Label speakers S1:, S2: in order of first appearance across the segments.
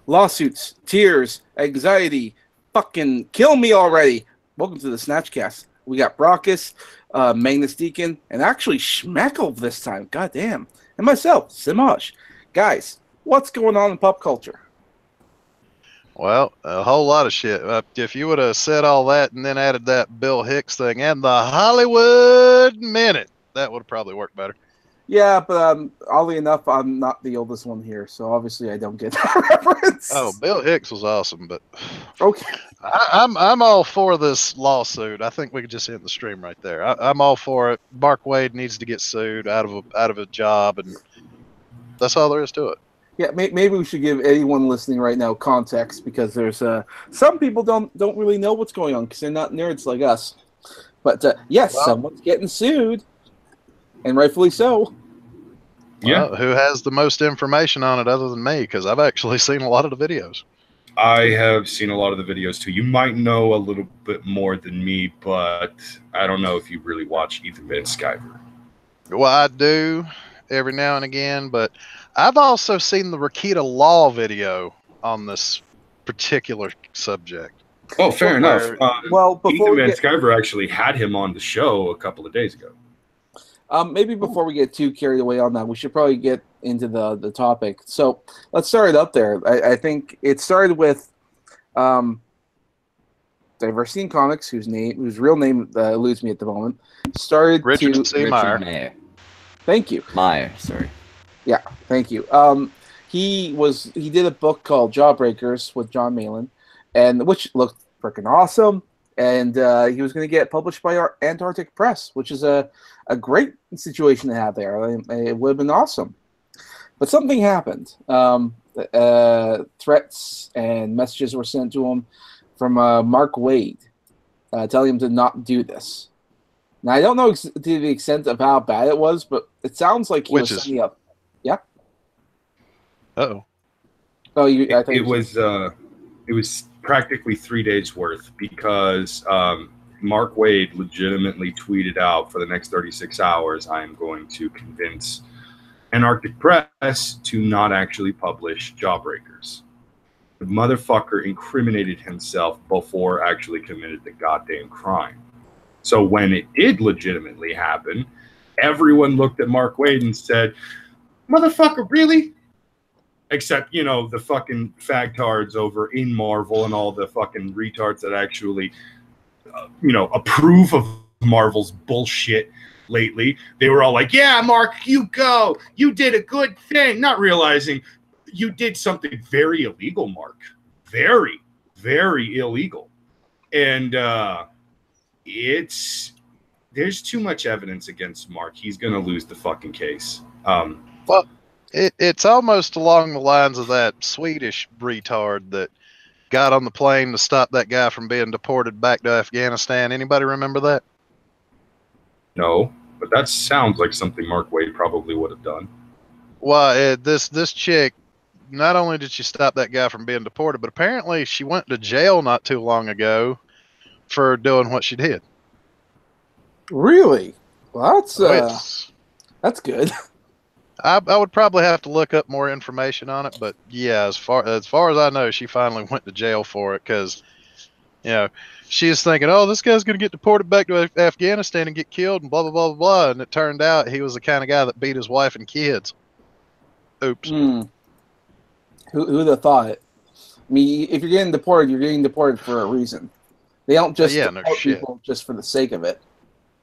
S1: Lawsuits, tears, anxiety, fucking kill me already. Welcome to the Snatchcast. We got Brockus, Magnus Deacon, and actually Schmeckle this time. Goddamn. And myself, Semaj. Guys, what's going on in pop culture?
S2: Well, a whole lot of shit. If you would have said all that and then added that Bill Hicks thing and the Hollywood Minute, that would have probably worked better.
S1: Yeah, but oddly enough, I'm not the oldest one here, so obviously I don't get that reference.
S2: Oh, Bill Hicks was awesome, but
S1: okay.
S2: I'm all for this lawsuit. I think we could just end the stream right there. I'm all for it. Mark Waid needs to get sued out of a job, and that's all there is to it.
S1: Yeah, maybe we should give anyone listening right now context, because there's some people don't really know what's going on because they're not nerds like us. But yes, well, someone's getting sued, and rightfully so.
S2: Well, who has the most information on it other than me? Because I've actually seen a lot of the videos.
S3: I have seen a lot of the videos too. You might know a little bit more than me, but I don't know if you really watch Ethan Van Sciver.
S2: Well, I do every now and again, but I've also seen the Rakita Law video on this particular subject.
S3: Oh, fair enough.
S1: Well, before
S3: Ethan Van Sciver actually had him on the show a couple of days ago.
S1: Maybe before we get too carried away on that, we should probably get into the topic. So let's start it up there. I think it started with Diversity in Comics, whose real name eludes me at the moment. Started
S2: Richard C. Meyer.
S4: Meyer.
S1: Thank you.
S4: Meyer, sorry.
S1: Yeah, thank you. He did a book called Jawbreakers with John Malin, and which looked freaking awesome. And he was going to get published by our Antarctic Press, which is a great situation to have there. It would have been awesome. But something happened. Threats and messages were sent to him from Mark Waid, telling him to not do this. Now, I don't know to the extent of how bad it was, but it sounds like he was setting up. Yeah?
S2: Uh-oh.
S1: Oh,
S3: I think it was practically 3 days worth, because Mark Waid legitimately tweeted out, for the next 36 hours, I am going to convince Antarctic Press to not actually publish Jawbreakers. The motherfucker incriminated himself before actually committed the goddamn crime. So when it did legitimately happen, everyone looked at Mark Waid and said, motherfucker, really? Except, you know, the fucking fagtards over in Marvel and all the fucking retards that actually, approve of Marvel's bullshit lately. They were all like, yeah, Mark, you go. You did a good thing. Not realizing you did something very illegal, Mark. Very, very illegal. And there's too much evidence against Mark. He's going to lose the fucking case.
S2: Well, it's almost along the lines of that Swedish retard that got on the plane to stop that guy from being deported back to Afghanistan. Anybody remember that?
S3: No, but that sounds like something Mark Waid probably would have done.
S2: Well, this chick, not only did she stop that guy from being deported, but apparently she went to jail not too long ago for doing what she did.
S1: Really? Well, that's good.
S2: I would probably have to look up more information on it, but yeah, as far as I know, she finally went to jail for it, because, she was thinking, oh, this guy's going to get deported back to Afghanistan and get killed and blah, blah, blah, blah, blah, and it turned out he was the kind of guy that beat his wife and kids. Oops.
S1: Who'd have thought it? I mean, if you're getting deported for a reason. They don't just deport people just for the sake of it.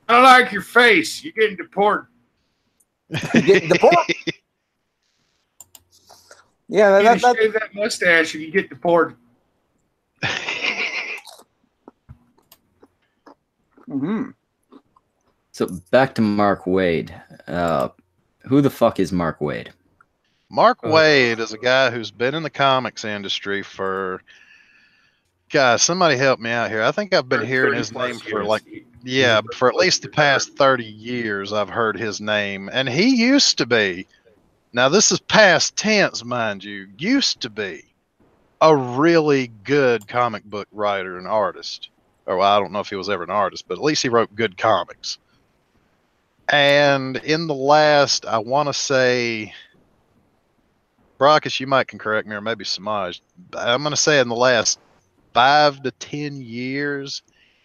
S3: I like your face. You're getting deported.
S1: You're getting deported. Yeah,
S3: you shave that mustache and you get deported.
S1: Mm-hmm.
S4: So back to Mark Waid. Who the fuck is Mark Waid?
S2: Mark Waid is a guy who's been in the comics industry for... Guys, somebody help me out here. I think I've been hearing his name for for at least the past 30 years. I've heard his name, and he used to be, now this is past tense, mind you, used to be a really good comic book writer and artist. Or well, I don't know if he was ever an artist, but at least he wrote good comics. And in the last, I want to say Brockus, you might can correct me, or maybe Semaj. I'm going to say in the last 5 to 10 years,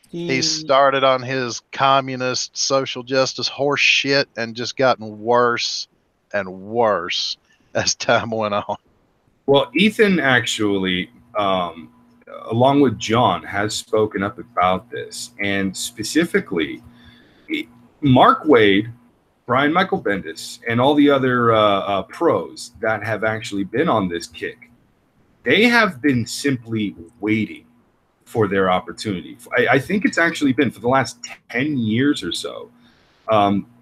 S2: he started on his communist social justice horse shit and just gotten worse and worse as time went on.
S3: Well, Ethan actually, along with John, has spoken up about this, and specifically, Mark Waid, Brian Michael Bendis, and all the other pros that have actually been on this kick, they have been simply waiting for their opportunity. I think it's actually been for the last 10 years or so.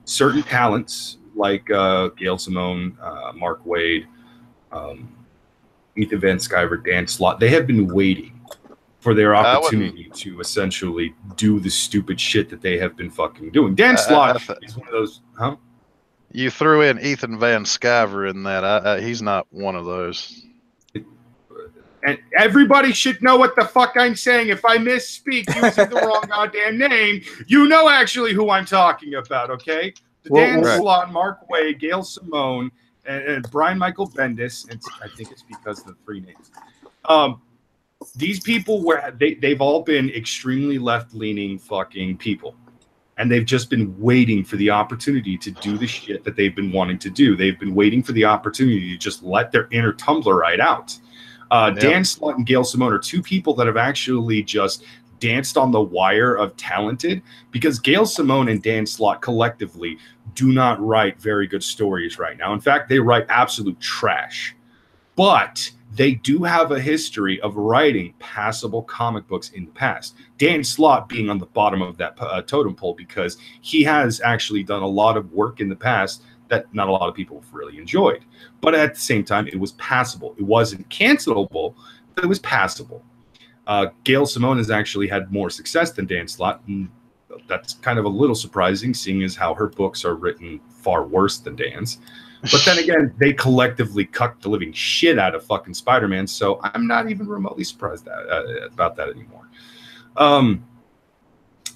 S3: Certain talents like Gail Simone, Mark Waid, Ethan Van Sciver, Dan Slott, they have been waiting for their opportunity to essentially do the stupid shit that they have been fucking doing. Dan Slott is one of those, huh?
S2: You threw in Ethan Van Sciver in that. He's not one of those.
S3: And everybody should know what the fuck I'm saying. If I misspeak using the wrong goddamn name, you know actually who I'm talking about, okay? Dan Slott, Mark Waid, Gail Simone, and Brian Michael Bendis. And I think it's because of the 3 names. These people they've all been extremely left-leaning fucking people. And they've just been waiting for the opportunity to do the shit that they've been wanting to do. They've been waiting for the opportunity to just let their inner Tumblr right out. Dan Slott and Gail Simone are 2 people that have actually just danced on the wire of talented, because Gail Simone and Dan Slott collectively do not write very good stories right now. In fact, they write absolute trash. But they do have a history of writing passable comic books in the past. Dan Slott being on the bottom of that totem pole because he has actually done a lot of work in the past that not a lot of people have really enjoyed. But at the same time, it was passable. It wasn't cancelable, but it was passable. Gail Simone has actually had more success than Dan Slott, and that's kind of a little surprising, seeing as how her books are written far worse than Dan's. But then again, they collectively cucked the living shit out of fucking Spider-Man, so I'm not even remotely surprised about that anymore.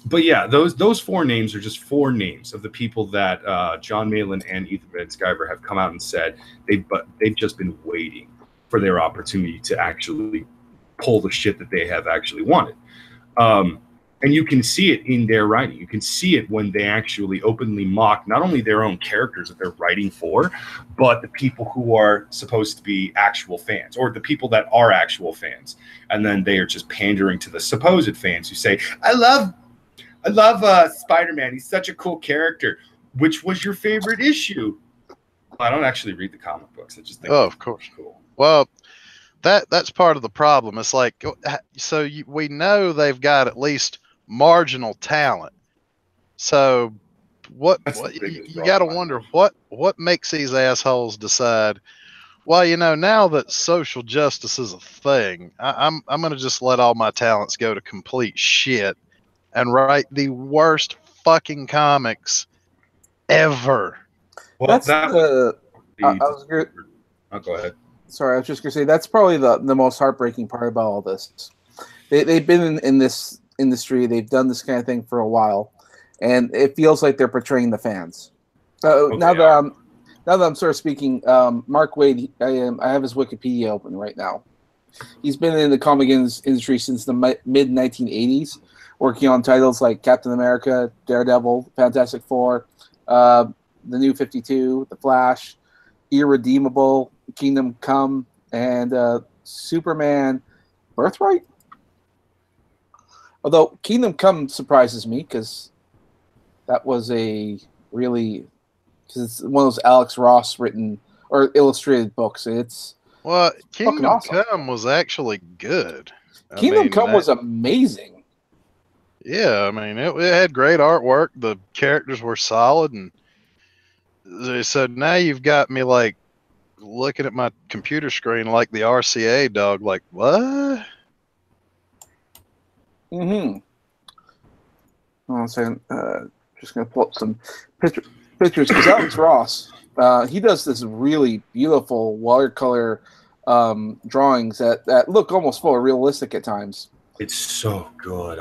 S3: But yeah, those 4 names are just 4 names of the people that John Malin and Ethan Van Sciver have come out and said they've just been waiting for their opportunity to actually pull the shit that they have actually wanted. And you can see it in their writing. You can see it when they actually openly mock not only their own characters that they're writing for, but the people who are supposed to be actual fans, or the people that are actual fans. And then they are just pandering to the supposed fans who say, I love Spider-Man. He's such a cool character. Which was your favorite issue? I don't actually read the comic books. I just think
S2: of course.
S3: Cool.
S2: Well, that's part of the problem. It's like, so we know they've got at least marginal talent. So you got to wonder what makes these assholes decide, well, you know, now that social justice is a thing, I'm going to just let all my talents go to complete shit and write the worst fucking comics ever.
S3: Well,
S1: that's
S3: go ahead.
S1: Sorry, I was just going to say that's probably the most heartbreaking part about all this. They've been in this industry. They've done this kind of thing for a while, and it feels like they're portraying the fans. Now that I'm sort of speaking, Mark Waid, I have his Wikipedia open right now. He's been in the comic industry since the mid-1980s, working on titles like Captain America, Daredevil, Fantastic Four, the New 52, The Flash, Irredeemable, Kingdom Come, and Superman Birthright. Although Kingdom Come surprises me because that was because it's one of those Alex Ross written or illustrated books.
S2: Kingdom
S1: awesome.
S2: Come was actually good.
S1: Kingdom Come was amazing.
S2: Yeah, I mean it had great artwork. The characters were solid, and so now you've got me like looking at my computer screen like the RCA dog. Like what?
S1: Mm-hmm. I'm saying, just gonna pull up some pictures because Alex Ross, he does this really beautiful watercolor drawings that look almost photorealistic at times.
S3: It's so good,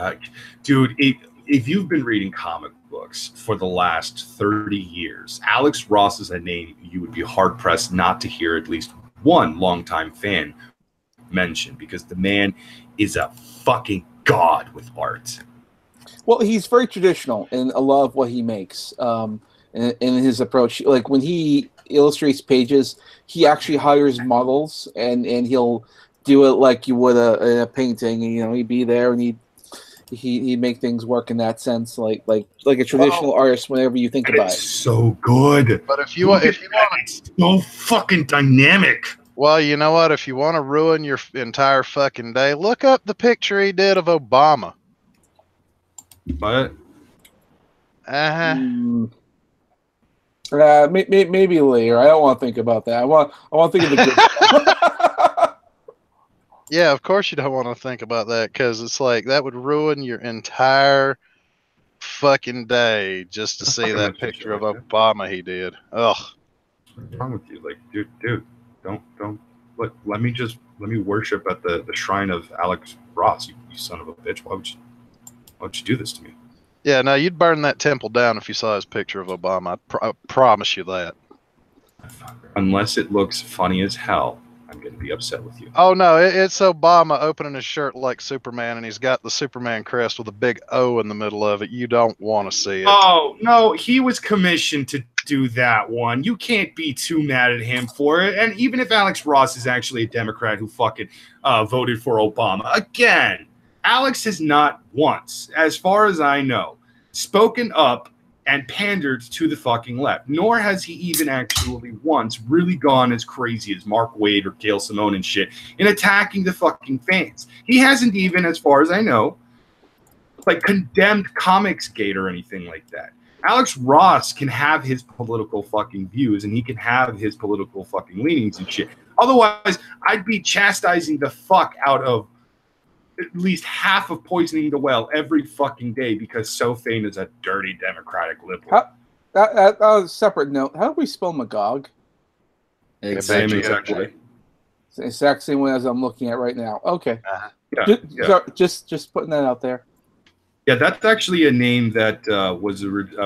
S3: dude. If you've been reading comic books for the last 30 years, Alex Ross is a name you would be hard pressed not to hear at least one longtime fan mention, because the man is a fucking god with art.
S1: Well, he's very traditional in a lot of what he makes. In his approach, like when he illustrates pages, he actually hires models, and he'll do it like you would in a painting. You know, he'd be there and he'd make things work in that sense, like a traditional artist. Whenever you think about it,
S3: so good.
S2: But if you want,
S3: it's so fucking dynamic.
S2: Well, you know what? If you want to ruin your entire fucking day, look up the picture he did of Obama.
S3: What?
S1: Maybe later. I don't want to think about that. I want to think of the good.
S2: Yeah, of course you don't want to think about that, because it's like that would ruin your entire fucking day just to see that picture of Obama he did. Ugh.
S3: What's wrong with you? Like, dude, don't let me worship at the shrine of Alex Ross. You son of a bitch. Why would you do this to me?
S2: Yeah, no, you'd burn that temple down if you saw his picture of Obama. I promise you that.
S3: Unless it looks funny as hell, I'm going to be upset with you.
S2: Oh, no, it's Obama opening his shirt like Superman, and he's got the Superman crest with a big O in the middle of it. You don't want to see it.
S3: Oh, no, he was commissioned to do that one. You can't be too mad at him for it. And even if Alex Ross is actually a Democrat who fucking voted for Obama, again, Alex has not once, as far as I know, spoken up and pandered to the fucking left, nor has he even actually once really gone as crazy as Mark Waid or Gail Simone and shit in attacking the fucking fans. He hasn't even, as far as I know, like condemned Comicsgate or anything like that. Alex Ross can have his political fucking views, and he can have his political fucking leanings and shit. Otherwise, I'd be chastising the fuck out of at least half of Poisoning the Well every fucking day because Sophane is a dirty Democratic liberal.
S1: On a separate note, how do we spell Magog?
S3: Same exact way.
S1: The exact same way as I'm looking at right now. Okay.
S3: Yeah,
S1: just putting that out there.
S3: Yeah, that's actually a name that was,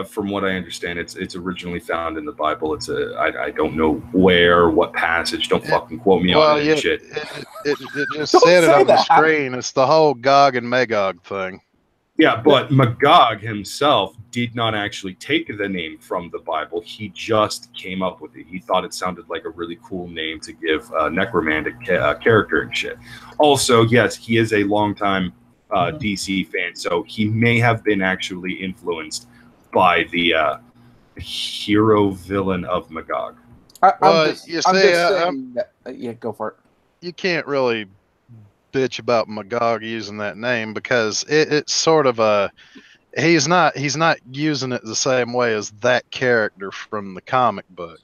S3: from what I understand, it's originally found in the Bible. It's I don't know where, what passage. Don't fucking quote me on it and shit.
S2: It just said it on the screen. It's the whole Gog and Magog thing.
S3: Yeah, but Magog himself did not actually take the name from the Bible. He just came up with it. He thought it sounded like a really cool name to give a necromantic character and shit. Also, yes, he is a longtime DC fan, so he may have been actually influenced by the hero villain of Magog.
S1: Yeah, go for it.
S2: You can't really bitch about Magog using that name because it's sort of a he's not using it the same way as that character from the comic book.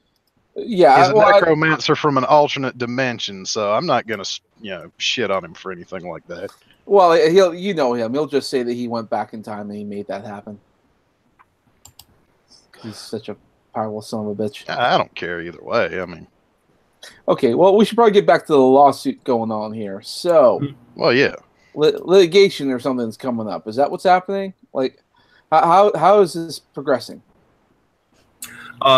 S1: Yeah,
S2: he's a necromancer from an alternate dimension, so I'm not gonna shit on him for anything like that.
S1: Well, him. He'll just say that he went back in time and he made that happen. He's such a powerful son of a bitch.
S2: I don't care either way. I mean,
S1: okay. Well, we should probably get back to the lawsuit going on here. So,
S2: well, yeah,
S1: litigation or something's coming up. Is that what's happening? Like, how is this progressing?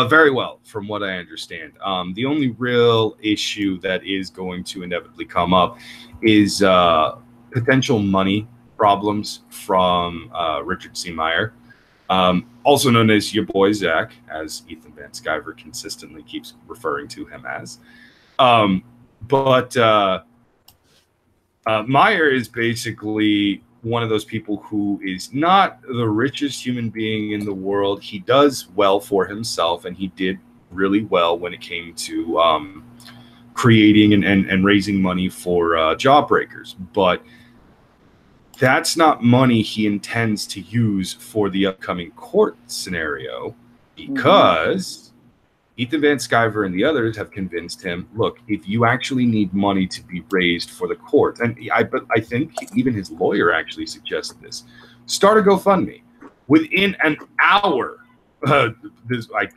S3: Very well, from what I understand. The only real issue that is going to inevitably come up is potential money problems from Richard C. Meyer, also known as your boy Zach, as Ethan Van Sciver consistently keeps referring to him as. But Meyer is basically one of those people who is not the richest human being in the world. He does well for himself, and he did really well when it came to creating and raising money for Jawbreakers. But that's not money he intends to use for the upcoming court scenario, because Ethan Van Sciver and the others have convinced him, look, if you actually need money to be raised for the court, and I think even his lawyer actually suggested this, start a GoFundMe. Within an hour, I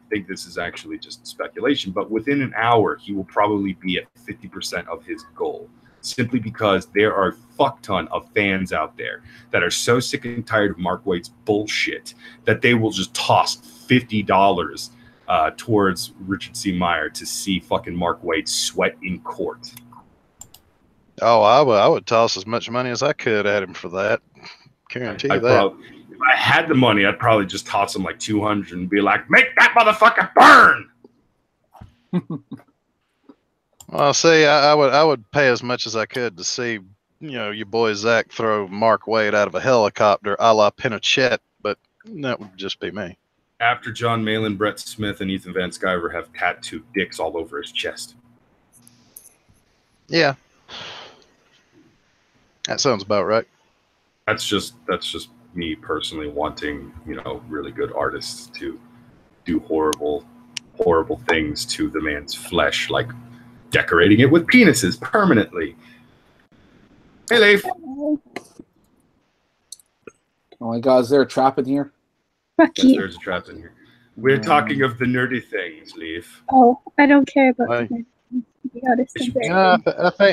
S3: think this is actually just speculation, but within an hour, he will probably be at 50% of his goal. Simply because there are a fuck ton of fans out there that are so sick and tired of Mark Waid's bullshit that they will just toss $50 towards Richard C. Meyer to see fucking Mark Waid sweat in court.
S2: Oh, I would toss as much money as I could at him for that. Guarantee you that.
S3: If I had the money, I'd probably just toss him like 200 and be like, "Make that motherfucker burn."
S2: Well, see, I would pay as much as I could to see, your boy Zach throw Mark Waid out of a helicopter a la Pinochet, but that would just be me.
S3: After John Malin, Brett Smith, and Ethan Van Sciver have tattooed dicks all over his chest.
S2: Yeah. That sounds about right.
S3: That's just me personally wanting, really good artists to do horrible things to the man's flesh, like decorating it with penises permanently. Hey, Leif.
S1: Oh my God, is there a trap in here?
S5: Fuck
S3: Yes,
S5: you.
S3: there's a trap in here. We're talking of the nerdy things, Leif.
S5: Oh, I don't care about
S2: Right.
S5: the artist.
S2: Yeah,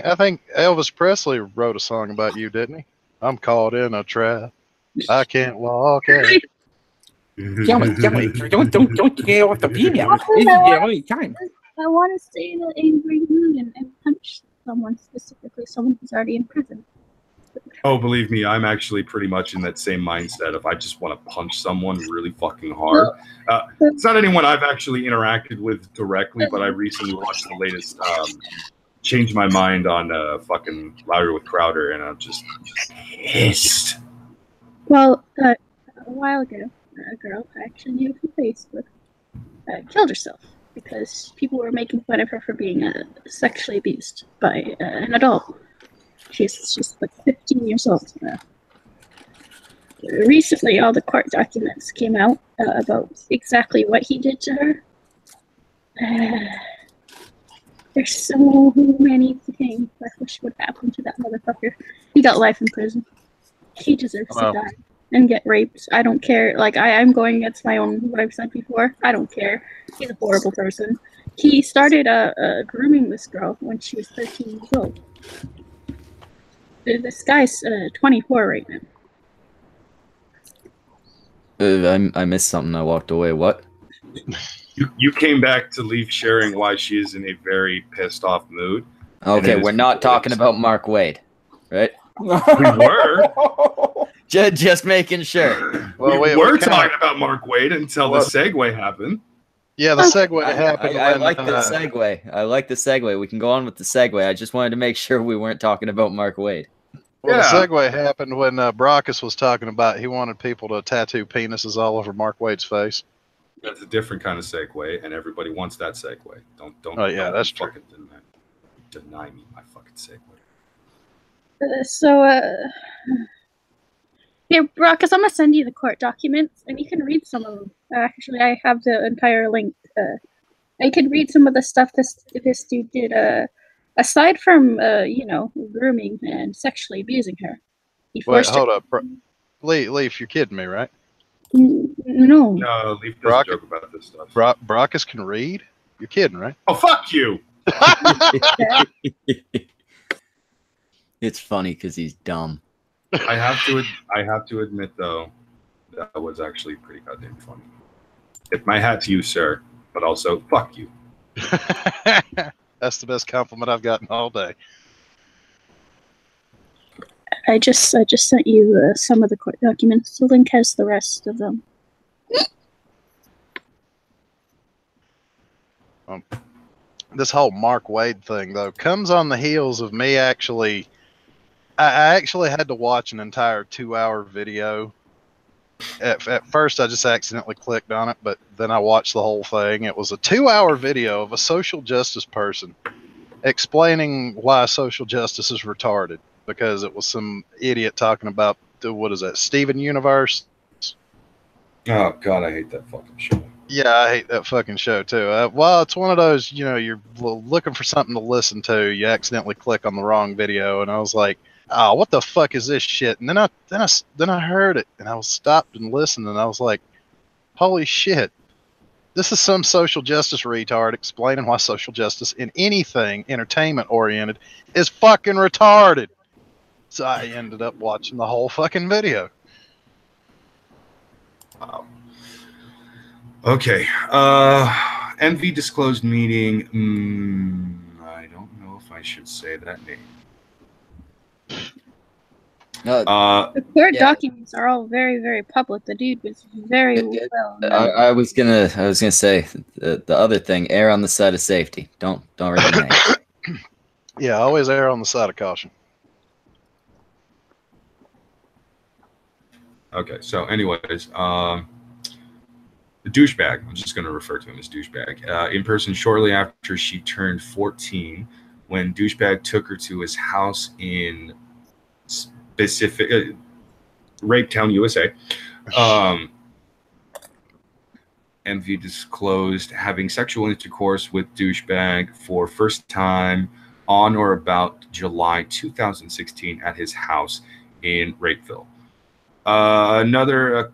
S2: I think Elvis Presley wrote a song about you, didn't he? I'm caught in a trap. I can't walk out.
S1: Don't get off the female. This is the only time.
S5: I want to stay in an angry mood and punch someone, specifically someone who's already in prison.
S3: Oh, believe me, I'm actually pretty much in that same mindset of I just want to punch someone really fucking hard. It's not anyone I've actually interacted with directly, but I recently watched the latest Change My Mind on fucking Louder with Crowder, and I'm just pissed.
S5: Well, a while ago, a girl I actually knew from Facebook killed herself because people were making fun of her for being sexually abused by an adult. She's just like 15 years old. Recently, all the court documents came out about exactly what he did to her. There's so many things I wish would happen to that motherfucker. He got life in prison. He deserves to die and get raped. I don't care. Like, I'm going against my own, what I've said before. I don't care. He's a horrible person. He started grooming this girl when she was 13 years old. This guy's 24 right now.
S4: I missed something. I walked away. What?
S3: You came back to Leaf sharing why she is in a very pissed off mood.
S4: Okay, we're not talking about Mark Waid, right?
S3: We were.
S4: Just making sure.
S3: Well, we were talking about Mark Waid until the segue happened.
S2: Yeah, the segue happened.
S4: I like the segue. I like the segue. We can go on with the segue. I just wanted to make sure we weren't talking about Mark Waid.
S2: Well, the segue happened when Brockus was talking about he wanted people to tattoo penises all over Mark Waid's face.
S3: That's a different kind of segue, and everybody wants that segue. Don't.
S2: Oh yeah, that's true.
S3: Fucking deny me my fucking segue.
S5: Here, Brockus, I'm gonna send you the court documents, and you can read some of them. Actually, I have the entire link. I could read some of the stuff this dude did. Aside from grooming and sexually abusing her.
S2: Wait, hold up, Leaf, you're kidding me, right?
S5: No.
S3: No, Leaf doesn't joke about this stuff.
S2: Brockus can read? You're kidding, right?
S3: Oh, fuck you!
S4: It's funny because he's dumb.
S3: I have to admit though, that was actually pretty goddamn funny. Tip my hat to you, sir, but also fuck you.
S2: That's the best compliment I've gotten all day.
S5: I just sent you some of the court documents. The link has the rest of them.
S2: This whole Mark Waid thing, though, comes on the heels of me actually... I actually had to watch an entire 2-hour video. At first, I just accidentally clicked on it, but then I watched the whole thing. It was a 2-hour video of a social justice person explaining why social justice is retarded, because it was some idiot talking about, what is that, Steven Universe?
S3: Oh, God, I hate that fucking show.
S2: Yeah, I hate that fucking show, too. Well, it's one of those, you're looking for something to listen to. You accidentally click on the wrong video, and I was like, oh, what the fuck is this shit? And then I heard it, and I was stopped and listened, and I was like, holy shit. This is some social justice retard explaining why social justice in anything entertainment oriented is fucking retarded. So I ended up watching the whole fucking video.
S3: Wow. Okay. MV disclosed meeting. I don't know if I should say that name.
S5: The court documents are all very, very public. The dude was very well known.
S4: I was gonna say the other thing. Err on the side of safety. Don't read the name.
S2: Yeah, always err on the side of caution.
S3: Okay, so anyways, the douchebag, I'm just going to refer to him as douchebag, in person shortly after she turned 14, when douchebag took her to his house in specific Rape Town, USA. MV disclosed having sexual intercourse with douchebag for first time on or about July 2016 at his house in Rapeville. Another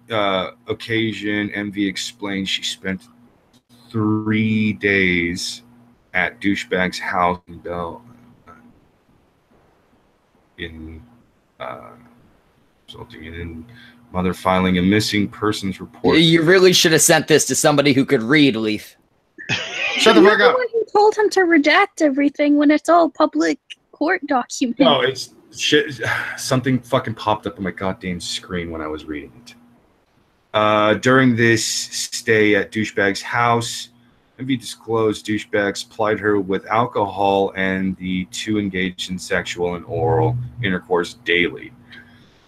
S3: occasion, MV explained she spent 3 days at douchebag's house in Bell, resulting in mother filing a missing persons report.
S4: You really should have sent this to somebody who could read, Leaf.
S3: Shut the fuck up!
S5: One who told him to redact everything when it's all public court documents.
S3: No, it's shit. Something fucking popped up on my goddamn screen when I was reading it. During this stay at douchebag's house, MV disclosed douchebag supplied her with alcohol and the two engaged in sexual and oral intercourse daily.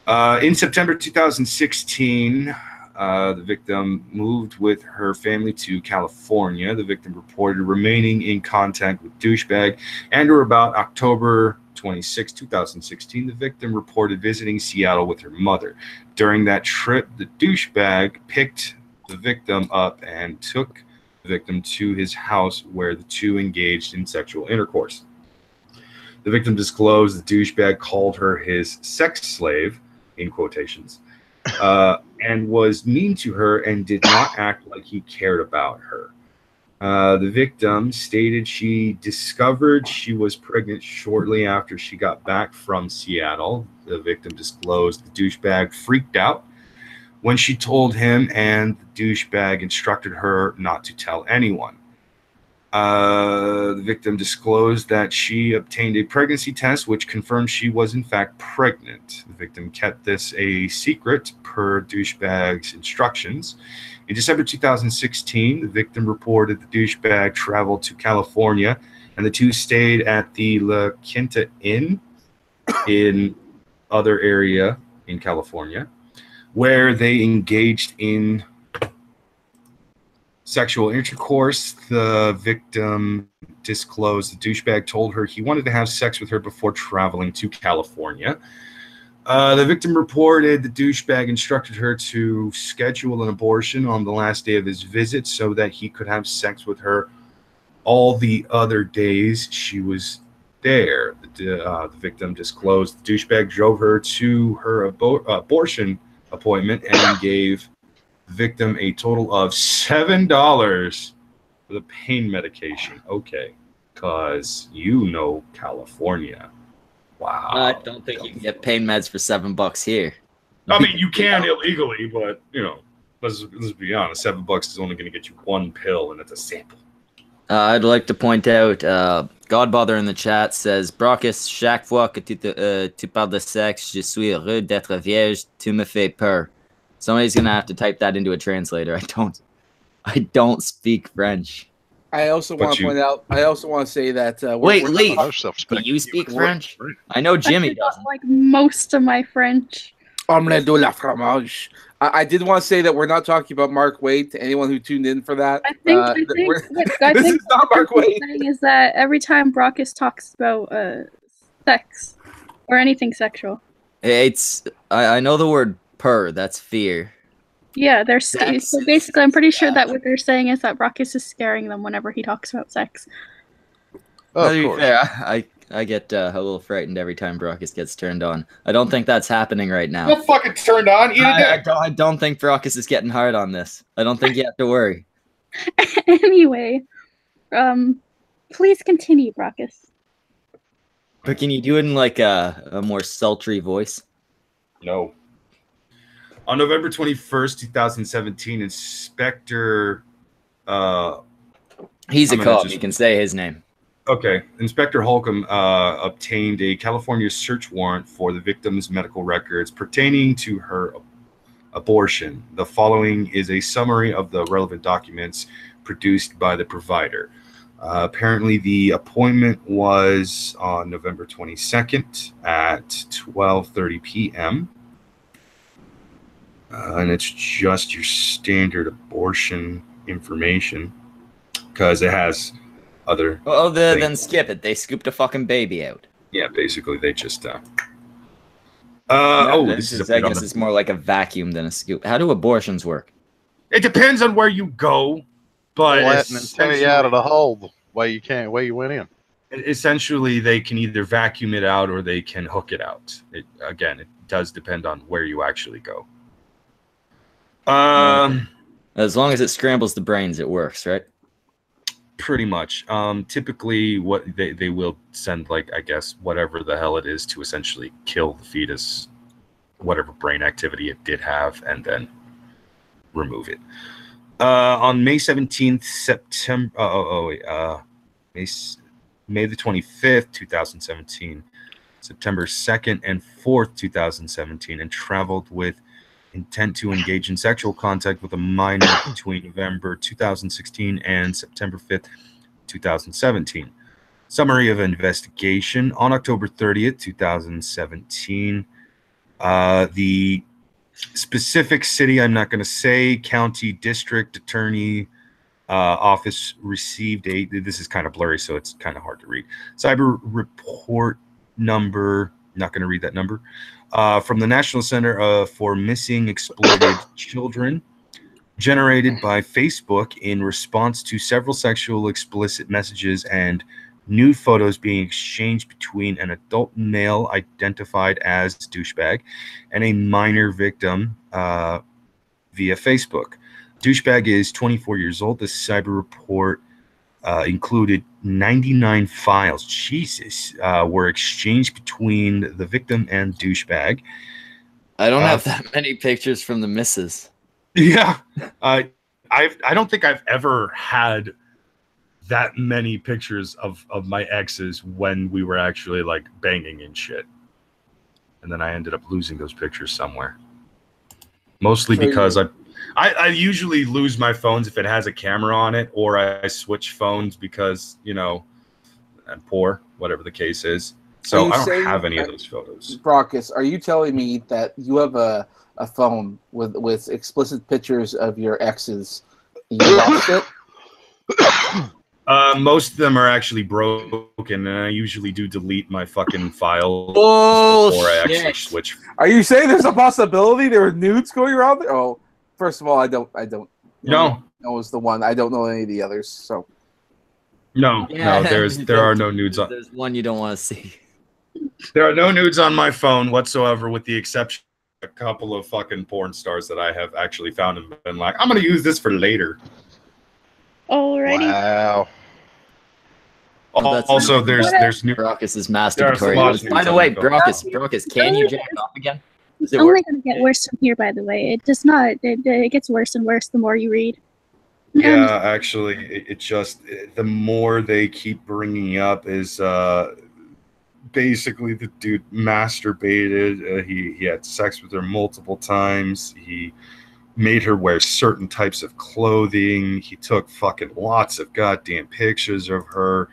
S3: In September 2016, the victim moved with her family to California. The victim reported remaining in contact with douchebag, and or about October 26, 2016, the victim reported visiting Seattle with her mother. During that trip, the douchebag picked the victim up and took the victim to his house where the two engaged in sexual intercourse. The victim disclosed the douchebag called her his sex slave, in quotations, and was mean to her and did not act like he cared about her. The victim stated she discovered she was pregnant shortly after she got back from Seattle. The victim disclosed the douchebag freaked out when she told him, and the douchebag instructed her not to tell anyone. The victim disclosed that she obtained a pregnancy test which confirmed she was in fact pregnant. The victim kept this a secret per douchebag's instructions. In December 2016, the victim reported the douchebag traveled to California and the two stayed at the La Quinta Inn in other area in California, where they engaged in sexual intercourse. The victim disclosed the douchebag told her he wanted to have sex with her before traveling to California. The victim reported the douchebag instructed her to schedule an abortion on the last day of his visit so that he could have sex with her all the other days she was there. The victim disclosed the douchebag drove her to her abortion appointment and gave the victim a total of $7 for the pain medication. Okay, because you know California. Wow.
S4: I don't think you can get pain meds for $7 here.
S3: I mean, you can illegally, but you know, let's be honest. $7 is only going to get you one pill, and it's a sample.
S4: I'd like to point out, Godbother in the chat says, Brockus, chaque fois que tu parles de sexe, je suis heureux d'être vierge, tu me fais peur. Somebody's gonna have to type that into a translator. I don't speak French.
S1: I also want to point out. I also want to say that.
S4: Wait, Lee, do you speak French? I know Jimmy doesn't.
S5: Like most of my French.
S1: Omelette de la fromage. I did want to say that we're not talking about Mark Waid. To anyone who tuned in for that,
S5: I think
S1: this is not Mark Waid.
S5: Is that every time Brockus talks about sex or anything sexual?
S4: I know the word purr. That's fear.
S5: Yeah, they're so basically. I'm pretty sure that what they're saying is that Brockus is scaring them whenever he talks about sex.
S2: Oh, of course.
S4: Fair, I get a little frightened every time Brockus gets turned on. I don't think that's happening right now.
S3: Not fucking turned on.
S4: I don't think Brockus is getting hard on this. I don't think you have to worry.
S5: Anyway, please continue, Brockus.
S4: But can you do it in like a more sultry voice?
S3: No. On November 21st, 2017, Inspector
S4: He's a
S3: I'm gonna
S4: cop.
S3: just-
S4: You can say his name.
S3: Okay. Inspector Holcomb obtained a California search warrant for the victim's medical records pertaining to her abortion. The following is a summary of the relevant documents produced by the provider. Apparently, the appointment was on November 22nd at 12:30 p.m. And it's just your standard abortion information because it has other.
S4: Well,
S3: things.
S4: then skip it. They scooped a fucking baby out.
S3: Yeah, basically they just.
S4: I guess it's more like a vacuum than a scoop. How do abortions work?
S3: It depends on where you go, but
S2: letting them tear you out of the hole the way you went in.
S3: Essentially, they can either vacuum it out or they can hook it out. It does depend on where you actually go.
S4: As long as it scrambles the brains, it works, right?
S3: Pretty much. Typically, what they will send, like, I guess, whatever the hell it is to essentially kill the fetus, whatever brain activity it did have, and then remove it. On May 17th, May the 25th, 2017, September 2nd and 4th, 2017, and traveled with intent to engage in sexual contact with a minor between November 2016 and September 5th, 2017. Summary of investigation. On October 30th, 2017, the specific city I'm not going to say, county, district, attorney office received this is kind of blurry, so it's kind of hard to read. Cyber report number, not going to read that number, from the National Center for Missing Exploited Children, generated by Facebook in response to several sexual explicit messages and nude photos being exchanged between an adult male identified as douchebag and a minor victim via Facebook. Douchebag is 24 years old. The cyber report included 99 files. Jesus, were exchanged between the victim and douchebag.
S4: I don't have that many pictures from the missus.
S3: Yeah, I don't think I've ever had that many pictures of my exes when we were actually like banging and shit, and then I ended up losing those pictures somewhere. Mostly because I usually lose my phones if it has a camera on it, or I switch phones because, you know, I'm poor, whatever the case is. So I don't have any of those photos.
S1: Brockus, are you telling me that you have a phone with explicit pictures of your exes and you lost it?
S3: Most of them are actually broken, and I usually do delete my fucking files before I actually switch.
S1: Are you saying there's a possibility there were nudes going around there? Oh, first of all, I don't.
S3: No,
S1: know is the one. I don't know any of the others. So
S3: no, there are no nudes on.
S4: There's one you don't want to see.
S3: There are no nudes on my phone whatsoever, with the exception of a couple of fucking porn stars that I have actually found and been like, I'm gonna use this for later.
S5: Alrighty.
S2: Wow.
S3: Also, there's new.
S4: Brockus is masturbatory. By the way, Brockus, can you jack off again?
S5: It's only going to get worse from here, by the way. It does not. It gets worse and worse the more you read.
S3: Yeah, actually, it just, the more they keep bringing up is basically the dude masturbated. He had sex with her multiple times. He made her wear certain types of clothing. He took fucking lots of goddamn pictures of her.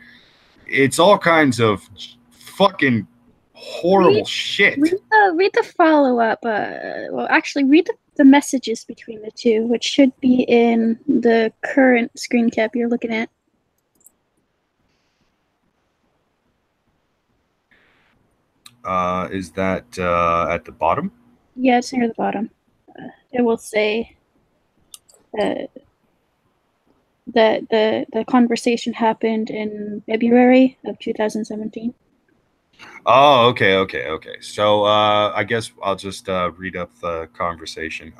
S3: It's all kinds of fucking horrible shit.
S5: Read the follow-up. Well, actually, read the messages between the two, which should be in the current screen cap you're looking at.
S3: Is that at the bottom?
S5: Yeah, it's near the bottom. It will say that the conversation happened in February of 2017.
S3: Oh, okay. So I guess I'll just read up the conversation.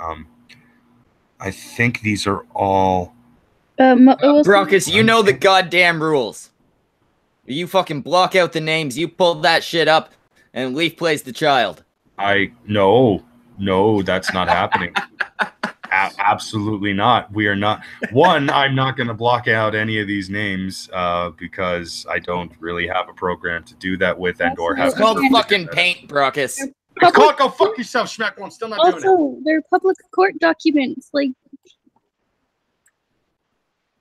S3: I think these are all.
S4: Brockus, you know the goddamn rules. You fucking block out the names. You pull that shit up, and Leaf plays the child.
S3: No, that's not happening. Absolutely not. We are not. One, I'm not going to block out any of these names because I don't really have a program to do that with, and or have.
S4: It's called fucking paint, Brockus.
S3: It's called go fuck yourself, Schmeckle. I'm still not doing it.
S5: Also, they're public court documents. Like,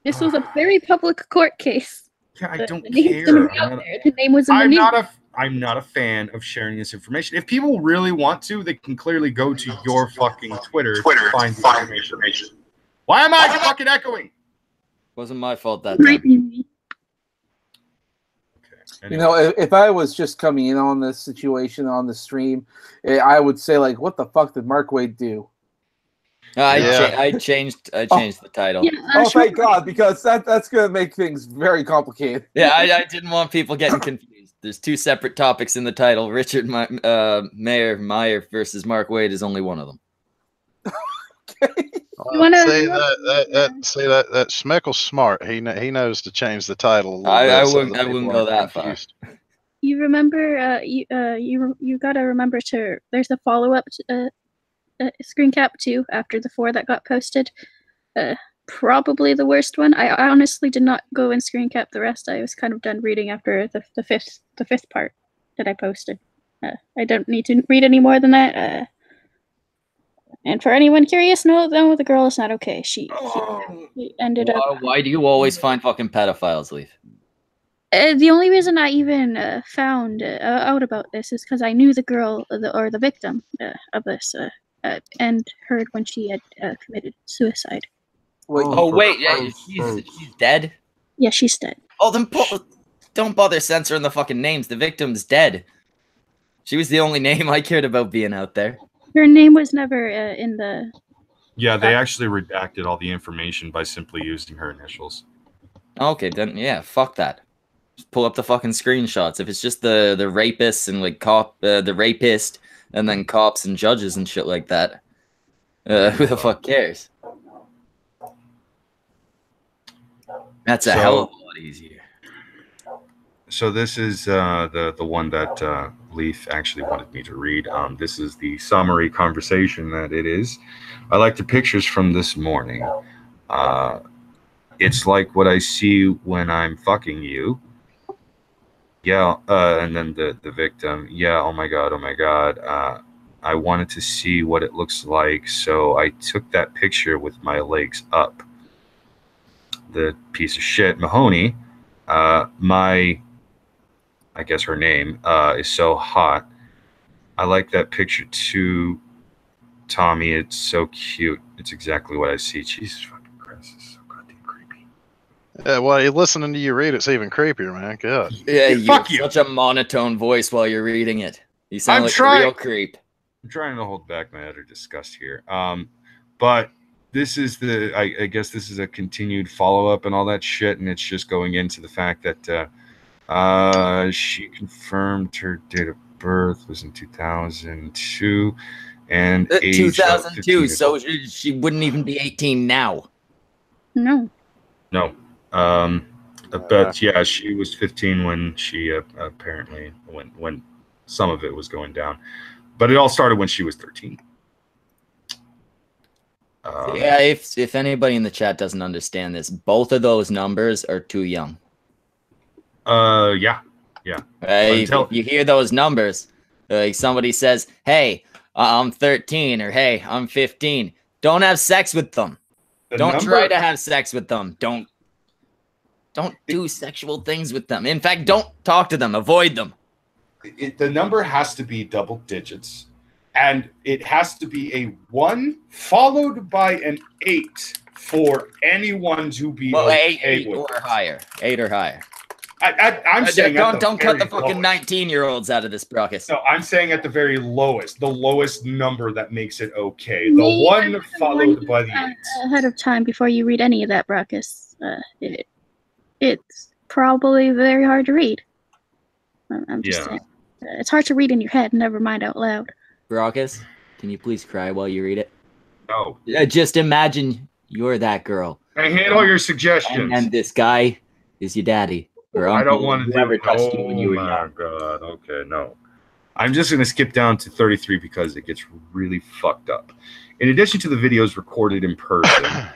S5: this was a very public court case.
S3: Yeah, I don't
S5: The name's
S3: care.
S5: gonna be out there. The name was in the news.
S3: I'm not a fan of sharing this information. If people really want to, they can clearly go to your fucking Twitter to find the information. Why am I fucking echoing?
S4: Wasn't my fault that
S5: Might
S4: time.
S5: be me.
S3: Anyway.
S1: You know, if I was just coming in on this situation on the stream, I would say like, "What the fuck did Mark Waid do?"
S4: I changed the title.
S5: Yeah,
S1: Oh, thank God, because that's gonna make things very complicated.
S4: Yeah, I didn't want people getting confused. There's two separate topics in the title. Meyer versus Mark Waid is only one of them.
S1: Okay.
S2: That Schmeckle's smart. He knows to change the title.
S4: I wouldn't go that far.
S5: You remember? You gotta remember to. There's a follow-up screen cap too after the 4 that got posted. Probably the worst one. I honestly did not go and screen cap the rest. I was kind of done reading after the fifth part that I posted. I don't need to read any more than that. And for anyone curious, no, the girl is not okay. She ended up.
S4: Why do you always find fucking pedophiles, Leaf?
S5: The only reason I even found out about this is because I knew the girl or the victim of this and heard when she had committed suicide.
S4: Wait, yeah, she's dead?
S5: Yeah, she's dead.
S4: Oh, then don't bother censoring the fucking names. The victim's dead. She was the only name I cared about being out there.
S5: Her name was never in the...
S3: Yeah, they actually redacted all the information by simply using her initials.
S4: Okay, then, yeah, fuck that. Just pull up the fucking screenshots. If it's just the rapists and, like, the rapist, and then cops and judges and shit like that, who the fuck cares? That's a hell of a lot easier.
S3: So this is the one that Leaf actually wanted me to read. This is the summary conversation that it is. I like the pictures from this morning. It's like what I see when I'm fucking you. Yeah, and then the victim. Yeah, oh my god. I wanted to see what it looks like, so I took that picture with my legs up. The piece of shit, Mahoney, I guess her name, is so hot. I like that picture too, Tommy. It's so cute. It's exactly what I see. Jesus fucking Christ, it's so goddamn creepy.
S2: Yeah, well, listening to you read it's even creepier, man. God.
S4: Yeah,
S3: fuck
S4: you. Such a monotone voice while you're reading it. You sound like a real creep.
S3: I'm trying to hold back my utter disgust here. But this is I guess this is a continued follow-up and all that shit, and it's just going into the fact that she confirmed her date of birth was in 2002 and
S4: 2002, so she wouldn't even be 18 now.
S5: No.
S3: But yeah, she was 15 when she apparently when some of it was going down, but it all started when she was 13.
S4: Yeah, if anybody in the chat doesn't understand this, both of those numbers are too young.
S3: Yeah.
S4: If you hear those numbers, like somebody says, "Hey, I'm 13," or "Hey, I'm 15." Don't have sex with them. Don't try to have sex with them. Don't do sexual things with them. In fact, don't talk to them. Avoid them.
S3: The number has to be double digits. And it has to be a 1 followed by an 8 for anyone to be
S4: eight or higher. 8 or higher.
S3: I'm saying
S4: don't cut the fucking 19-year-olds out of this, Brockus.
S3: No, I'm saying at the very lowest, the lowest number that makes it okay. The 1 followed by the 8.
S5: Ahead of time before you read any of that, Brockus. It's probably very hard to read. I'm just saying. It's hard to read in your head, never mind out loud.
S4: Brockus, can you please cry while you read it?
S3: No.
S4: Just imagine you're that girl.
S3: I hate all your suggestions.
S4: And this guy is your daddy. Or
S3: I don't want to
S4: whoever
S3: do
S4: touched you when you were young.
S3: God. Okay, no. I'm just going to skip down to 33 because it gets really fucked up. In addition to the videos recorded in person,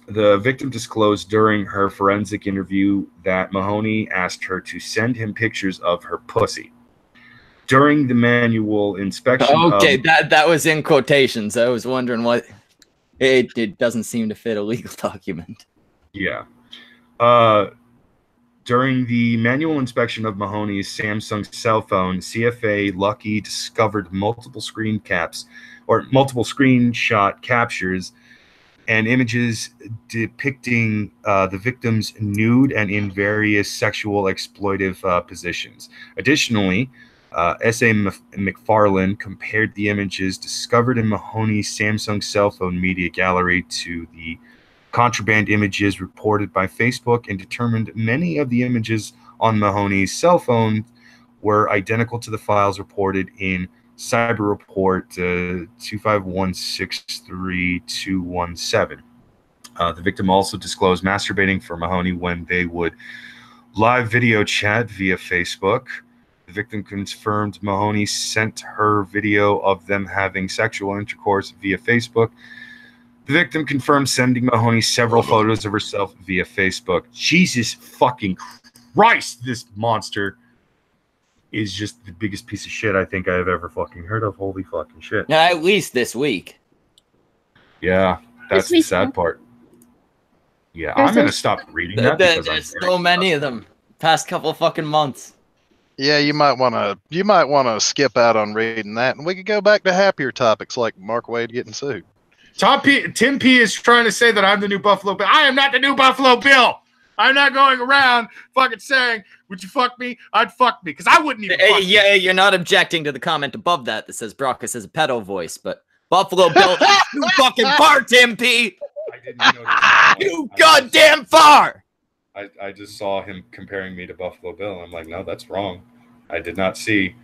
S3: the victim disclosed during her forensic interview that Mahoney asked her to send him pictures of her pussy. During the manual inspection
S4: Okay, that was in quotations. I was wondering what... It doesn't seem to fit a legal document.
S3: Yeah. During the manual inspection of Mahoney's Samsung cell phone, CFA Lucky discovered multiple screenshot captures and images depicting the victims nude and in various sexual exploitive positions. Additionally, S.A. McFarland compared the images discovered in Mahoney's Samsung cell phone media gallery to the contraband images reported by Facebook and determined many of the images on Mahoney's cell phone were identical to the files reported in Cyber Report 25163-217. The victim also disclosed masturbating for Mahoney when they would live video chat via Facebook. The victim confirmed Mahoney sent her video of them having sexual intercourse via Facebook. The victim confirmed sending Mahoney several photos of herself via Facebook. Jesus fucking Christ, this monster is just the biggest piece of shit I think I've ever fucking heard of. Holy fucking shit.
S4: Now, at least this week.
S3: Yeah, that's the sad part. Yeah, I'm going to stop reading that because
S4: there's so many of them. Past couple fucking months.
S2: Yeah, you might want to skip out on reading that, and we could go back to happier topics like Mark Waid getting sued.
S3: Tim P is trying to say that I'm the new Buffalo Bill. I am not the new Buffalo Bill. I'm not going around fucking saying, would you fuck me? I'd fuck me, because I wouldn't even fuck
S4: Yeah, you're not objecting to the comment above that says Brockus has a pedo voice, but Buffalo Bill, you fucking far, Tim P.
S3: I didn't notice.
S4: You goddamn far.
S3: I just saw him comparing me to Buffalo Bill, and I'm like, no, that's wrong. I did not see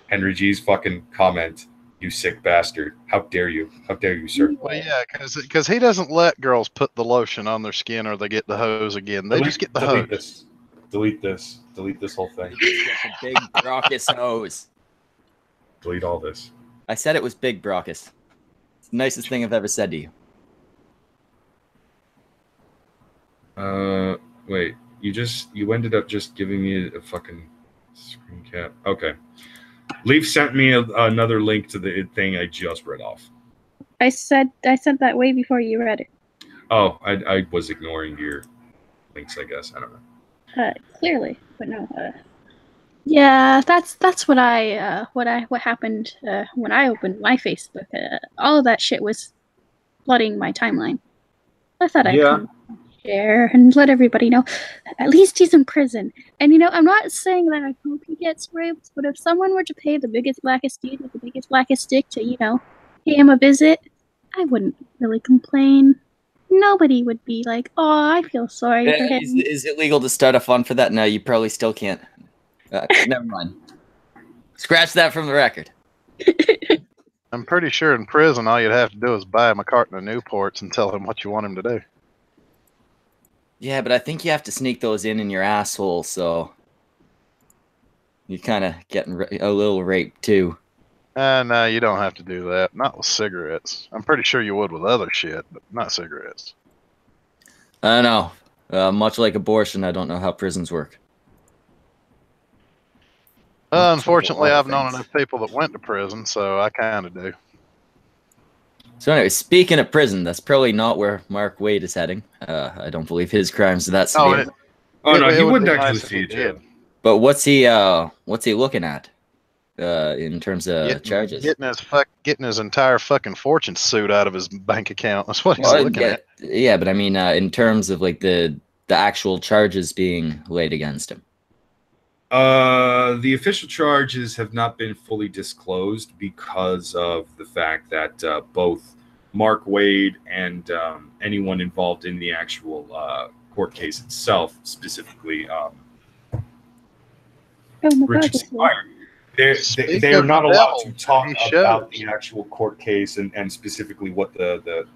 S3: Henry G's fucking comment. You sick bastard! How dare you? How dare you, sir?
S2: Well, yeah, because he doesn't let girls put the lotion on their skin or they get the hose again. They just get the hose.
S3: Delete this. Delete this whole thing.
S4: It's a big Brockus hose.
S3: Delete all this.
S4: I said it was big Brockus. It's the nicest thing I've ever said to you.
S3: Wait. You ended up just giving me a fucking screen cap. Okay. Leaf sent me another link to the thing I just read off.
S5: I sent that way before you read it.
S3: Oh, I was ignoring your links, I guess. I don't know.
S5: Clearly, but no. Yeah, that's what happened when I opened my Facebook. All of that shit was flooding my timeline. I thought I'd come share and let everybody know. At least he's in prison. And I'm not saying that I hope he gets raped, but if someone were to pay the biggest blackest dude with the biggest blackest stick to pay him a visit, I wouldn't really complain. Nobody would be like, "Oh, I feel sorry for him."
S4: Is it legal to start a fund for that? No, you probably still can't. Never mind. Scratch that from the record.
S2: I'm pretty sure in prison, all you'd have to do is buy him a carton of Newports and tell him what you want him to do.
S4: Yeah, but I think you have to sneak those in your asshole, so you're kind of getting a little raped too.
S2: No, you don't have to do that. Not with cigarettes. I'm pretty sure you would with other shit, but not cigarettes.
S4: I don't know. Much like abortion, I don't know how prisons work.
S2: Unfortunately, I've known enough people that went to prison, so I kind of do.
S4: So anyway, speaking of prison, that's probably not where Mark Waid is heading. I don't believe his crimes are that severe.
S3: No, he wouldn't actually see it yet.
S4: But what's he looking at in terms of charges?
S2: Getting his entire fucking fortune suit out of his bank account. That's what he's looking at.
S4: Yeah, but I mean, in terms of like the actual charges being laid against him.
S3: The official charges have not been fully disclosed because of the fact that both Mark Waid and anyone involved in the actual court case itself, specifically Richard C. Meyer, they're not allowed to talk about the actual court case and specifically what the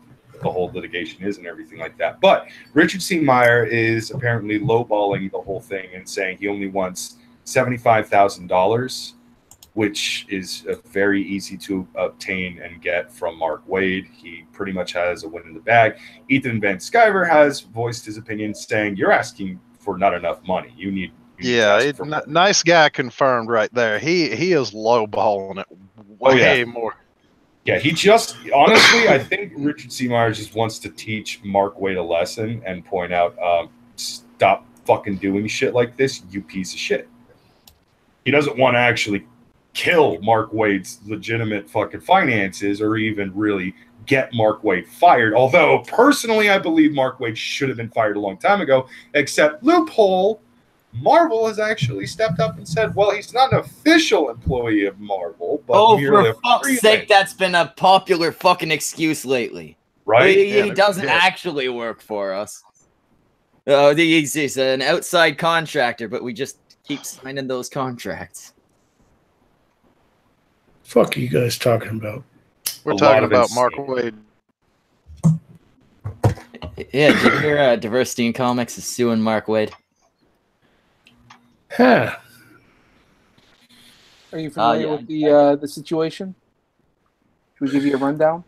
S3: whole litigation is and everything like that. But Richard C. Meyer is apparently lowballing the whole thing and saying he only wants $75,000, which is very easy to obtain and get from Mark Waid. He pretty much has a win in the bag. Ethan Van Sciver has voiced his opinion, saying, "You're asking for not enough money. You need."
S2: Nice guy confirmed right there. He is lowballing it way more.
S3: Yeah, he just honestly, I think Richard C. Meyer just wants to teach Mark Waid a lesson and point out, stop fucking doing shit like this, you piece of shit. He doesn't want to actually kill Mark Waid's legitimate fucking finances or even really get Mark Waid fired. Although personally, I believe Mark Waid should have been fired a long time ago. Except loophole. Marvel has actually stepped up and said, well, he's not an official employee of Marvel, but
S4: for fuck's sake, that's been a popular fucking excuse lately.
S3: Right?
S4: He doesn't actually work for us. He's an outside contractor, but we just keep signing those contracts.
S6: Fuck are you guys talking about?
S2: We're talking about Mark Waid.
S4: Yeah, did you hear Diversity in Comics is suing Mark Waid?
S6: Huh.
S1: Are you familiar with the situation? Should we give you a rundown?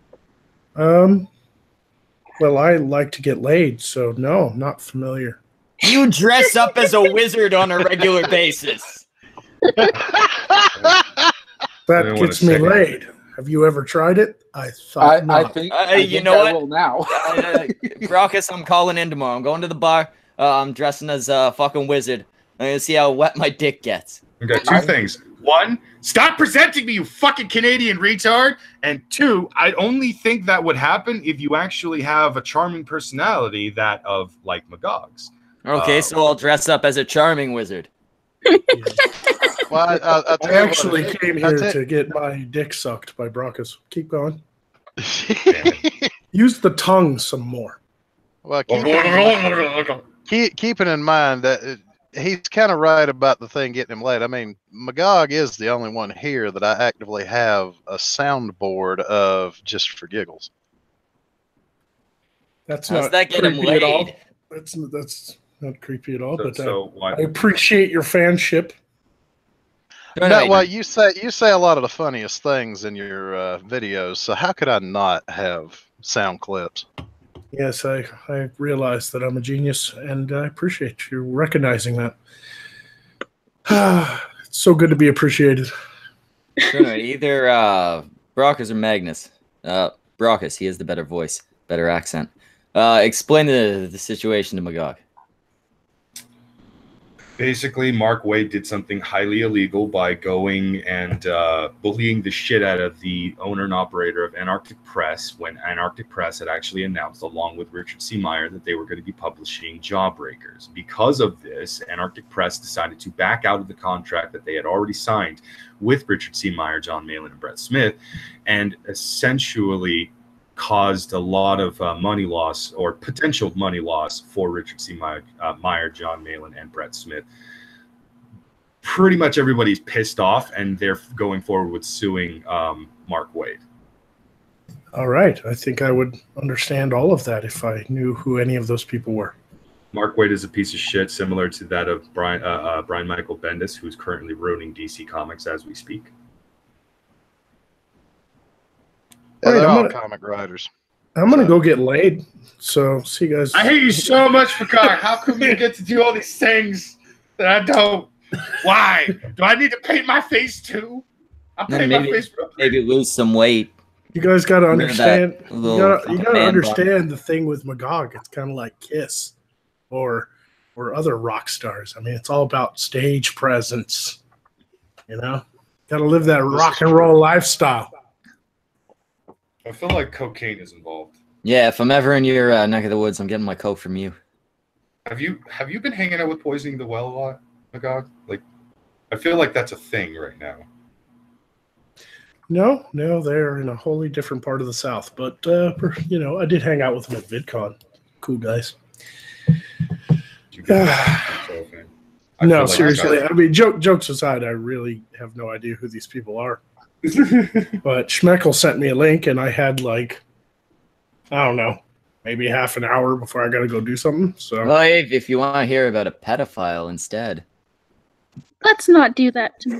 S6: Well, I like to get laid, so no, not familiar.
S4: You dress up as a wizard on a regular basis.
S6: That gets me laid. Have you ever tried it? I thought not.
S1: I think
S4: you know what?
S1: I will now.
S4: Brockus, I'm calling in tomorrow. I'm going to the bar. I'm dressing as a fucking wizard. I'm going to see how wet my dick gets.
S3: Okay, two things. One, stop presenting me, you fucking Canadian retard. And two, I only think that would happen if you actually have a charming personality that of like Magog's.
S4: Okay, so I'll dress up as a charming wizard.
S2: Well,
S6: I actually came here to get my dick sucked by Brockus. Keep going. Use the tongue some more.
S2: Well, keeping in mind that he's kind of right about the thing getting him laid. I mean, Magog is the only one here that I actively have a soundboard of just for giggles.
S6: That's
S4: How's
S6: not
S4: that get him
S6: creepy at all.
S4: laid?
S6: That's not creepy at all.
S3: So,
S6: but I appreciate your fanship.
S2: No, well, you say a lot of the funniest things in your videos. So how could I not have sound clips?
S6: Yes, I realize that I'm a genius, and I appreciate you recognizing that. It's so good to be appreciated.
S4: Either Brockus or Magnus. Brockus, he has the better voice, better accent. Explain the situation to Magog.
S3: Basically, Mark Waid did something highly illegal by going and bullying the shit out of the owner and operator of Antarctic Press when Antarctic Press had actually announced, along with Richard C. Meyer, that they were going to be publishing Jawbreakers. Because of this, Antarctic Press decided to back out of the contract that they had already signed with Richard C. Meyer, John Malin, and Brett Smith, and essentially caused a lot of money loss or potential money loss for Richard C. Meyer, John Malin, and Brett Smith. Pretty much everybody's pissed off, and they're going forward with suing Mark Waid.
S6: All right. I think I would understand all of that if I knew who any of those people were.
S3: Mark Waid is a piece of shit, similar to that of Brian Michael Bendis, who's currently ruining DC Comics as we speak.
S2: Yeah, they're all comic writers.
S6: I'm going to go get laid. So, see you guys.
S3: I hate you so much, Picard. How come you get to do all these things that I don't? Why? Do I need to paint my face too? I'm painting my face.
S4: Maybe lose some weight.
S6: You guys got to understand. You got to understand
S4: bump.
S6: the thing with Magog. It's kind of like Kiss or other rock stars. I mean, it's all about stage presence. You know, got to live that rock and roll lifestyle.
S3: I feel like cocaine is involved.
S4: Yeah, if I'm ever in your neck of the woods, I'm getting my coke from you.
S3: Have you been hanging out with Poisoning the Well a lot, Magog? Like, I feel like that's a thing right now.
S6: No, they're in a wholly different part of the South. But you know, I did hang out with them at VidCon. Cool guys. No,
S3: like
S6: seriously. I mean, jokes aside, I really have no idea who these people are. But Schmeckle sent me a link, and I had like, I don't know, maybe half an hour before I got to go do something. So,
S4: well, if you want to hear about a pedophile instead,
S5: Let's not do that to me.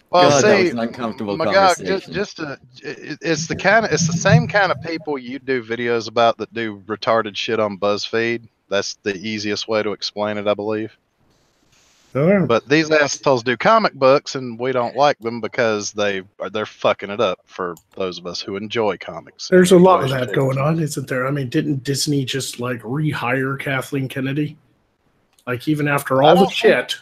S2: Well,
S4: God, that was
S2: see,
S4: an uncomfortable
S2: Magog,
S4: conversation.
S2: it's the same kind of people you do videos about that do retarded shit on BuzzFeed. That's the easiest way to explain it, I believe.
S6: Oh,
S2: But these assholes do comic books, and we don't like them because they're fucking it up for those of us who enjoy comics.
S6: there's a
S2: in
S6: lot of
S2: ways,
S6: that
S2: shapes,
S6: going
S2: and
S6: on, isn't there? I mean, didn't Disney just like rehire Kathleen Kennedy? Like even after all the shit.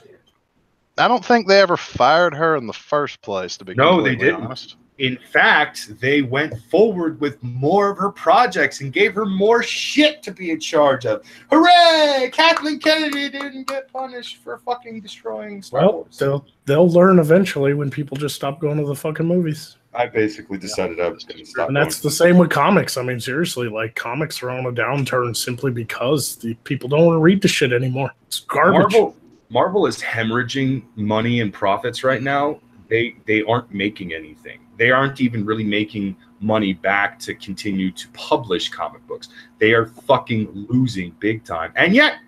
S2: I don't think they ever fired her in the first place, to be
S3: No, they
S2: completely
S3: didn't.
S2: honest.
S3: In fact, they went forward with more of her projects and gave her more shit to be in charge of. Hooray! Kathleen Kennedy didn't get punished for fucking destroying Star Wars.
S6: They'll learn eventually when people just stop going to the fucking movies.
S3: I basically decided I was going to stop.
S6: And that's the same with comics. I mean, seriously, like comics are on a downturn simply because the people don't want to read the shit anymore. It's garbage.
S3: Marvel is hemorrhaging money and profits right now. They aren't making anything. They aren't even really making money back to continue to publish comic books. They are fucking losing big time. And yet,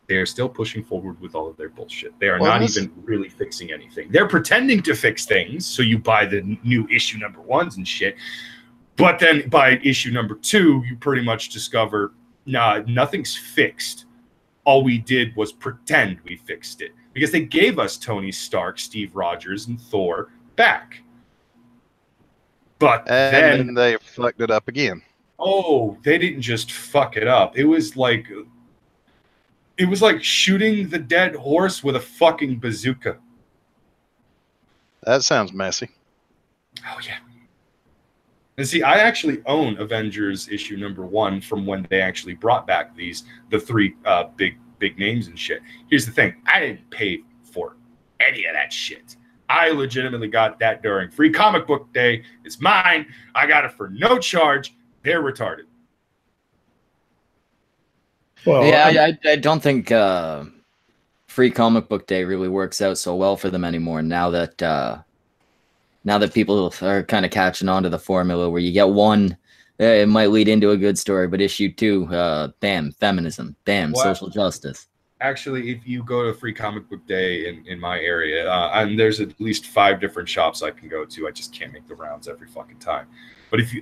S3: they are still pushing forward with all of their bullshit. They are not even really fixing anything. They're pretending to fix things, so you buy the new issue number 1s and shit. But then by issue number 2, you pretty much discover, nah, nothing's fixed. All we did was pretend we fixed it. Because they gave us Tony Stark, Steve Rogers, and Thor back. But then
S2: they fucked it up again.
S3: Oh, they didn't just fuck it up. It was like shooting the dead horse with a fucking bazooka.
S2: That sounds messy.
S3: Oh, yeah. And see, I actually own Avengers issue number 1 from when they actually brought back the 3 big names and shit. Here's the thing. I didn't pay for any of that shit. I legitimately got that during Free Comic Book Day. It's mine. I got it for no charge. They're retarded.
S4: Well, yeah, I don't think Free Comic Book Day really works out so well for them anymore now that people are kind of catching on to the formula where you get one, it might lead into a good story, but issue 2, bam, feminism, bam, social justice.
S3: Actually, if you go to Free Comic Book Day in my area, and there's at least 5 different shops I can go to. I just can't make the rounds every fucking time. But if you,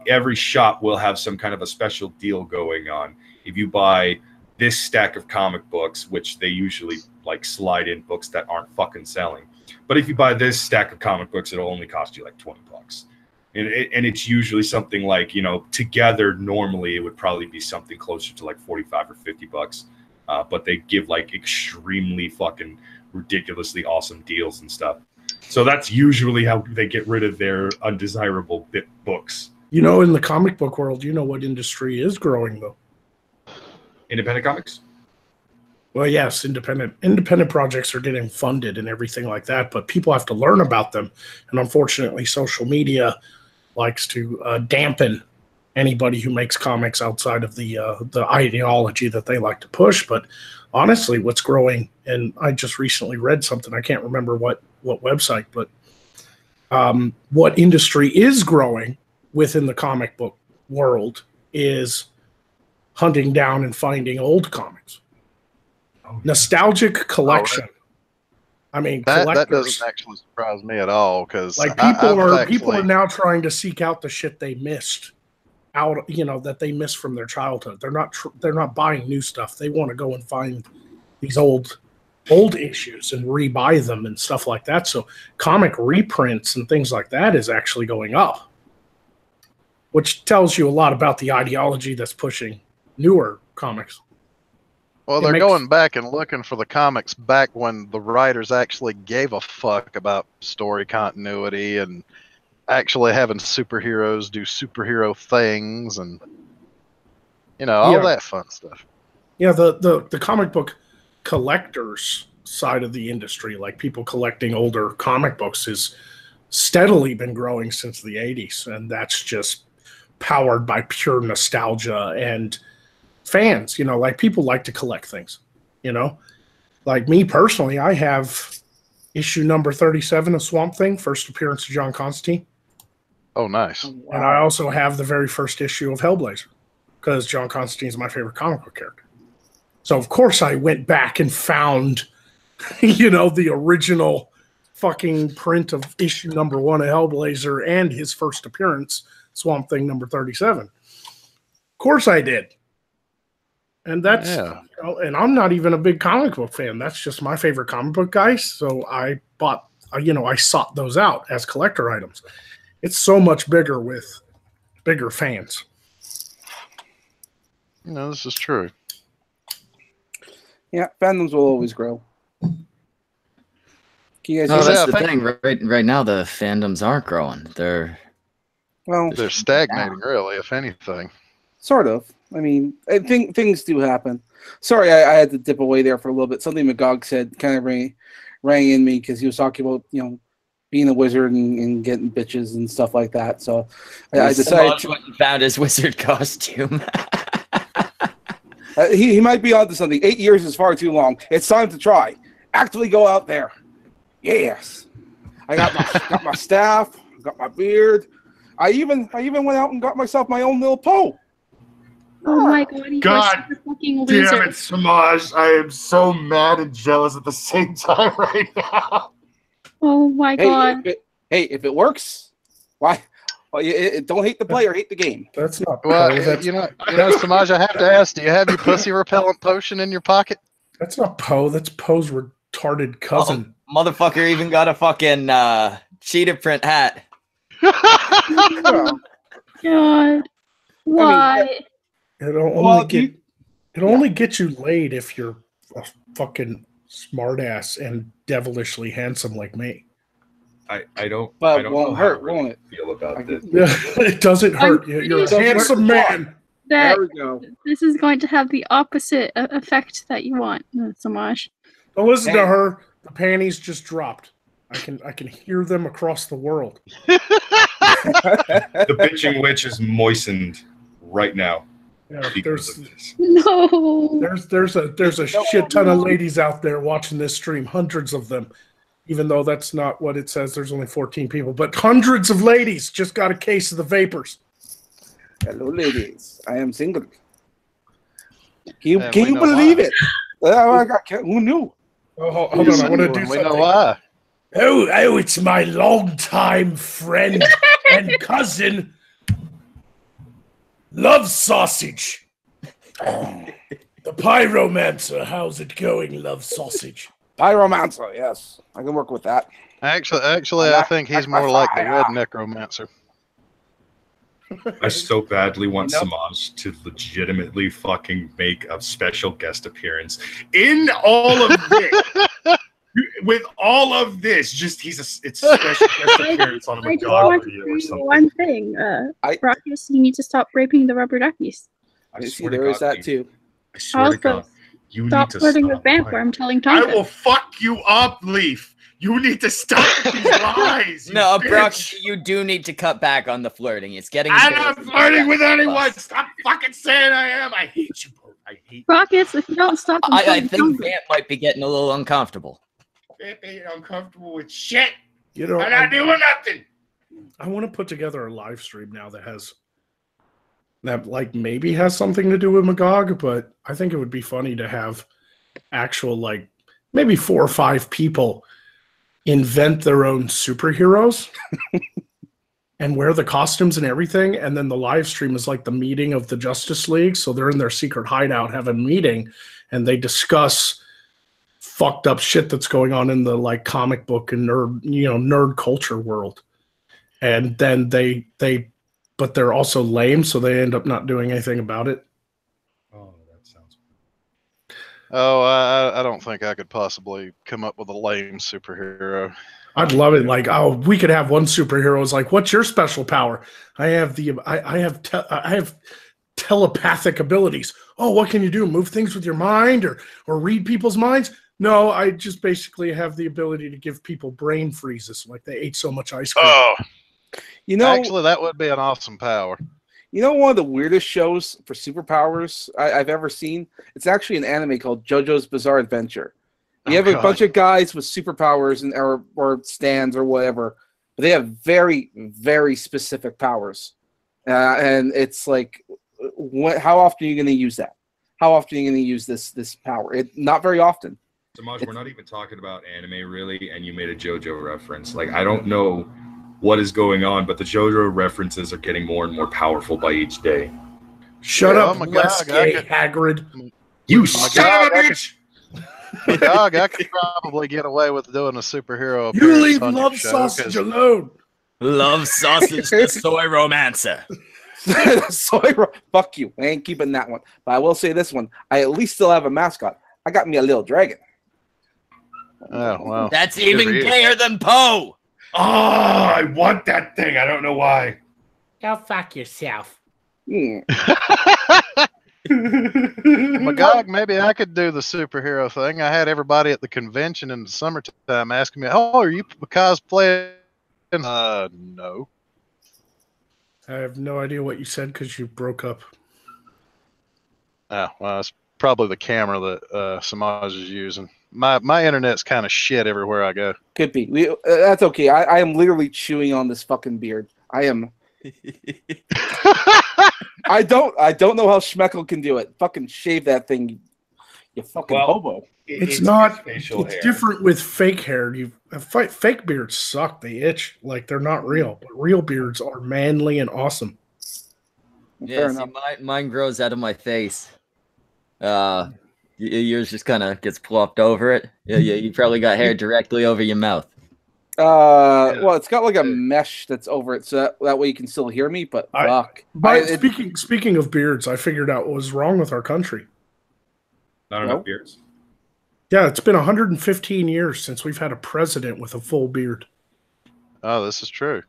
S3: every shop will have some kind of a special deal going on. If you buy this stack of comic books, which they usually like slide in books that aren't fucking selling. But if you buy this stack of comic books, it'll only cost you like $20. And it's usually something like, you know, together normally it would probably be something closer to like 45 or 50 bucks. But they give like extremely fucking ridiculously awesome deals and stuff. So that's usually how they get rid of their undesirable books.
S6: You know, in the comic book world, you know what industry is growing though?
S3: Independent comics?
S6: Well, yes, independent projects are getting funded and everything like that, but people have to learn about them. And unfortunately, social media likes to dampen anybody who makes comics outside of the ideology that they like to push. But honestly, what's growing, and I just recently read something, I can't remember what website, but what industry is growing within the comic book world is hunting down and finding old comics. Nostalgic collection.
S2: Right.
S6: I mean,
S2: that doesn't actually surprise me at all, because
S6: like people are now trying to seek out the shit they missed out, you know, that they missed from their childhood. They're not buying new stuff. They want to go and find these old issues and rebuy them and stuff like that. So comic reprints and things like that is actually going up, which tells you a lot about the ideology that's pushing newer comics.
S2: Well, they're going back and looking for the comics back when the writers actually gave a fuck about story continuity and actually having superheroes do superhero things and, you know, all that fun stuff.
S6: Yeah, the comic book collectors side of the industry, like people collecting older comic books, has steadily been growing since the 80s, and that's just powered by pure nostalgia and fans. You know, like people like to collect things, you know, like me personally, I have issue number 37 of Swamp Thing, first appearance of John Constantine.
S2: Oh, nice.
S6: And I also have the very first issue of Hellblazer, because John Constantine is my favorite comic book character. So of course I went back and found, you know, the original fucking print of issue number 1 of Hellblazer and his first appearance, Swamp Thing number 37. Of course I did. And that's, you know, and I'm not even a big comic book fan. That's just my favorite comic book guys. So I bought, you know, I sought those out as collector items. It's so much bigger with bigger fans.
S2: No, this is true.
S1: Yeah, fandoms will always grow. You guys
S4: that's the thing. Right now, the fandoms aren't growing. They're
S2: stagnating, really, if anything.
S1: Sort of. I mean, I think things do happen. Sorry, I had to dip away there for a little bit. Something Magog said kind of rang in me because he was talking about, you know, being a wizard and getting bitches and stuff like that. So I decided
S4: to found his wizard costume.
S1: He might be onto something. 8 years is far too long. It's time to try. Actively go out there. Yes. I got my staff. I got my beard. I even went out and got myself my own little pole.
S5: Oh my god, you are such a fucking loser.
S3: Damn it, Semaj. I am so mad and jealous at the same time right now.
S5: Oh my god.
S1: If it works, why? Well, don't hate the player, hate the game.
S6: That's not.
S2: Well, you know, Semaj, I have to ask: do you have your pussy repellent potion in your pocket?
S6: That's not Poe. That's Poe's retarded cousin.
S4: Oh, motherfucker even got a fucking cheetah print hat.
S5: God, why?
S6: I mean, it'll only get you laid if you're a fucking smartass and devilishly handsome like me.
S3: I don't.
S1: But
S3: I don't
S1: won't
S3: know
S1: hurt,
S3: how I
S1: won't it?
S3: feel about this.
S6: It doesn't hurt. You're a handsome man.
S1: There we go.
S5: This is going to have the opposite effect that you want, Semaj.
S6: Don't listen to her. The panties just dropped. I can hear them across the world.
S3: The bitching witch is moistened right now.
S6: Yeah,
S3: because of this.
S5: No.
S6: There's a shit ton of ladies out there watching this stream, hundreds of them. Even though that's not what it says, there's only 14 people, but hundreds of ladies just got a case of the vapors.
S1: Hello, ladies. I am single. Can you believe it? Who knew?
S6: Oh, hold on, I want to do something.
S2: We know why.
S6: Oh, it's my longtime friend and cousin, Love Sausage. The Pyromancer. How's it going, Love Sausage?
S1: Pyromancer, yes. I can work with that.
S2: Actually, I think he's more like the red necromancer.
S3: I so badly want Semaj to legitimately fucking make a special guest appearance in all of this. With all of this, just it's a special guest appearance on a dog video or something.
S5: One thing, Brockus, you need to stop raping the rubber duckies.
S1: I see there is that too.
S3: I swear to God. You
S5: stop flirting with Vamp, or I'm telling Tonka.
S3: I will fuck you up, Leaf. You need to stop these lies.
S4: No, Brock, you do need to cut back on the flirting. It's getting.
S3: I'm not flirting with anyone. Stop fucking saying I am. I hate you both. I hate you.
S5: Brockus, if you don't stop,
S4: I think Vamp might be getting a little uncomfortable.
S3: Vamp ain't uncomfortable with shit.
S6: You know,
S3: I'm not doing nothing.
S6: I want to put together a live stream now that like maybe has something to do with Magog, but I think it would be funny to have actual like maybe 4 or 5 people invent their own superheroes and wear the costumes and everything, and then the live stream is like the meeting of the Justice League. So they're in their secret hideout having a meeting and they discuss fucked up shit that's going on in the like comic book and nerd culture world. And then but they're also lame, so they end up not doing anything about it.
S3: Oh, that sounds.
S2: Oh, I don't think I could possibly come up with a lame superhero.
S6: I'd love it. Like, oh, we could have one superhero is like, "What's your special power?" I have telepathic abilities. Oh, what can you do? Move things with your mind, or read people's minds? No, I just basically have the ability to give people brain freezes, like they ate so much ice cream.
S2: Oh.
S1: You know,
S2: actually, that would be an awesome power.
S1: You know, one of the weirdest shows for superpowers I've ever seen? It's actually an anime called JoJo's Bizarre Adventure. You have a bunch of guys with superpowers or stands or whatever, but they have very, very specific powers. And it's like, how often are you going to use that? how often are you going to use this power? Not very often.
S3: Semaj, we're not even talking about anime really, and you made a JoJo reference. Like, I don't know what is going on, but the JoJo references are getting more and more powerful by each day.
S6: Shut up,
S2: my
S6: less
S2: God,
S6: gay Hagrid.
S3: You
S2: my
S3: son of a bitch!
S2: Dog, I could probably get away with doing a superhero
S6: You
S2: appearance
S6: leave
S2: on your
S6: love
S2: show,
S6: sausage
S2: 'cause-
S6: alone.
S4: Love sausage, the soy romancer.
S1: Fuck you. I ain't keeping that one. But I will say this one. I at least still have a mascot. I got me a little dragon.
S2: Oh, wow.
S4: That's even
S2: Good for you.
S4: gayer than Poe.
S3: Oh, I want that thing. I don't know why.
S6: Go fuck yourself.
S1: Hmm.
S2: My God, maybe I could do the superhero thing. I had everybody at the convention in the summertime asking me, "Oh, are you cosplaying?" No.
S6: I have no idea what you said because you broke up.
S2: Oh, well, it's probably the camera that Semaj is using. My internet's kind of shit everywhere I go.
S1: Could be. That's okay. I am literally chewing on this fucking beard. I am. I don't know how Schmeckle can do it. Fucking shave that thing, you fucking hobo.
S6: It's not.
S3: facial
S6: It's
S3: hair.
S6: different with fake hair. Fake beards suck. They itch. Like they're not real. But real beards are manly and awesome.
S1: Fair
S4: Yeah, see,
S1: enough.
S4: mine grows out of my face. Yours just kind of gets plopped over it. Yeah, you probably got hair directly over your mouth.
S1: Well, it's got like a mesh that's over it, so that way you can still hear me. But fuck.
S6: Speaking of beards, I figured out what was wrong with our country.
S3: Not enough beards.
S6: Yeah, it's been 115 years since we've had a president with a full beard.
S2: Oh, this is true.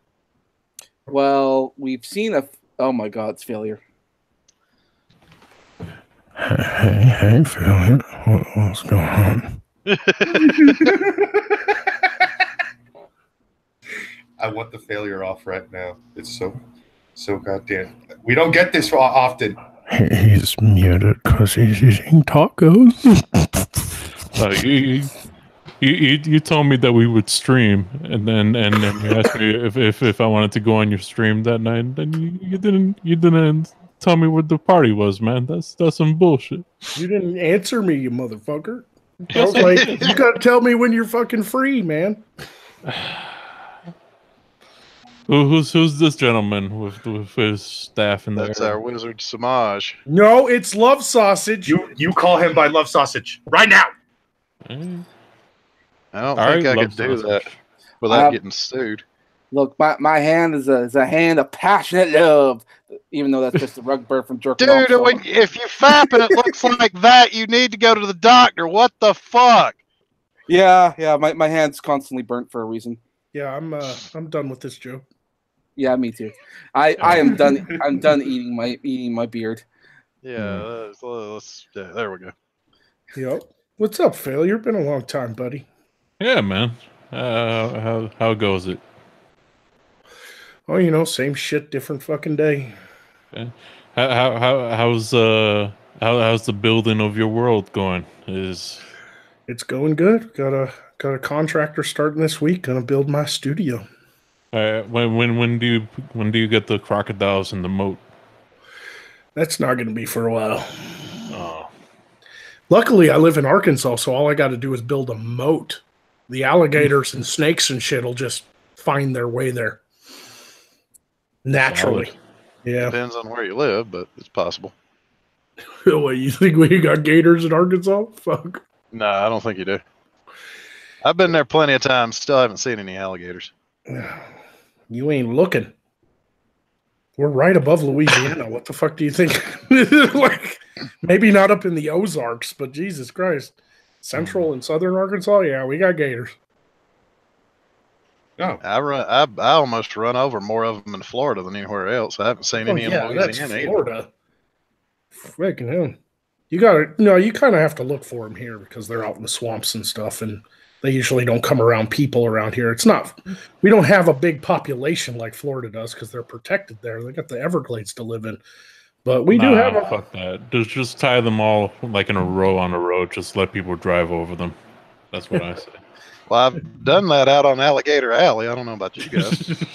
S1: Well, we've seen oh my God, it's failure.
S6: Hey, failure. What's going on?
S3: I want the failure off right now. It's so goddamn. We don't get this often.
S6: He's muted because he's eating tacos.
S7: You told me that we would stream, and then you asked me if I wanted to go on your stream that night. And then you didn't tell me what the party was, man. That's some bullshit.
S6: You didn't answer me, you motherfucker. I was like, you gotta tell me when you're fucking free, man.
S7: Who's this gentleman with his staff in there?
S2: That's our wizard Semaj.
S6: No, it's Love Sausage.
S3: You call him by Love Sausage right now.
S2: I don't
S7: All
S2: think
S7: right,
S2: I
S7: Love
S2: could do
S7: Sausage.
S2: that without getting sued.
S1: Look, my hand is a hand of passionate love, even though that's just a rug burr from jerking
S2: Dude,
S1: off.
S2: if you fap and it looks like that, you need to go to the doctor. What the fuck?
S1: Yeah, my hand's constantly burnt for a reason.
S6: Yeah, I'm done with this joke.
S1: Yeah, me too. I am done. I'm done eating my beard.
S2: Yeah, there we go.
S6: Yep. What's up, failure? Been a long time, buddy.
S7: Yeah, man. How goes it?
S6: Oh, same shit, different fucking day.
S7: Okay. How's the building of your world going?
S6: It's going good. Got a contractor starting this week. Gonna build my studio.
S7: When do you get the crocodiles in the moat?
S6: That's not gonna be for a while.
S7: Oh.
S6: Luckily, I live in Arkansas, so all I got to do is build a moat. The alligators and snakes and shit will just find their way there naturally.
S7: Solid.
S6: Yeah.
S2: Depends on where you live, but it's possible.
S6: What, you think we got gators in Arkansas? Fuck.
S2: No, I don't think you do. I've been there plenty of times. Still haven't seen any alligators.
S6: You ain't looking. We're right above Louisiana. What the fuck do you think? Like, maybe not up in the Ozarks, but Jesus Christ. Central and southern Arkansas, yeah, we got gators.
S3: Oh,
S2: I almost run over more of them in Florida than anywhere else. I haven't seen any in
S6: that's
S2: Louisiana either.
S6: Florida. Freaking hell. You kind of have to look for them here because they're out in the swamps and stuff, and they usually don't come around people around here. We don't have a big population like Florida does because they're protected there. They got the Everglades to live in. But we do have
S7: fuck that. Just tie them all like in a row on the road. Just let people drive over them. That's what I say.
S2: Well, I've done that out on Alligator Alley. I don't know about you guys.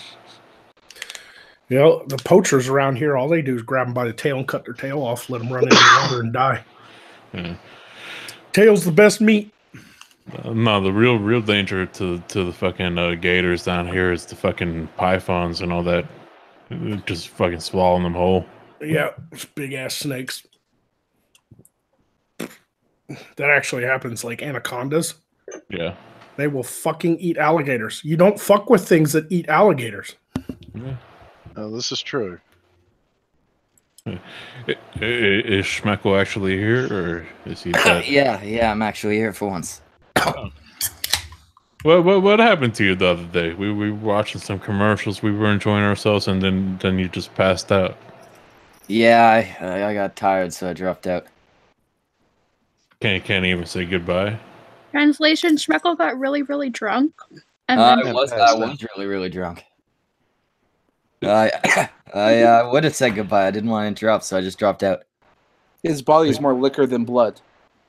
S6: the poachers around here, all they do is grab them by the tail and cut their tail off, let them run into the water and die.
S7: Yeah.
S6: Tail's the best meat.
S7: No, the real danger to the fucking gators down here is the fucking pythons and all that. Just fucking swallowing them whole.
S6: Yeah, it's big ass snakes. That actually happens, like anacondas.
S7: Yeah.
S6: They will fucking eat alligators. You don't fuck with things that eat alligators.
S7: Yeah.
S2: Oh, this is true.
S7: Is Schmeckle actually here, or is he dead?
S4: Yeah, I'm actually here for once.
S7: What happened to you the other day? We were watching some commercials. We were enjoying ourselves, and then you just passed out.
S4: Yeah, I got tired, so I dropped out.
S7: Can't even say goodbye.
S5: Translation: Schmeckle got really, really drunk, and
S4: I
S5: then
S4: was really, really drunk. I would have said goodbye. I didn't want to interrupt, so I just dropped out.
S1: His body is more liquor than blood.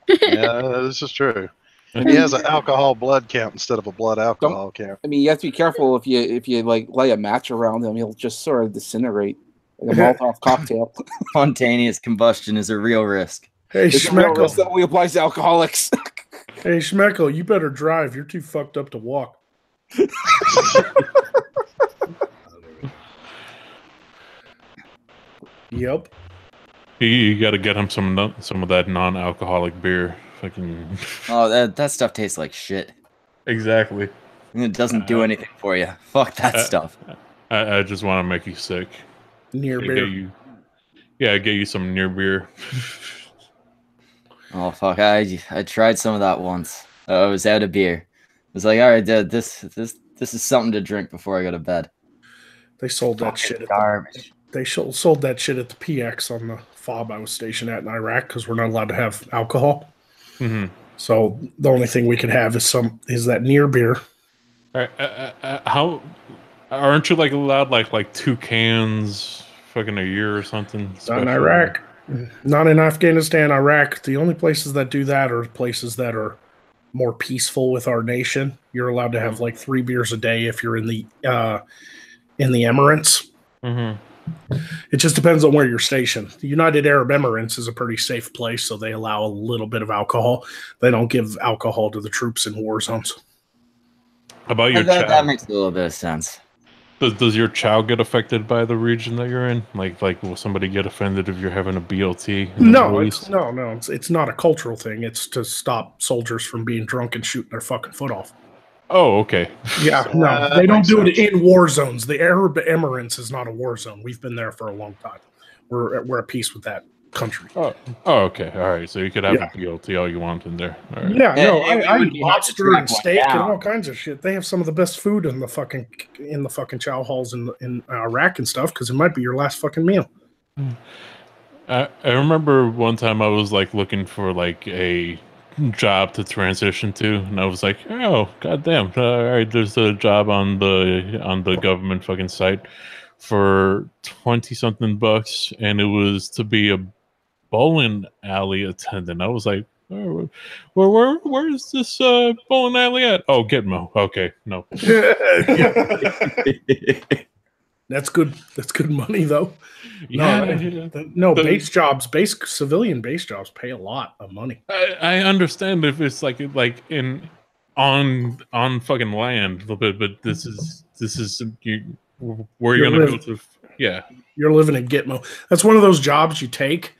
S2: Yeah, this is true. And he has an alcohol blood count instead of a blood alcohol count.
S1: I mean, you have to be careful if you like lay a match around him, he'll just sort of disintegrate like a Molotov cocktail.
S4: Spontaneous combustion is a real risk.
S6: Hey,
S1: It's a real
S6: Schmeckle.
S1: risk that only applies to alcoholics.
S6: Hey, Schmeckle, you better drive. You're too fucked up to walk. Yep.
S7: You got to get him some of that non-alcoholic beer. Fucking.
S4: Oh, that stuff tastes like shit.
S7: Exactly.
S4: And it doesn't do anything for you. Fuck that stuff.
S7: I just want to make you sick.
S6: Near beer.
S7: Get you some near beer.
S4: Oh fuck! I tried some of that once. I was out of beer. I was like, all right, this is something to drink before I go to bed.
S6: They sold that shit at
S4: garbage.
S6: They sold that shit at the PX on the fob I was stationed at in Iraq because we're not allowed to have alcohol.
S7: Mm-hmm.
S6: So the only thing we could have is that near beer.
S7: All right, how aren't you like allowed like 2 cans fucking a year or something?
S6: Not in Iraq. Not in Afghanistan, Iraq. The only places that do that are places that are more peaceful with our nation. You're allowed to have like 3 beers a day if you're in the Emirates.
S7: Mm-hmm.
S6: It just depends on where you're stationed. The United Arab Emirates is a pretty safe place, so they allow a little bit of alcohol. They don't give alcohol to the troops in war zones.
S7: How about your
S4: that,
S7: child?
S4: that makes a little bit of sense.
S7: Does your child get affected by the region that you're in? Like will somebody get offended if you're having a BLT?
S6: No, it's not a cultural thing. It's to stop soldiers from being drunk and shooting their fucking foot off.
S7: Oh, okay.
S6: Yeah, no, they don't do it in war zones. The Arab Emirates is not a war zone. We've been there for a long time. We're at peace with that country.
S7: Oh, okay. All right. So you could have a BLT all you want in there. All right.
S6: Yeah, no,
S4: Hey,
S6: I
S4: we
S6: eat
S4: would have to
S6: lobster
S4: track
S6: and
S4: one
S6: steak and
S4: down.
S6: all kinds of shit. They have some of the best food in the fucking chow halls in Iraq and stuff because it might be your last fucking meal.
S7: I remember one time I was like looking for like a job to transition to, and I was like, oh goddamn! All right, there's a job on the government fucking site for $20-something, and it was to be a bowling alley attendant. I was like, oh, where is this bowling alley at? Oh, Gitmo. Okay, no.
S6: That's good. That's good money though.
S7: Yeah,
S6: Civilian base jobs pay a lot of money.
S7: I understand if it's like on fucking land, but this is where you're gonna go to. Yeah,
S6: you're living in Gitmo. That's one of those jobs you take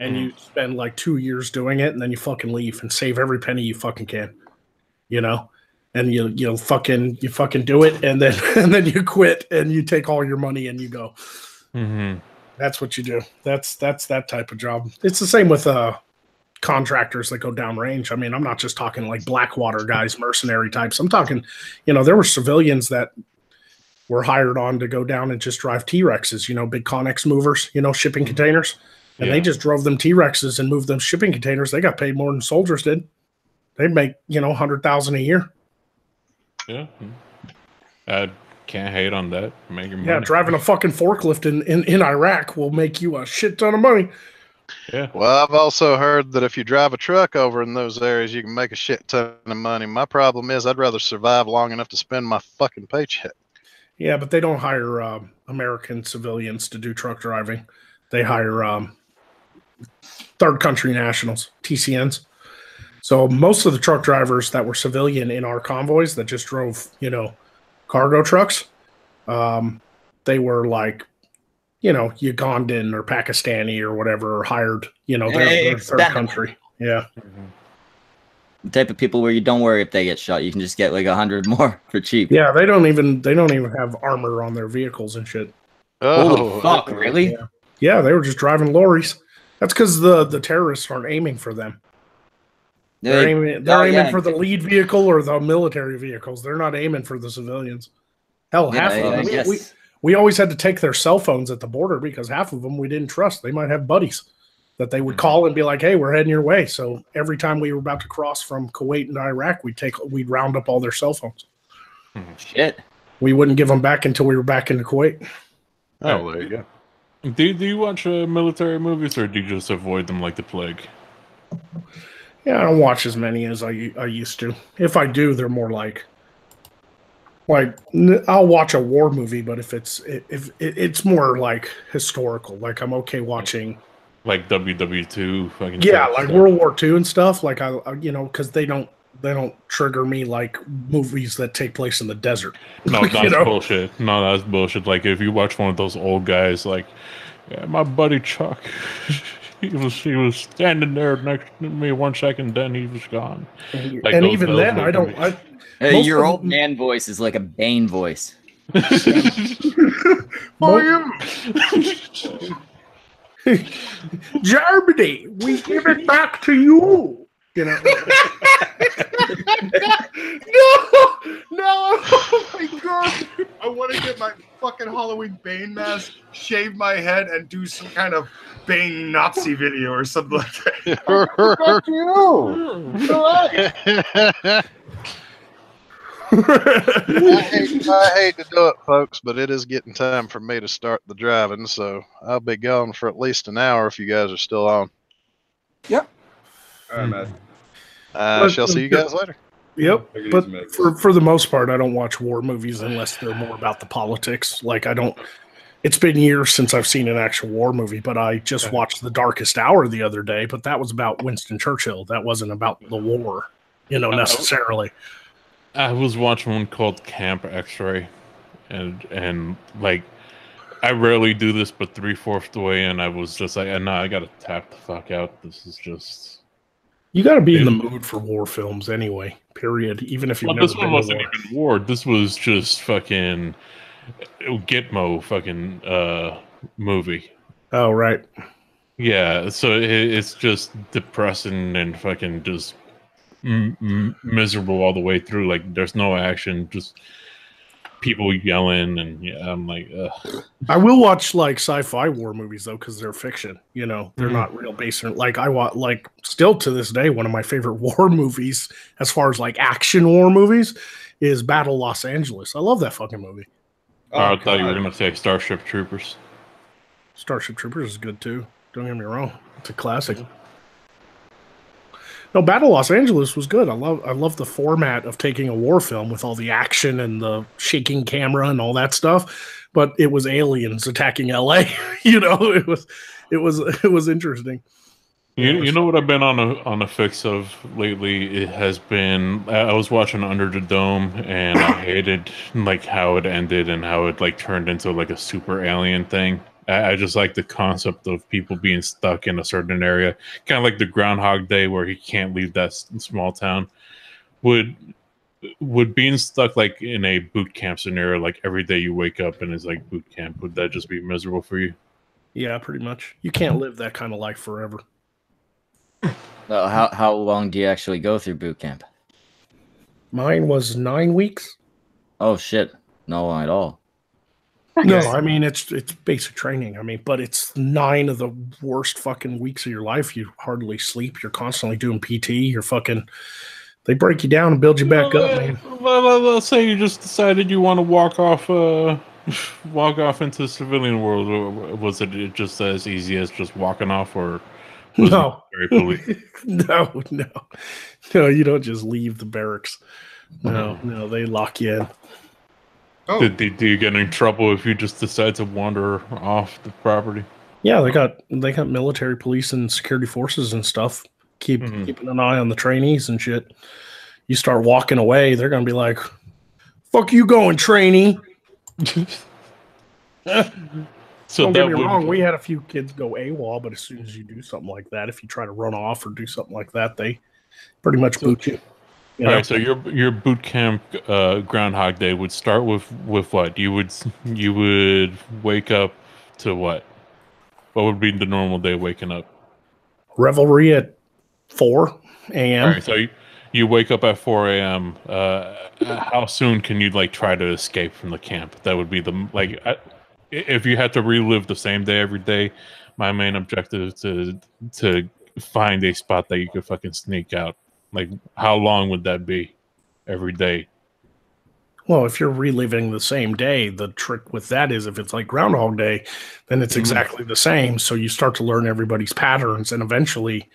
S6: and you spend like 2 years doing it, and then you fucking leave and save every penny you fucking can, you know. And you fucking do it, and then you quit, and you take all your money and you go.
S7: Mm-hmm.
S6: That's what you do. That's that type of job. It's the same with contractors that go downrange. I mean, I'm not just talking like Blackwater guys, mercenary types. I'm talking, there were civilians that were hired on to go down and just drive T-Rexes, big Connex movers, shipping containers. And they just drove them T-Rexes and moved them shipping containers. They got paid more than soldiers did. They'd make, $100,000 a year.
S7: Yeah. I can't hate on that. Making money.
S6: Yeah, driving a fucking forklift in Iraq will make you a shit ton of money.
S7: Yeah.
S2: Well, I've also heard that if you drive a truck over in those areas, you can make a shit ton of money. My problem is I'd rather survive long enough to spend my fucking paycheck.
S6: Yeah, but they don't hire American civilians to do truck driving. They hire third country nationals, TCNs. So most of the truck drivers that were civilian in our convoys that just drove, cargo trucks, they were like, Ugandan or Pakistani or whatever, or hired, they're third country. Yeah.
S4: The type of people where you don't worry if they get shot. You can just get like 100 more for cheap.
S6: Yeah, they don't even have armor on their vehicles and shit.
S4: Holy fuck, really?
S6: Yeah, they were just driving lorries. That's because the terrorists aren't aiming for them. They're aiming for the lead vehicle or the military vehicles. They're not aiming for the civilians. Hell, half of them. We always had to take their cell phones at the border because half of them we didn't trust. They might have buddies that they would call and be like, "Hey, we're heading your way." So every time we were about to cross from Kuwait and Iraq, we'd round up all their cell phones.
S4: Shit.
S6: We wouldn't give them back until we were back into Kuwait.
S3: Oh, there you go.
S7: Do you watch military movies, or do you just avoid them like the plague?
S6: Yeah, I don't watch as many as I used to. If I do, they're more like I'll watch a war movie, but if it's more like historical, like I'm okay watching
S7: like WW2, fucking
S6: like World War II and stuff. Like I because they don't trigger me like movies that take place in the desert.
S7: No, that's bullshit. No, that's bullshit. Like if you watch one of those old guys, like my buddy Chuck. He was standing there next to me 1 second, then he was gone. Like
S6: and even then, I don't.
S4: Hey, your old man voice is like a Bane voice.
S6: Germany, we give it back to you. No, oh my god!
S3: I want to get my fucking Halloween Bane mask, shave my head, and do some kind of Bane Nazi video or something like that. Fuck you!
S2: I hate to do it, folks, but it is getting time for me to start the driving, so I'll be gone for at least an hour if you guys are still on.
S1: Yep.
S3: All right, man.
S2: I shall see you guys later.
S6: Yep, but for the most part, I don't watch war movies unless they're more about the politics. Like I don't. It's been years since I've seen an actual war movie, but I just watched The Darkest Hour the other day. But that was about Winston Churchill. That wasn't about the war, necessarily.
S7: I was watching one called Camp X-Ray, and like I rarely do this, but 3/4 the way in, I was just like, "No, I gotta tap the fuck out. This is just."
S6: You got to be in the mood for war films anyway. Period. Even if you've never
S7: this one
S6: been
S7: wasn't
S6: to war.
S7: even war. This was just fucking Gitmo fucking movie.
S6: Oh right.
S7: Yeah. So it's just depressing and fucking just miserable all the way through. Like there's no action, just people yelling, and I'm like, ugh.
S6: I will watch like sci-fi war movies though, because they're fiction. They're not real based on. Like I watch, like still to this day, one of my favorite war movies, as far as like action war movies, is Battle Los Angeles. I love that fucking movie.
S7: I thought you were gonna say Starship Troopers.
S6: Starship Troopers is good too. Don't get me wrong; it's a classic. No, Battle Los Angeles was good. I love the format of taking a war film with all the action and the shaking camera and all that stuff. But it was aliens attacking LA. It was interesting.
S7: You know what I've been on a fix of lately? It has been I was watching Under the Dome, and I hated like how it ended and how it like turned into like a super alien thing. I just like the concept of people being stuck in a certain area, kind of like the Groundhog Day where he can't leave that small town. Would being stuck like in a boot camp scenario, like every day you wake up and it's like boot camp, would that just be miserable for you?
S6: Yeah, pretty much. You can't live that kind of life forever.
S4: How long do you actually go through boot camp?
S6: Mine was 9 weeks.
S4: Oh shit, no long at all.
S6: No, I mean it's basic training. I mean, but it's 9 of the worst fucking weeks of your life. You hardly sleep. You're constantly doing PT. You're fucking. They break you down and build you back up, man.
S7: Let's say you just decided you want to walk off into the civilian world. Or was it just as easy as just walking off, or was
S6: no?
S7: It very police?
S6: No. You don't just leave the barracks. No, they lock you in.
S7: Oh. Do you get in trouble if you just decide to wander off the property?
S6: Yeah, they got military police and security forces and stuff. Keeping an eye on the trainees and shit. You start walking away, they're gonna be like, "Fuck you going, trainee."
S7: So
S6: don't get me wrong, we had a few kids go AWOL, but as soon as you do something like that, if you try to run off or do something like that, they pretty much boot you.
S7: All right, so your boot camp Groundhog Day would start with what? You would wake up to what? What would be the normal day waking up?
S6: Revelry at 4 a.m.
S7: All right, so you wake up at 4 a.m. How soon can you like try to escape from the camp? That would be if you had to relive the same day every day. My main objective is to find a spot that you could fucking sneak out. Like, how long would that be every day?
S6: Well, if you're reliving the same day, the trick with that is if it's like Groundhog Day, then it's exactly the same. So you start to learn everybody's patterns, and eventually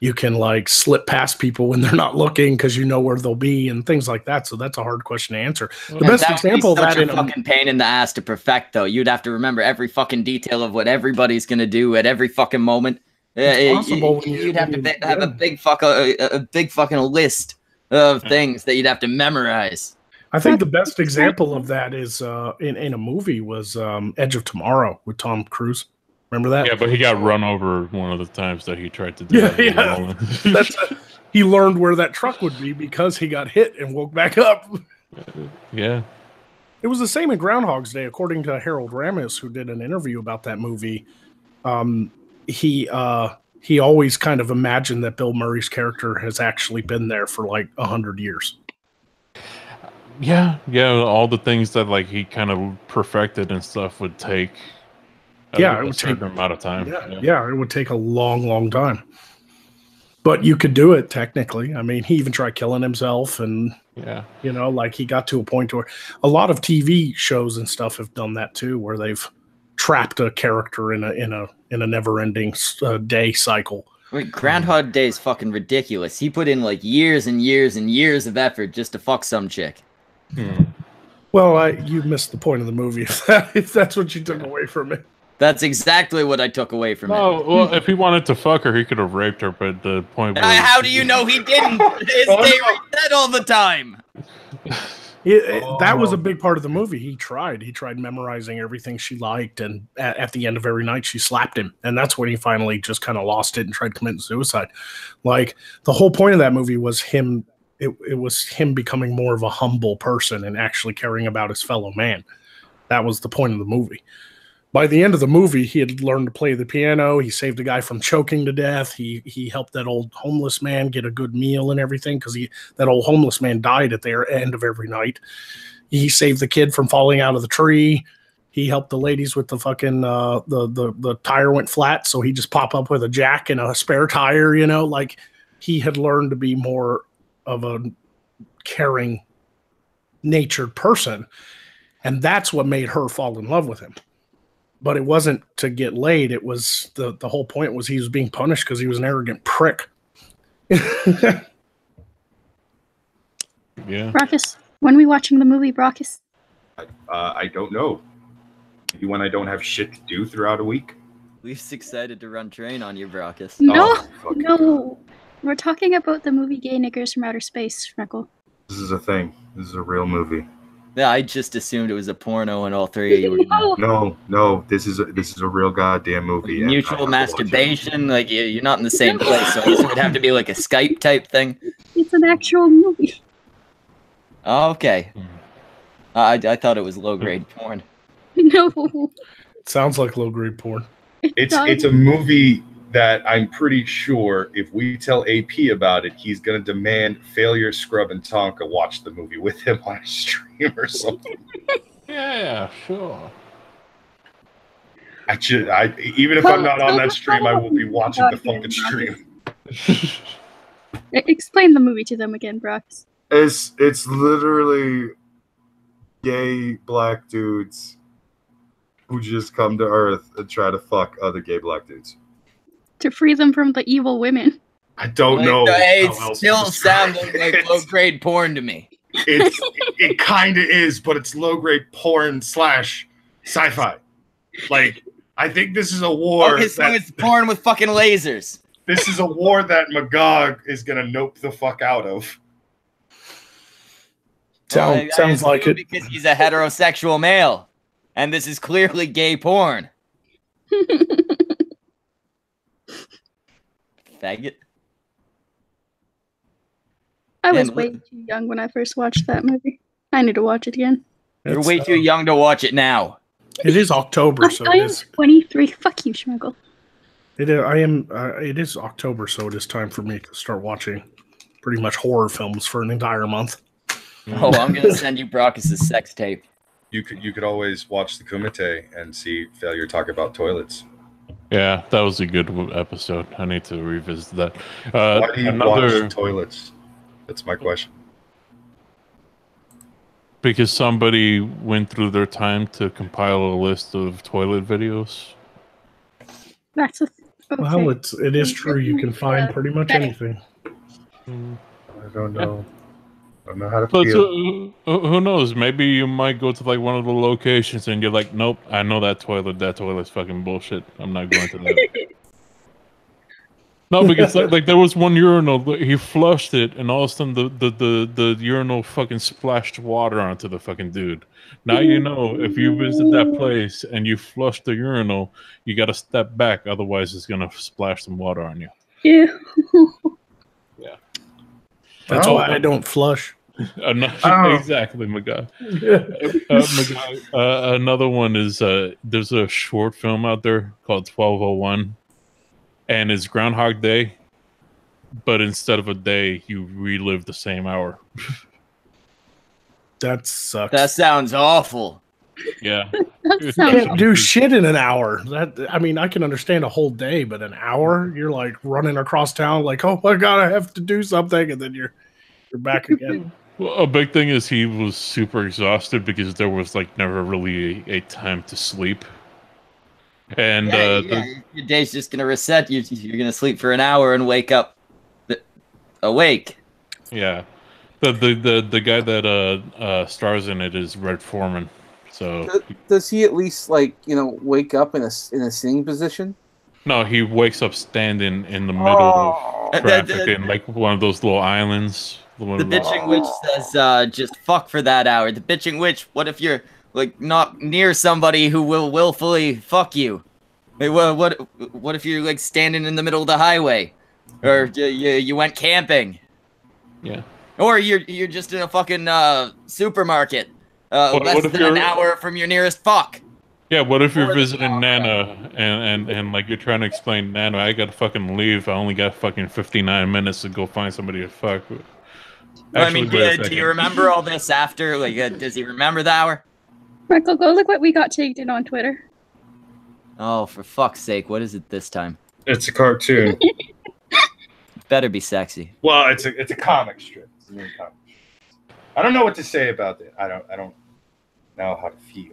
S6: you can like slip past people when they're not looking because you know where they'll be and things like that. So that's a hard question to answer. The best example of that
S4: in a fucking pain in the ass to perfect, though. You'd have to remember every fucking detail of what everybody's gonna do at every fucking moment. You'd have to have a big fucking list of things that you'd have to memorize.
S6: I think the best example of that is in a movie was Edge of Tomorrow with Tom Cruise. Remember that?
S7: Yeah, but he got run over one of the times that he tried to do
S6: he learned where that truck would be because he got hit and woke back up.
S7: Yeah.
S6: It was the same in Groundhog's Day, according to Harold Ramis, who did an interview about that movie. He always kind of imagined that Bill Murray's character has actually been there for like 100 years.
S7: Yeah, all the things that like he kind of perfected and stuff would take
S6: it would
S7: take a amount of time.
S6: Yeah, it would take a long time. But you could do it technically. I mean, he even tried killing himself, and like he got to a point where a lot of TV shows and stuff have done that too, where they've trapped a character in a never-ending day cycle.
S4: Wait, Groundhog Day is fucking ridiculous. He put in like years and years and years of effort just to fuck some chick.
S6: Well, you missed the point of the movie if that's what you took away from it.
S4: That's exactly what I took away from it.
S7: Oh, well, if he wanted to fuck her, he could have raped her, but the point was...
S4: How do you know he didn't? His day reset all the time.
S6: That was a big part of the movie. He tried memorizing everything she liked, and at the end of every night she slapped him, and that's when he finally just kind of lost it and tried committing suicide. Like, the whole point of that movie was him. It was him becoming more of a humble person and actually caring about his fellow man. That was the point of the movie. By the end of the movie, he had learned to play the piano. He saved a guy from choking to death. He helped that old homeless man get a good meal and everything, because that old homeless man died at the end of every night. He saved the kid from falling out of the tree. He helped the ladies with the fucking the tire went flat, so he just pop up with a jack and a spare tire. Like he had learned to be more of a caring, natured person, and that's what made her fall in love with him. But it wasn't to get laid. It was the whole point was he was being punished because he was an arrogant prick.
S7: Yeah.
S5: Brockus, when are we watching the movie, Brockus?
S3: I don't know. Maybe when I don't have shit to do throughout a week.
S4: Least excited to run train on you, Brockus.
S5: No. We're talking about the movie Gay Niggers from Outer Space, Schmeckle.
S3: This is a thing. This is a real movie.
S4: Yeah, I just assumed it was a porno and all three of you were gonna...
S3: No. This is a real goddamn movie.
S4: Mutual masturbation, like you're not in the same place, so it would have to be like a Skype type thing.
S5: It's an actual movie.
S4: Oh, okay. I thought it was low grade porn.
S5: No.
S6: It sounds like low grade porn.
S3: It's a movie that I'm pretty sure if we tell AP about it, he's going to demand Failure, Scrub, and Tonka watch the movie with him on a stream or something.
S7: Yeah, sure.
S3: Even if I'm not on that stream, I will be watching the fucking stream.
S5: Explain the movie to them again, Brockus.
S3: It's literally gay black dudes who just come to Earth and try to fuck other gay black dudes.
S5: To free them from the evil women.
S3: I don't know.
S4: It still sounded like low grade porn to me.
S3: It kind of is, but it's low grade porn / sci-fi. Like I think this is a war.
S4: Okay, so it's porn with fucking lasers.
S3: This is a war that Magog is gonna nope the fuck out of.
S6: Sounds like it.
S4: Because he's a heterosexual male, and this is clearly gay porn. Faggot.
S5: I was way too young when I first watched that movie. I need to watch it again.
S4: You're way too young to watch it now.
S6: It is October, so
S5: I
S6: it
S5: am
S6: is.
S5: 23. Fuck you, Schmeckle.
S6: It is, I am. It is October, so it is time for me to start watching pretty much horror films for an entire month.
S4: Oh, I'm gonna send you Brockus' sex tape.
S3: You could always watch the Kumite and see Failure talk about toilets.
S7: Yeah, that was a good episode. I need to revisit that.
S3: Why do you watch toilets? That's my question.
S7: Because somebody went through their time to compile a list of toilet videos.
S5: That's a. Okay.
S6: Well, it is true. You can find pretty much anything.
S3: I don't know. I don't know how to
S7: But
S3: feel.
S7: who knows? Maybe you might go to like one of the locations and you're like, nope, I know that toilet. That toilet's fucking bullshit. I'm not going to that. No, because like there was one urinal. He flushed it, and all of a sudden the urinal fucking splashed water onto the fucking dude. Now you know if you visit that place and you flush the urinal, you got to step back, otherwise it's gonna splash some water on you.
S5: Yeah.
S7: Yeah.
S6: That's why I don't flush.
S7: Exactly, my guy. Another one is there's a short film out there called 1201, and it's Groundhog Day, but instead of a day, you relive the same hour.
S6: That sucks.
S4: That sounds awful.
S7: Yeah.
S6: You can't do shit in an hour. I mean, I can understand a whole day, but an hour, you're like running across town, like, oh my god, I have to do something, and then you're back again.
S7: Well, a big thing is he was super exhausted because there was like never really a time to sleep. And
S4: your day's just gonna reset. You're gonna sleep for an hour and wake up awake.
S7: Yeah, the guy that stars in it is Red Foreman. So
S1: does he at least wake up in a sitting position?
S7: No, he wakes up standing in the middle of traffic in like one of those little islands.
S4: The bitching witch says, "Just fuck for that hour." The bitching witch. What if you're like not near somebody who will willfully fuck you? What if you're like standing in the middle of the highway, or you went camping?
S7: Yeah.
S4: Or you're just in a fucking supermarket, less than an hour from your nearest fuck.
S7: Yeah, what if you're visiting Nana and like you're trying to explain, Nana, I gotta fucking leave. I only got fucking 59 minutes to go find somebody to fuck.
S4: Actually, do you remember all this after? Like, does he remember the hour?
S5: Michael, go look what we got tagged in on Twitter.
S4: Oh, for fuck's sake! What is it this time?
S3: It's a cartoon.
S4: Better be sexy.
S3: Well, it's a comic strip. It's a comic strip. I don't know what to say about it. I don't know how to feel.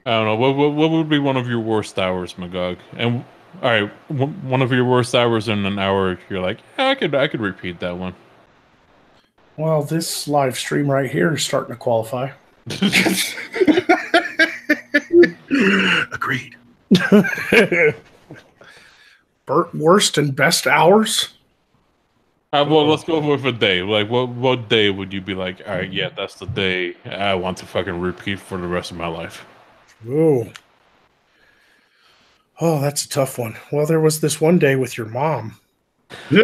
S7: I don't know. What would be one of your worst hours, Magog? And all right, one of your worst hours in an hour, you're like, yeah, I could repeat that one.
S6: Well, this live stream right here is starting to qualify.
S3: Agreed.
S6: Worst and best hours?
S7: Well, let's go with a day. Like, what day would you be like, all right, yeah, that's the day I want to fucking repeat for the rest of my life?
S6: Ooh. Oh, that's a tough one. Well, there was this one day with your mom.
S7: Did you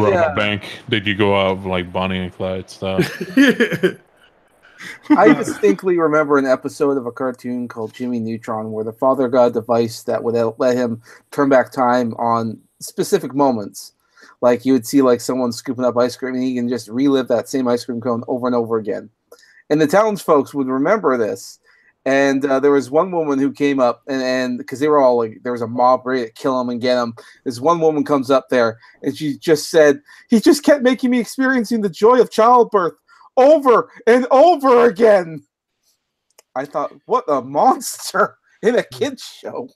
S7: rob a bank? Did you go out like Bonnie and Clyde style?
S1: I distinctly remember an episode of a cartoon called Jimmy Neutron where the father got a device that would let him turn back time on specific moments. Like you would see like someone scooping up ice cream and he can just relive that same ice cream cone over and over again. And the townsfolk would remember this. And there was one woman who came up and because they were all like, there was a mob ready to kill him and get him. This one woman comes up there and she just said, he just kept making me experiencing the joy of childbirth over and over again. I thought, what a monster in a kid's show.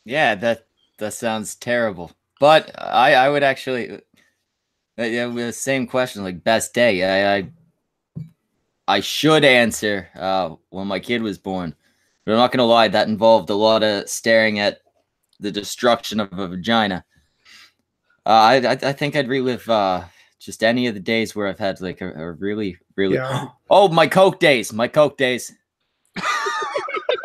S4: Yeah, that sounds terrible. But I would actually, Yeah, the same question, like best day. I should answer when my kid was born, but I'm not gonna lie, that involved a lot of staring at the destruction of a vagina. I think I'd relive just any of the days where I've had like a really
S6: Yeah.
S4: Oh, my Coke days, my Coke days.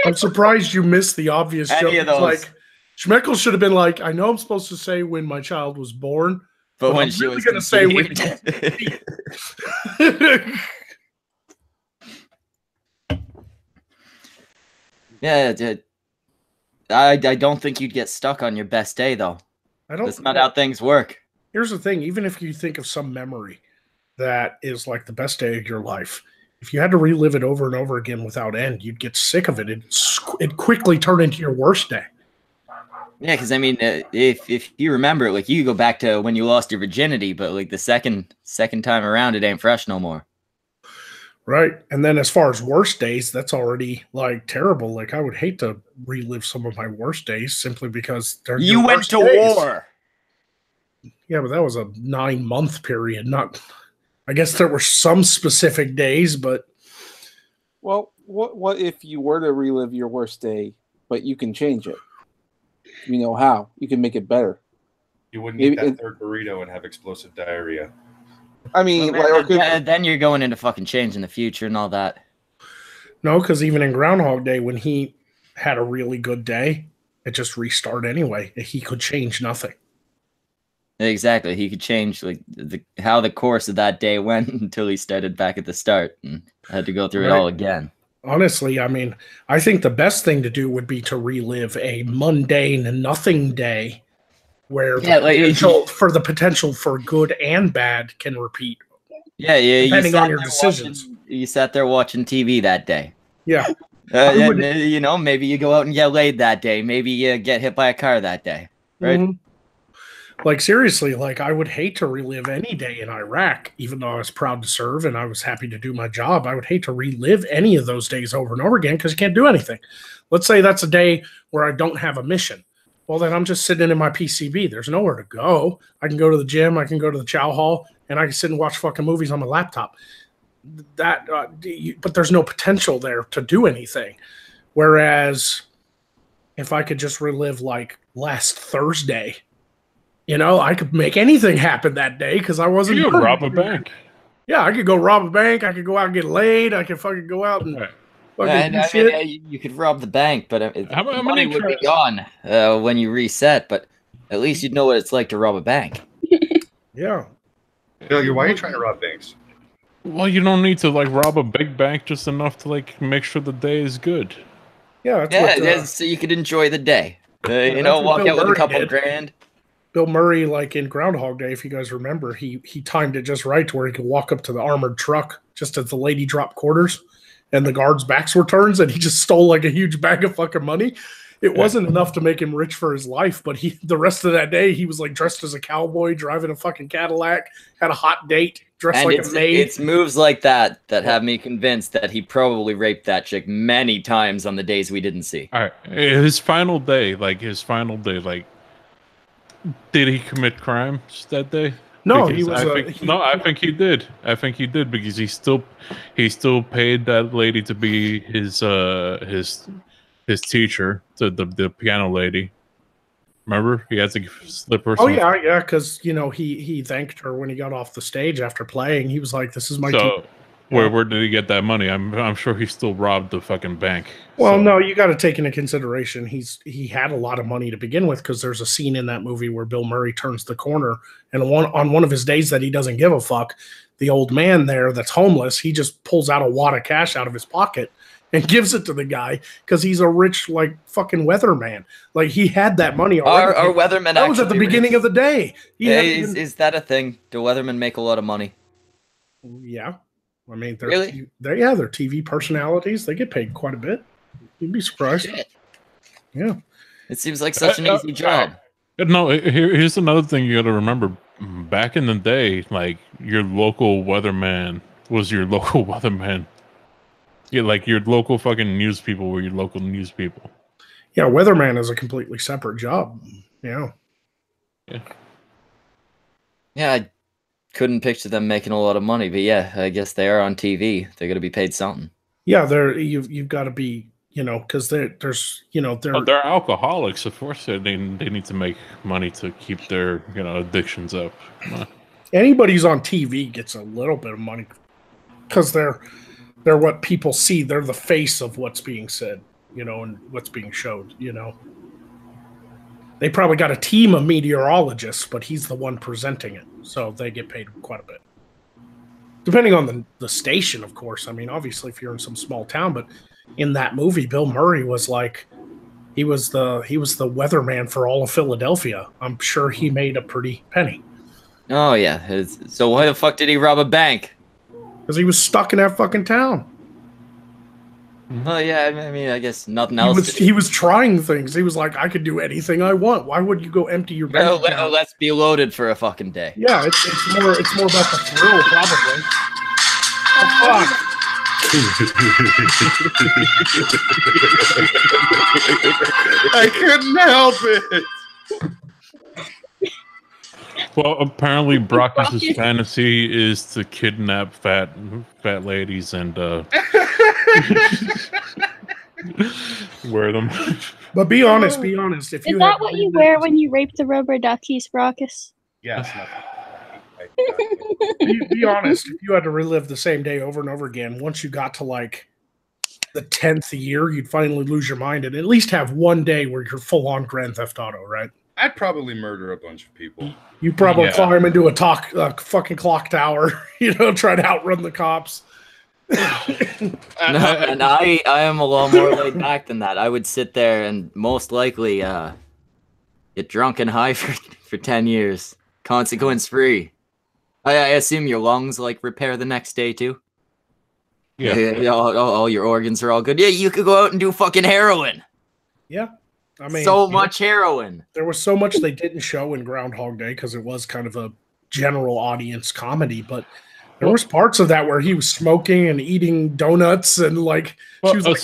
S6: I'm surprised you missed the obvious
S4: Any
S6: joke.
S4: of
S6: It's
S4: those.
S6: like Schmeckle should have been like, I know I'm supposed to say when my child was born,
S4: But when
S6: I'm
S4: she
S6: really
S4: was
S6: gonna say when
S4: conceived. Yeah, I don't think you'd get stuck on your best day though. That's not how things work.
S6: Here's the thing, even if you think of some memory that is like the best day of your life, if you had to relive it over and over again without end, you'd get sick of it. It'd quickly turn into your worst day.
S4: Yeah, because I mean, if you remember, like you go back to when you lost your virginity, but like the second time around, it ain't fresh no more.
S6: Right. And then as far as worst days, that's already like terrible. Like I would hate to relive some of my worst days simply because they're
S4: You went to war.
S6: Yeah, but that was a 9-month period. Not, I guess there were some specific days, but
S1: well, what if you were to relive your worst day, but you can change it? You know how you can make it better.
S3: You wouldn't eat that third burrito and have explosive diarrhea.
S1: I mean,
S4: well, then you're going into fucking change in the future and all that.
S6: No, because even in Groundhog Day, when he had a really good day, it just restarted anyway. He could change nothing.
S4: Exactly, he could change like how the course of that day went until he started back at the start and had to go through it all again.
S6: Honestly, I mean, I think the best thing to do would be to relive a mundane nothing day where the potential for good and bad can repeat.
S4: Yeah,
S6: depending on your decisions.
S4: You sat there watching TV that day.
S6: Yeah.
S4: You know, maybe you go out and get laid that day. Maybe you get hit by a car that day. Right?
S6: Mm-hmm. Like, seriously, like, I would hate to relive any day in Iraq, even though I was proud to serve and I was happy to do my job. I would hate to relive any of those days over and over again because you can't do anything. Let's say that's a day where I don't have a mission. Well, then I'm just sitting in my PCB. There's nowhere to go. I can go to the gym. I can go to the chow hall, and I can sit and watch fucking movies on my laptop. But there's no potential there to do anything. Whereas if I could just relive like last Thursday, you know, I could make anything happen that day because I wasn't.
S7: You could rob a bank.
S6: Yeah, I could go rob a bank. I could go out and get laid. I could fucking go out and.
S4: You could rob the bank, but the money would be gone when you reset. But at least you'd know what it's like to rob a bank.
S6: Yeah.
S3: Why are you trying to rob banks?
S7: Well, you don't need to like rob a big bank, just enough to like make sure the day is good.
S6: Yeah,
S4: so you could enjoy the day. You know, walk out with a couple grand.
S6: Bill Murray, like in Groundhog Day, if you guys remember, he timed it just right to where he could walk up to the armored truck just as the lady dropped quarters and the guards' backs were turned, and he just stole like a huge bag of fucking money. It wasn't enough to make him rich for his life, but the rest of that day he was like dressed as a cowboy, driving a fucking Cadillac, had a hot date, dressed like a maid.
S4: It's moves like that have me convinced that he probably raped that chick many times on the days we didn't see.
S7: All right, his final day, did he commit crimes that day?
S6: No,
S7: because I think he did. I think he did because he still paid that lady to be his teacher, to the piano lady. Remember, he had to slip her.
S6: Oh yeah, because you know he thanked her when he got off the stage after playing. He was like, "This is my."
S7: So where did he get that money? I'm sure he still robbed the fucking bank.
S6: Well, no, you got to take into consideration he had a lot of money to begin with, because there's a scene in that movie where Bill Murray turns the corner, and on one of his days that he doesn't give a fuck, the old man there that's homeless, he just pulls out a wad of cash out of his pocket and gives it to the guy because he's a rich like fucking weatherman. Like he had that money already.
S4: Our weatherman.
S6: That was at the beginning of the day.
S4: Is that a thing? Do weathermen make a lot of money?
S6: Yeah. I mean, they're TV personalities. They get paid quite a bit. You'd be surprised.
S4: Shit.
S6: Yeah.
S4: It seems like such an easy job.
S7: No, here's another thing you got to remember. Back in the day, like your local weatherman was your local weatherman. Yeah, like your local fucking news people were your local news people.
S6: Yeah, weatherman is a completely separate job. Yeah.
S4: Yeah. couldn't picture them making a lot of money, but yeah, I guess they are on TV. They're gonna be paid something.
S6: Yeah, you've got to be, because there's
S7: they're alcoholics. Of course, they need to make money to keep their addictions up.
S6: Anybody's on TV gets a little bit of money because they're what people see. They're the face of what's being said, and what's being showed. They probably got a team of meteorologists, but he's the one presenting it, so they get paid quite a bit. Depending on the station, of course. I mean, obviously, if you're in some small town, but in that movie, Bill Murray was like, he was the weatherman for all of Philadelphia. I'm sure he made a pretty penny.
S4: Oh yeah. So why the fuck did he rob a bank?
S6: Because he was stuck in that fucking town.
S4: Well, yeah. I mean, I guess nothing else.
S6: He was trying things. He was like, I could do anything I want. Why would you go empty your bank account?
S4: Let's be loaded for a fucking day.
S6: Yeah, it's more about the thrill, probably. Oh, fuck.
S3: I couldn't help it.
S7: Well, apparently Brockus' fantasy is to kidnap fat ladies and wear them.
S6: But be honest. If
S5: Is that what you wear when you rape the rubber duckies, Brockus?
S3: Yes.
S6: Be honest. If you had to relive the same day over and over again, once you got to like the 10th year, you'd finally lose your mind and at least have one day where you're full on Grand Theft Auto, right?
S3: I'd probably murder a bunch of people.
S6: You probably climb into a fucking clock tower, try to outrun the cops.
S4: And I am a lot more laid back than that. I would sit there and most likely get drunk and high for 10 years. Consequence free. I assume your lungs repair the next day too? Yeah. All your organs are all good. Yeah, you could go out and do fucking heroin.
S6: Yeah. I mean,
S4: so much heroin.
S6: There was so much they didn't show in Groundhog Day because it was kind of a general audience comedy, but there was parts of that where he was smoking and eating donuts and she was like,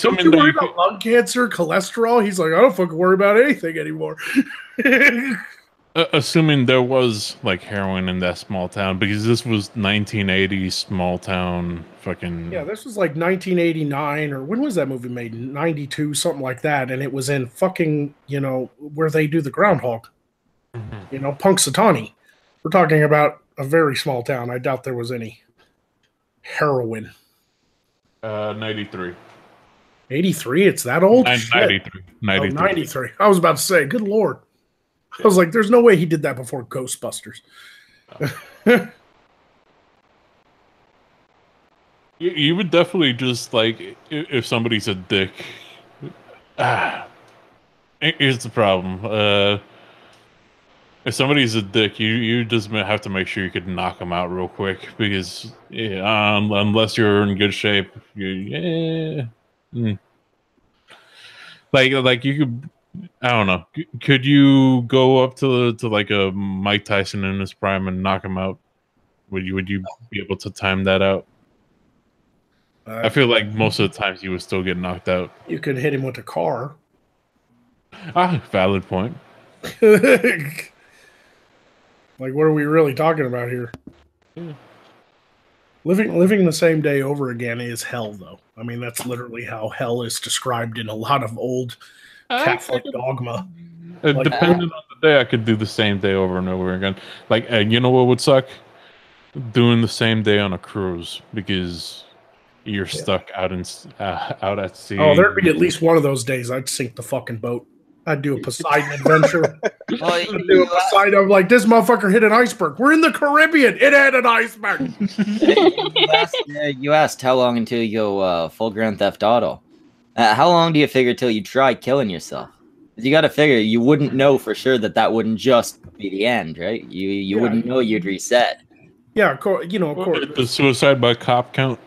S6: don't you worry about lung cancer, cholesterol? He's like, I don't fucking worry about anything anymore.
S7: Assuming there was heroin in that small town, because this was 1980 small town fucking.
S6: Yeah, this was 1989, or when was that movie made? 92, something like that. And it was in fucking, where they do the Groundhog. Mm-hmm. Punxsutawney. We're talking about a very small town. I doubt there was any heroin.
S7: 93.
S6: 83? It's that old?
S7: 93. 93.
S6: Oh, 93. I was about to say, good lord. I was like, there's no way he did that before Ghostbusters.
S7: You would definitely just if somebody's a dick. Here's the problem. If somebody's a dick, you just have to make sure you could knock them out real quick, because unless you're in good shape, you could. I don't know. Could you go up to a Mike Tyson in his prime and knock him out? Would you be able to time that out? I feel like most of the times he would still get knocked out.
S6: You could hit him with a car.
S7: Valid point.
S6: What are we really talking about here? Yeah. Living the same day over again is hell, though. I mean, that's literally how hell is described in a lot of old Catholic dogma.
S7: Depending on the day, I could do the same day over and over again. You know what would suck? Doing the same day on a cruise, because you're stuck out at sea.
S6: Oh, there'd be at least one of those days I'd sink the fucking boat. I'd do a Poseidon adventure. I'm like, this motherfucker hit an iceberg. We're in the Caribbean. It had an iceberg.
S4: You asked how long until you go full Grand Theft Auto. How long do you figure till you try killing yourself? You got to figure you wouldn't know for sure that wouldn't just be the end, right? You wouldn't know you'd reset.
S6: Yeah, of course. Of course.
S7: The suicide by cop count?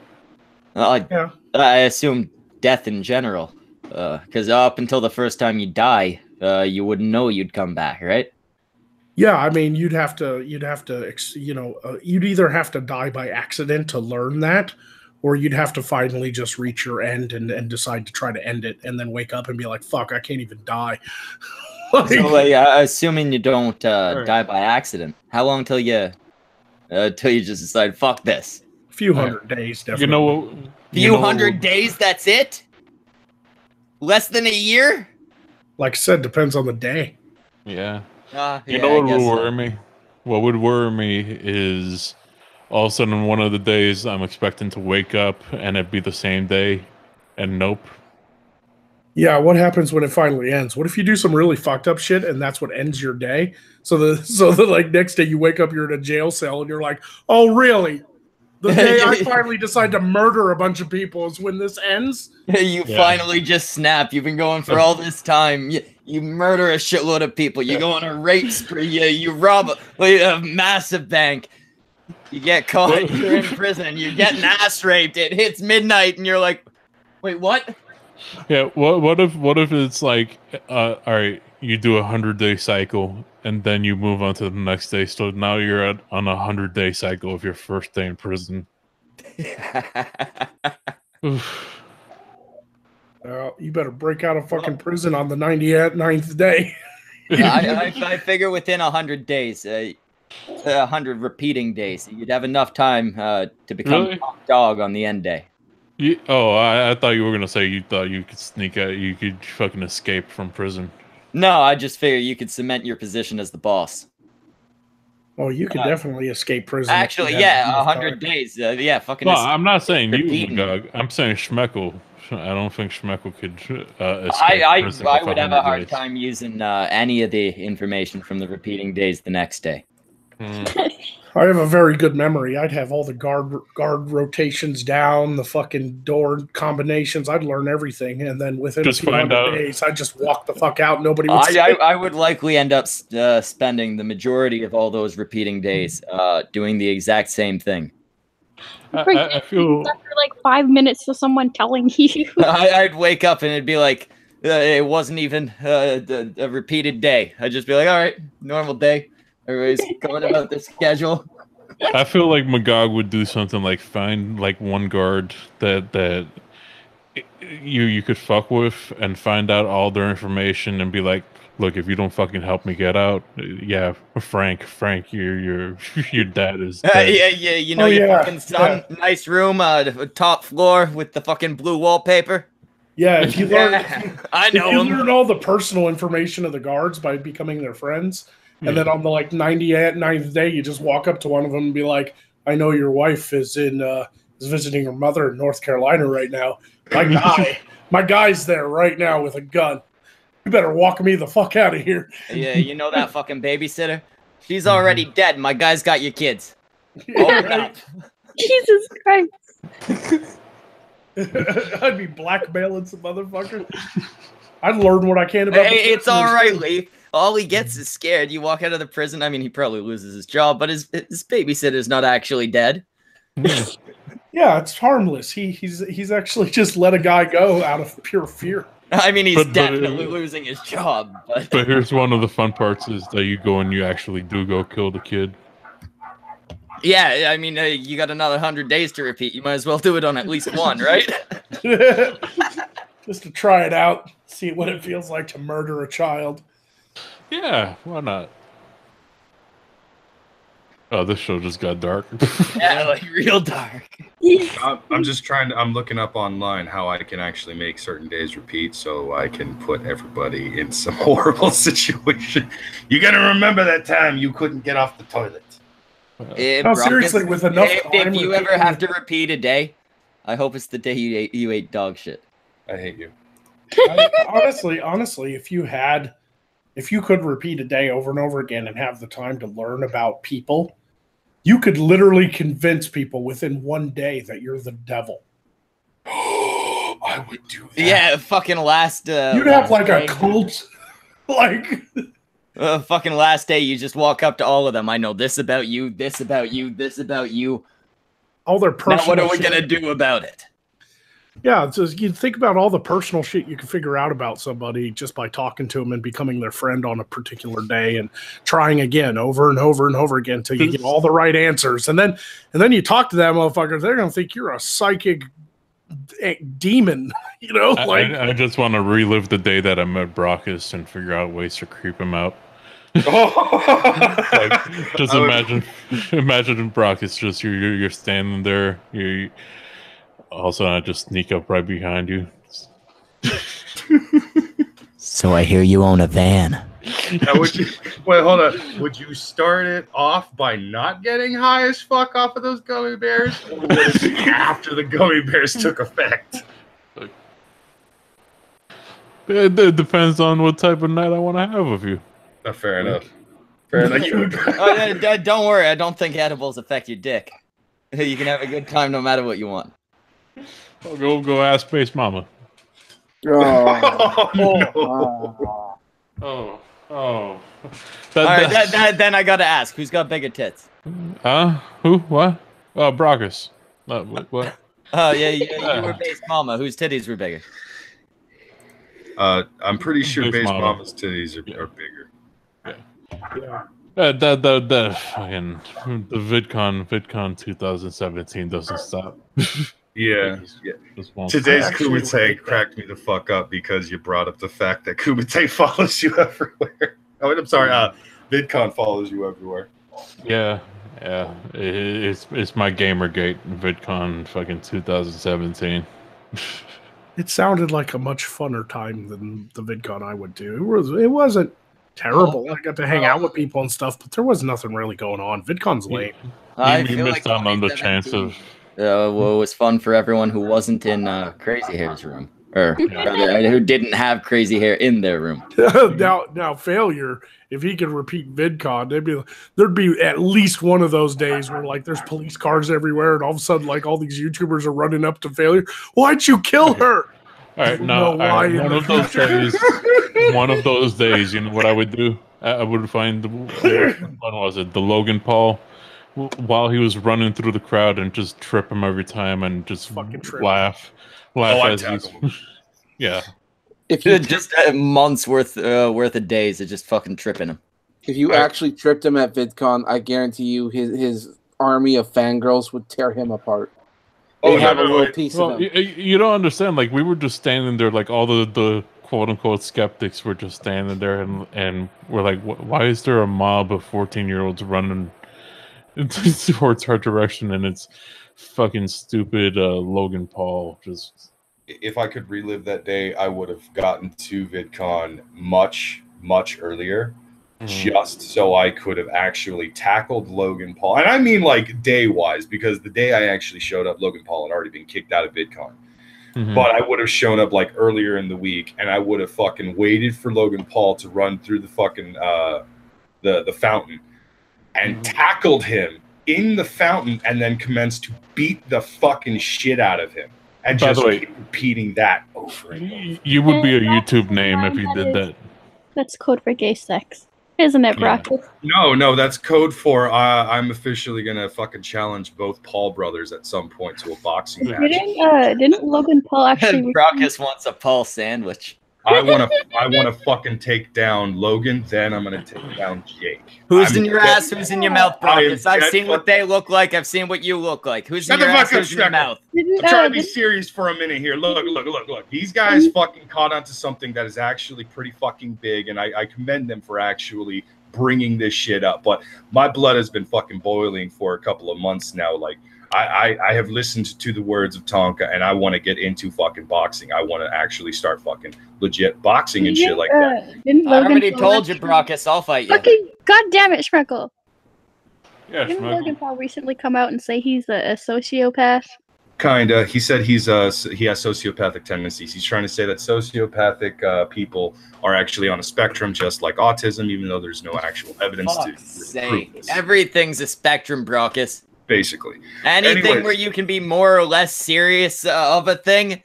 S6: Yeah.
S4: I assume death in general, because up until the first time you die, you wouldn't know you'd come back, right?
S6: Yeah, I mean, you'd either have to die by accident to learn that, or you'd have to finally just reach your end and decide to try to end it, and then wake up and be like, fuck, I can't even die.
S4: So, assuming you don't die by accident, how long till you until you just decide, fuck this.
S6: A few hundred days, definitely.
S7: You know what?
S4: Few hundred days, that's it? Less than a year?
S6: Like I said, depends on the day.
S7: Yeah.
S4: You
S7: know what would worry me? What would worry me is all of a sudden one of the days I'm expecting to wake up and it be the same day, and nope.
S6: Yeah, what happens when it finally ends? What if you do some really fucked up shit and that's what ends your day? So the like next day you wake up, you're in a jail cell and you're like, oh really? The day I finally decide to murder a bunch of people is when this ends?
S4: You finally just snap. You've been going for all this time. You murder a shitload of people. You go on a rape spree. You rob a massive bank. You get caught. You're in prison. You're getting ass raped. It hits midnight and you're like, wait, what?
S7: Yeah, what if it's like, all right, you do 100-day cycle and then you move on to the next day. So now you're on a 100-day cycle of your first day in prison.
S6: You better break out of fucking prison on the 99th day.
S4: I figure within 100 days, 100 repeating days, you'd have enough time to become top dog on the end day.
S7: I thought you were gonna say you thought you could sneak out, you could fucking escape from prison.
S4: No, I just figure you could cement your position as the boss.
S6: Well, you could definitely escape prison.
S4: Actually, yeah, 100 days. Yeah, fucking.
S7: No, I'm not saying you, Doug. I'm saying Schmeckle. I don't think Schmeckle could escape prison.
S4: I would have a hard time using any of the information from the repeating days the next day.
S6: I have a very good memory. I'd have all the guard rotations down, the fucking door combinations. I'd learn everything, and then within a few days, I'd just walk the fuck out. Nobody would.
S4: I would likely end up spending the majority of all those repeating days doing the exact same thing.
S7: I feel
S5: after like 5 minutes of someone telling you.
S4: I'd wake up and it'd be like it wasn't even a repeated day. I'd just be like, all right, normal day. Everybody's going about their schedule.
S7: I feel like Magog would do something like find like one guard that you could fuck with and find out all their information and be like, look, if you don't fucking help me get out, yeah, Frank, your dad is dead.
S4: Yeah, you know your fucking son, nice room, top floor with the fucking blue wallpaper.
S6: Yeah, if you learn,
S4: I know
S6: you learn all the personal information of the guards by becoming their friends. And then on the like 99th day, you just walk up to one of them and be like, "I know your wife is visiting her mother in North Carolina right now. My guy's there right now with a gun. You better walk me the fuck out of here."
S4: Yeah, you know that fucking babysitter? She's already dead. My guy's got your kids.
S5: Jesus Christ!
S6: I'd be blackmailing some motherfuckers. I'd learn what I can about.
S4: Hey, it's all right, Lee. All he gets is scared. You walk out of the prison. I mean, he probably loses his job, but his babysitter's not actually dead.
S6: Yeah, it's harmless. He's actually just let a guy go out of pure fear.
S4: I mean, he's definitely losing his job.
S7: But here's one of the fun parts is that you go and you actually do go kill the kid.
S4: Yeah, I mean, you got another 100 days to repeat. You might as well do it on at least one, right?
S6: Just to try it out, see what it feels like to murder a child.
S7: Yeah, why not? Oh, this show just got dark.
S4: Yeah, like real dark.
S3: I'm just trying to. I'm looking up online how I can actually make certain days repeat, so I can put everybody in some horrible situation. You got to remember that time you couldn't get off the toilet.
S6: No, seriously, with enough time.
S4: If you ever have to repeat a day, I hope it's the day you ate dog shit.
S3: I hate you.
S6: Honestly, if you could repeat a day over and over again and have the time to learn about people, you could literally convince people within one day that you're the devil. I would do that.
S4: Yeah, fucking last.
S6: You'd have like a cult, like.
S4: Fucking last day, you just walk up to all of them. I know this about you, this about you, this about you.
S6: All their personal.
S4: Now, what are we gonna do about it?
S6: Yeah, so you think about all the personal shit you can figure out about somebody just by talking to them and becoming their friend on a particular day and trying again over and over and over again until you get all the right answers. And then you talk to that motherfucker, they're going to think you're a psychic demon, you know?
S7: I just want to relive the day that I met Brockus and figure out ways to creep him out. Like, just imagine Brock. It's just you're standing there. You also I just sneak up right behind you.
S8: So I hear you own a van.
S3: Now, would you, wait, hold on. Would you start it off by not getting high as fuck off of those gummy bears, or would it be after the gummy bears took effect?
S7: It depends on what type of night I want to have with you.
S3: Fair enough. Fair enough.
S4: Don't worry, I don't think edibles affect your dick. You can have a good time no matter what you want.
S7: I'll go ask Space Mama.
S3: Oh,
S7: no. Oh.
S4: Then I gotta ask, who's got bigger tits?
S7: Who? What? Brockus. What?
S4: Oh, yeah, you were Base Mama. Whose titties were bigger?
S3: I'm pretty sure Base Mama's titties are bigger.
S7: Yeah. The VidCon 2017 doesn't stop.
S3: Yeah. Today's Kumite cracked me the fuck up because you brought up the fact that Kumite follows you everywhere. Oh, I'm sorry. VidCon follows you everywhere.
S7: Yeah. It's my Gamergate VidCon fucking 2017.
S6: It sounded like a much funner time than the VidCon I went to. It wasn't terrible. I got to hang out with people and stuff, but there was nothing really going on. VidCon's lame.
S7: You missed out on the chance of.
S4: Well, it was fun for everyone who wasn't in Crazy Hair's room, or rather, who didn't have crazy hair in their room.
S6: now, failure. If he could repeat VidCon, there'd be at least one of those days where like there's police cars everywhere, and all of a sudden like all these YouTubers are running up to failure. Why'd you kill her?
S7: All right, no. One of those days, you know what I would do? I would find when was it? The Logan Paul. While he was running through the crowd and just trip him every time and just laugh as he's yeah.
S4: If you just months worth of days of just fucking tripping him.
S1: If you actually tripped him at VidCon, I guarantee you his army of fangirls would tear him apart. They have a little piece of him.
S7: You don't understand. Like we were just standing there, like all the quote unquote skeptics were just standing there, and we're like, why is there a mob of 14-year-olds running towards our direction, and it's fucking stupid Logan Paul. Just
S3: if I could relive that day, I would have gotten to VidCon much earlier, just so I could have actually tackled Logan Paul. And I mean like day wise, because the day I actually showed up, Logan Paul had already been kicked out of VidCon. But I would have shown up like earlier in the week, and I would have fucking waited for Logan Paul to run through the fucking the fountain. And tackled him in the fountain, and then commenced to beat the fucking shit out of him, and just keep repeating that over and over.
S7: You would be a YouTube name if you did that.
S5: That's code for gay sex, isn't it, Brockus?
S3: No, that's code for I'm officially gonna fucking challenge both Paul brothers at some point to a boxing match.
S5: Didn't Logan Paul actually?
S4: Brockus wants a Paul sandwich.
S3: I wanna fucking take down Logan, then I'm gonna take down Jake.
S4: Who's in your ass? Who's in your mouth, Brockus? I've seen what they look like. I've seen what you look like. Who's in your ass? Who's in your mouth?
S3: I'm trying to be serious for a minute here. Look. These guys fucking caught onto something that is actually pretty fucking big, and I commend them for actually bringing this shit up. But my blood has been fucking boiling for a couple of months now. Like, I have listened to the words of Tonka, and I want to get into fucking boxing. I want to actually start fucking legit boxing and shit like that.
S4: I already told you, Brockus. I'll fight you.
S5: Okay, God damn it, Schmeckle.
S7: Yeah,
S5: Didn't Logan Paul recently come out and say he's a sociopath?
S3: Kinda. He said he has sociopathic tendencies. He's trying to say that sociopathic people are actually on a spectrum, just like autism, even though there's no actual evidence to prove this.
S4: Everything's a spectrum, Brockus.
S3: Basically.
S4: Anything where you can be more or less serious of a thing,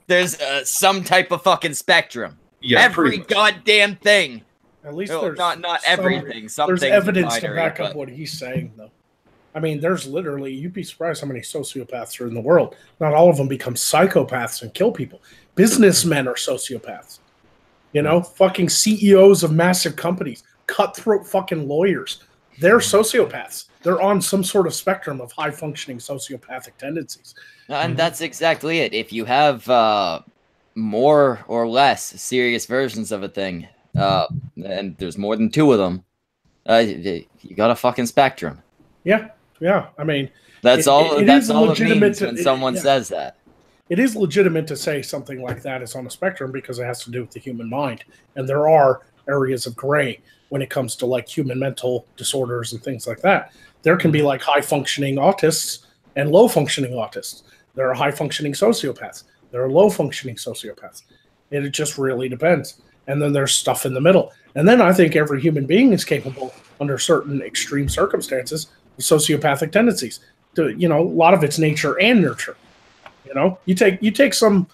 S4: there's some type of fucking spectrum.
S3: Yeah,
S4: every goddamn thing.
S6: At least
S4: there's not everything.
S6: There's evidence to back up what he's saying, though. I mean, there's literally, you'd be surprised how many sociopaths are in the world. Not all of them become psychopaths and kill people. Businessmen are sociopaths. You know, fucking CEOs of massive companies, cutthroat fucking lawyers. They're sociopaths. They're on some sort of spectrum of high-functioning sociopathic tendencies.
S4: And that's exactly it. If you have more or less serious versions of a thing, and there's more than two of them, You got a fucking spectrum.
S6: Yeah, yeah. I mean,
S4: That's all.
S6: it
S4: That's
S6: is
S4: all it
S6: legitimate
S4: means
S6: to-
S4: when someone
S6: yeah.
S4: says that.
S6: It is legitimate to say something like that is on a spectrum because it has to do with the human mind, and there are areas of gray when it comes to like human mental disorders and things like that. There can be like high functioning autists and low functioning autists. There are high functioning sociopaths. There are low functioning sociopaths. It just really depends. And then there's stuff in the middle. And then I think every human being is capable, under certain extreme circumstances, of sociopathic tendencies. A lot of it's nature and nurture. You take some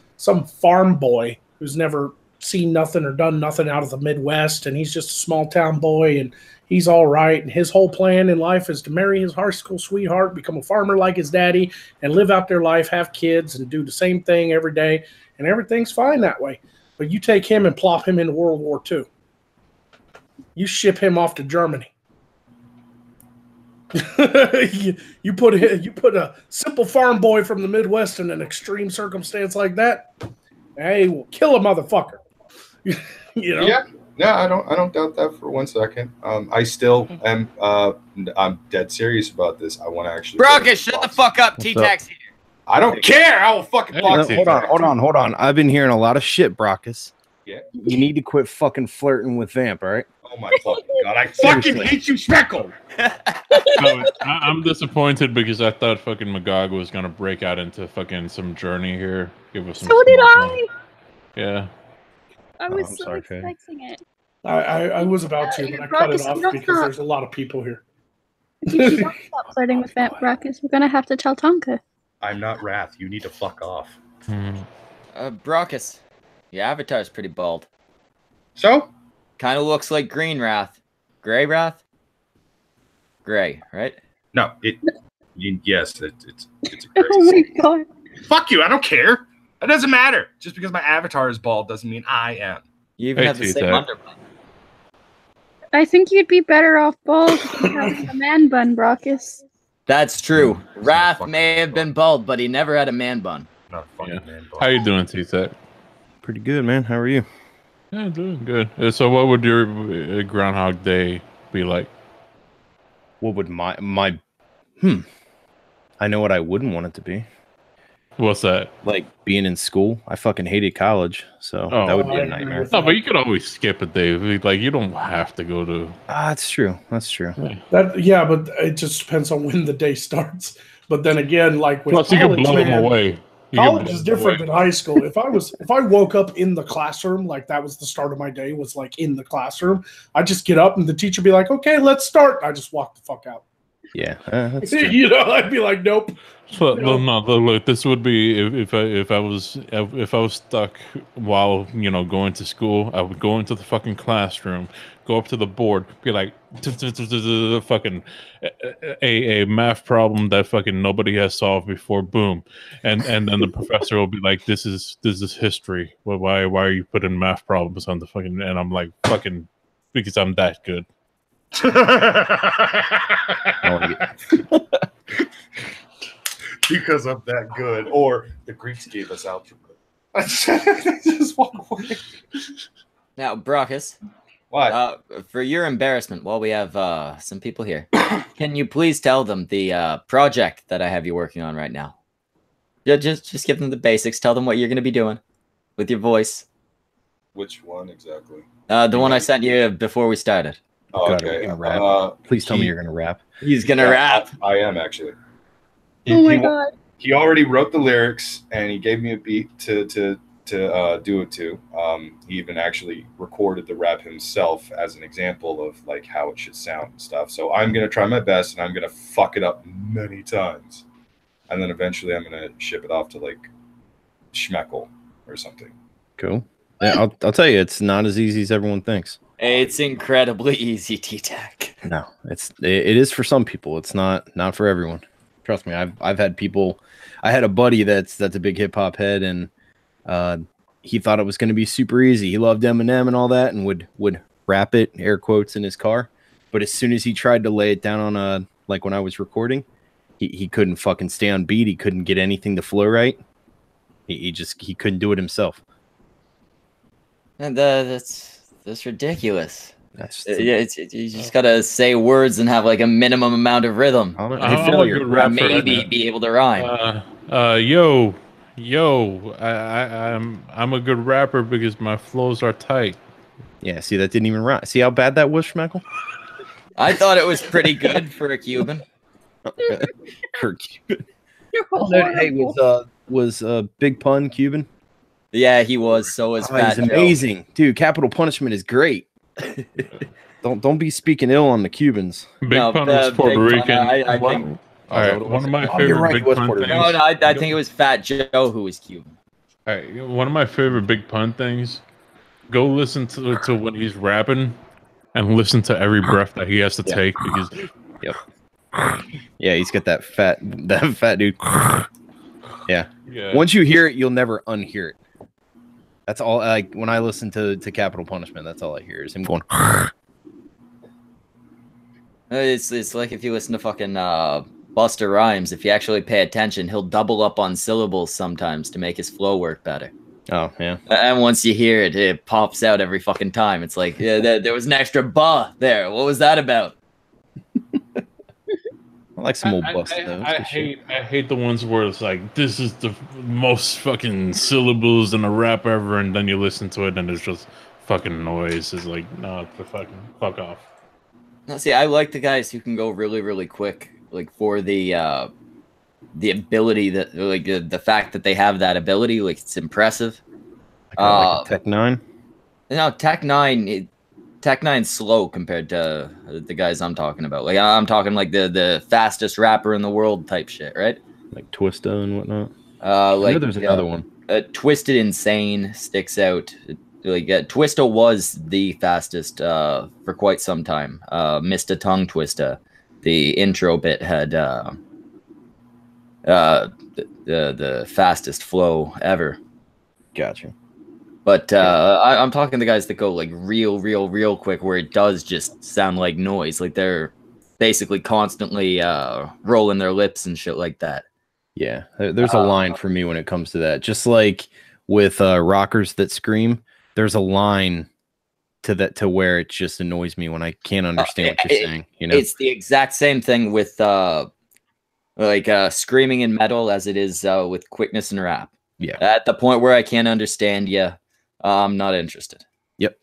S6: farm boy who's never seen nothing or done nothing out of the Midwest, and he's just a small town boy, and he's all right. And his whole plan in life is to marry his high school sweetheart, become a farmer like his daddy, and live out their life, have kids, and do the same thing every day. And everything's fine that way. But you take him and plop him into World War II. You ship him off to Germany. you put a simple farm boy from the Midwest in an extreme circumstance like that, hey, we'll kill a motherfucker.
S3: Yeah, no, I don't doubt that for 1 second. I still am. I'm dead serious about this. I want to actually.
S4: Brockus, shut the fuck up. T-Tax here.
S3: I don't care. I will fucking.
S9: Hold on. I've been hearing a lot of shit, Brockus.
S3: Yeah.
S9: You need to quit fucking flirting with Vamp, all right?
S3: Oh my fucking god! I fucking hate you, Schmeckle.
S7: No, I'm disappointed because I thought fucking Magog was gonna break out into fucking some journey here. Give us some.
S5: So did
S7: small
S5: I.
S7: time. Yeah.
S5: I was so
S9: sorry, Faye.
S5: expecting it.
S6: I was about to, but I cut it off because there's a lot of people here.
S5: If you don't stop flirting with Vamp Brockus, we're gonna have to tell Tonka.
S3: I'm not Wrath. You need to fuck off.
S4: Brockus, your avatar's pretty bald.
S3: So?
S4: Kind of looks like Green Wrath. Gray Wrath? Gray, right?
S3: No, yes, it's a
S5: Oh my god.
S3: Fuck you, I don't care. That doesn't matter. Just because my avatar is bald doesn't mean I am.
S4: You even have the same underbun.
S5: I think you'd be better off bald than having a man bun, Brockus.
S4: That's true. Wrath may have been bald, but he never had a man bun.
S3: Not a fucking man bald.
S7: How you doing, T-Tech?
S9: Pretty good, man. How are you?
S7: Yeah, doing good. So what would your Groundhog Day be like?
S9: What would my I know what I wouldn't want it to be.
S7: What's that?
S9: Like being in school. I fucking hated college, so that would be a nightmare.
S7: No, but you could always skip a day. Like you don't have to go to.
S9: That's true. That's true.
S6: But it just depends on when the day starts. But then again, like with
S7: Plus, you can blow them away.
S6: College is different than high school. If I woke up in the classroom, like that was the start of my day, was like in the classroom, I'd just get up and the teacher would be like, "Okay, let's start." I just walk the fuck out.
S9: Yeah, that's true.
S6: I'd be like, "Nope."
S7: So, no, look, this would be if I was stuck while going to school. I would go into the fucking classroom, go up to the board, be like, fucking a math problem that fucking nobody has solved before. Boom, and then the professor will be like, this is history. Well, why are you putting math problems on the fucking? And I'm like, fucking, because I'm that good.
S3: Because I'm that good, or the Greeks gave us algebra. Just walk away.
S4: Now, Brockus.
S3: What?
S4: For your embarrassment, while we have some people here, can you please tell them the project that I have you working on right now? Yeah, just give them the basics. Tell them what you're going to be doing with your voice.
S3: Which one exactly?
S4: The one I sent you before we started.
S3: Oh,
S9: God,
S3: okay.
S9: are you gonna rap? Please tell me you're gonna rap.
S4: He's gonna rap.
S3: I am actually.
S5: Oh my god.
S3: He already wrote the lyrics and he gave me a beat to do it to. He even actually recorded the rap himself as an example of like how it should sound and stuff. So I'm gonna try my best and I'm gonna fuck it up many times, and then eventually I'm gonna ship it off to like Schmeckle or something.
S9: Cool. Yeah, I'll tell you, it's not as easy as everyone thinks.
S4: It's incredibly easy, T-Tac.
S9: No, it is for some people. It's not for everyone. Trust me, I've had people. I had a buddy that's a big hip hop head, and he thought it was going to be super easy. He loved Eminem and all that, and would rap it, air quotes, in his car. But as soon as he tried to lay it down on like when I was recording, he couldn't fucking stay on beat. He couldn't get anything to flow right. He couldn't do it himself.
S4: And that's ridiculous. You just gotta say words and have like a minimum amount of rhythm.
S7: I'm a good rapper.
S4: Maybe be able to rhyme.
S7: Yo, I'm a good rapper because my flows are tight.
S9: Yeah, see, that didn't even rhyme. See how bad that was, Schmeckle?
S4: I thought it was pretty good for a Cuban.
S9: For Cuban. Hey, was Big Pun Cuban?
S4: Yeah, he was. So was Fat
S9: He's amazing, dude. Capital Punishment is great. Don't be speaking ill on the Cubans.
S7: Big Pun was Puerto Rican.
S4: I think.
S7: All right, one of my favorite Big Pun things.
S4: No, I think it was Fat Joe who was Cuban.
S7: All right, one of my favorite Big Pun things. Go listen to when he's rapping, and listen to every breath that he has to take because.
S9: Yep. Yeah, he's got that fat dude. Yeah. Once you hear it, you'll never unhear it. That's all. Like when I listen to Capital Punishment, that's all I hear is him going.
S4: It's like if you listen to fucking Busta Rhymes. If you actually pay attention, he'll double up on syllables sometimes to make his flow work better.
S9: Oh yeah.
S4: And once you hear it, it pops out every fucking time. It's like there was an extra "ba" there. What was that about?
S9: I like some old Busta though.
S7: I hate the ones where it's like this is the most fucking syllables in a rap ever, and then you listen to it and it's just fucking noise. It's like no, fuck off.
S4: Now, see, I like the guys who can go really, really quick, like for the ability that, like the fact that they have that ability, like it's impressive.
S9: Like a Tech 9.
S4: No, Tech 9. Tech 9's slow compared to the guys I'm talking about. Like I'm talking like the fastest rapper in the world type shit, right?
S9: Like Twista and whatnot.
S4: Like
S9: I know there's another one.
S4: Twisted Insane sticks out. Like Twista was the fastest for quite some time. Mr. Tongue Twista, the intro bit had the fastest flow ever.
S9: Gotcha.
S4: But I'm talking the guys that go like real quick, where it does just sound like noise. Like they're basically constantly rolling their lips and shit like that.
S9: Yeah, there's a line for me when it comes to that. Just like with rockers that scream, there's a line to where it just annoys me when I can't understand what you're saying. You know,
S4: it's the exact same thing with screaming in metal as it is with quickness and rap.
S9: Yeah,
S4: at the point where I can't understand you, I'm not interested.
S9: Yep.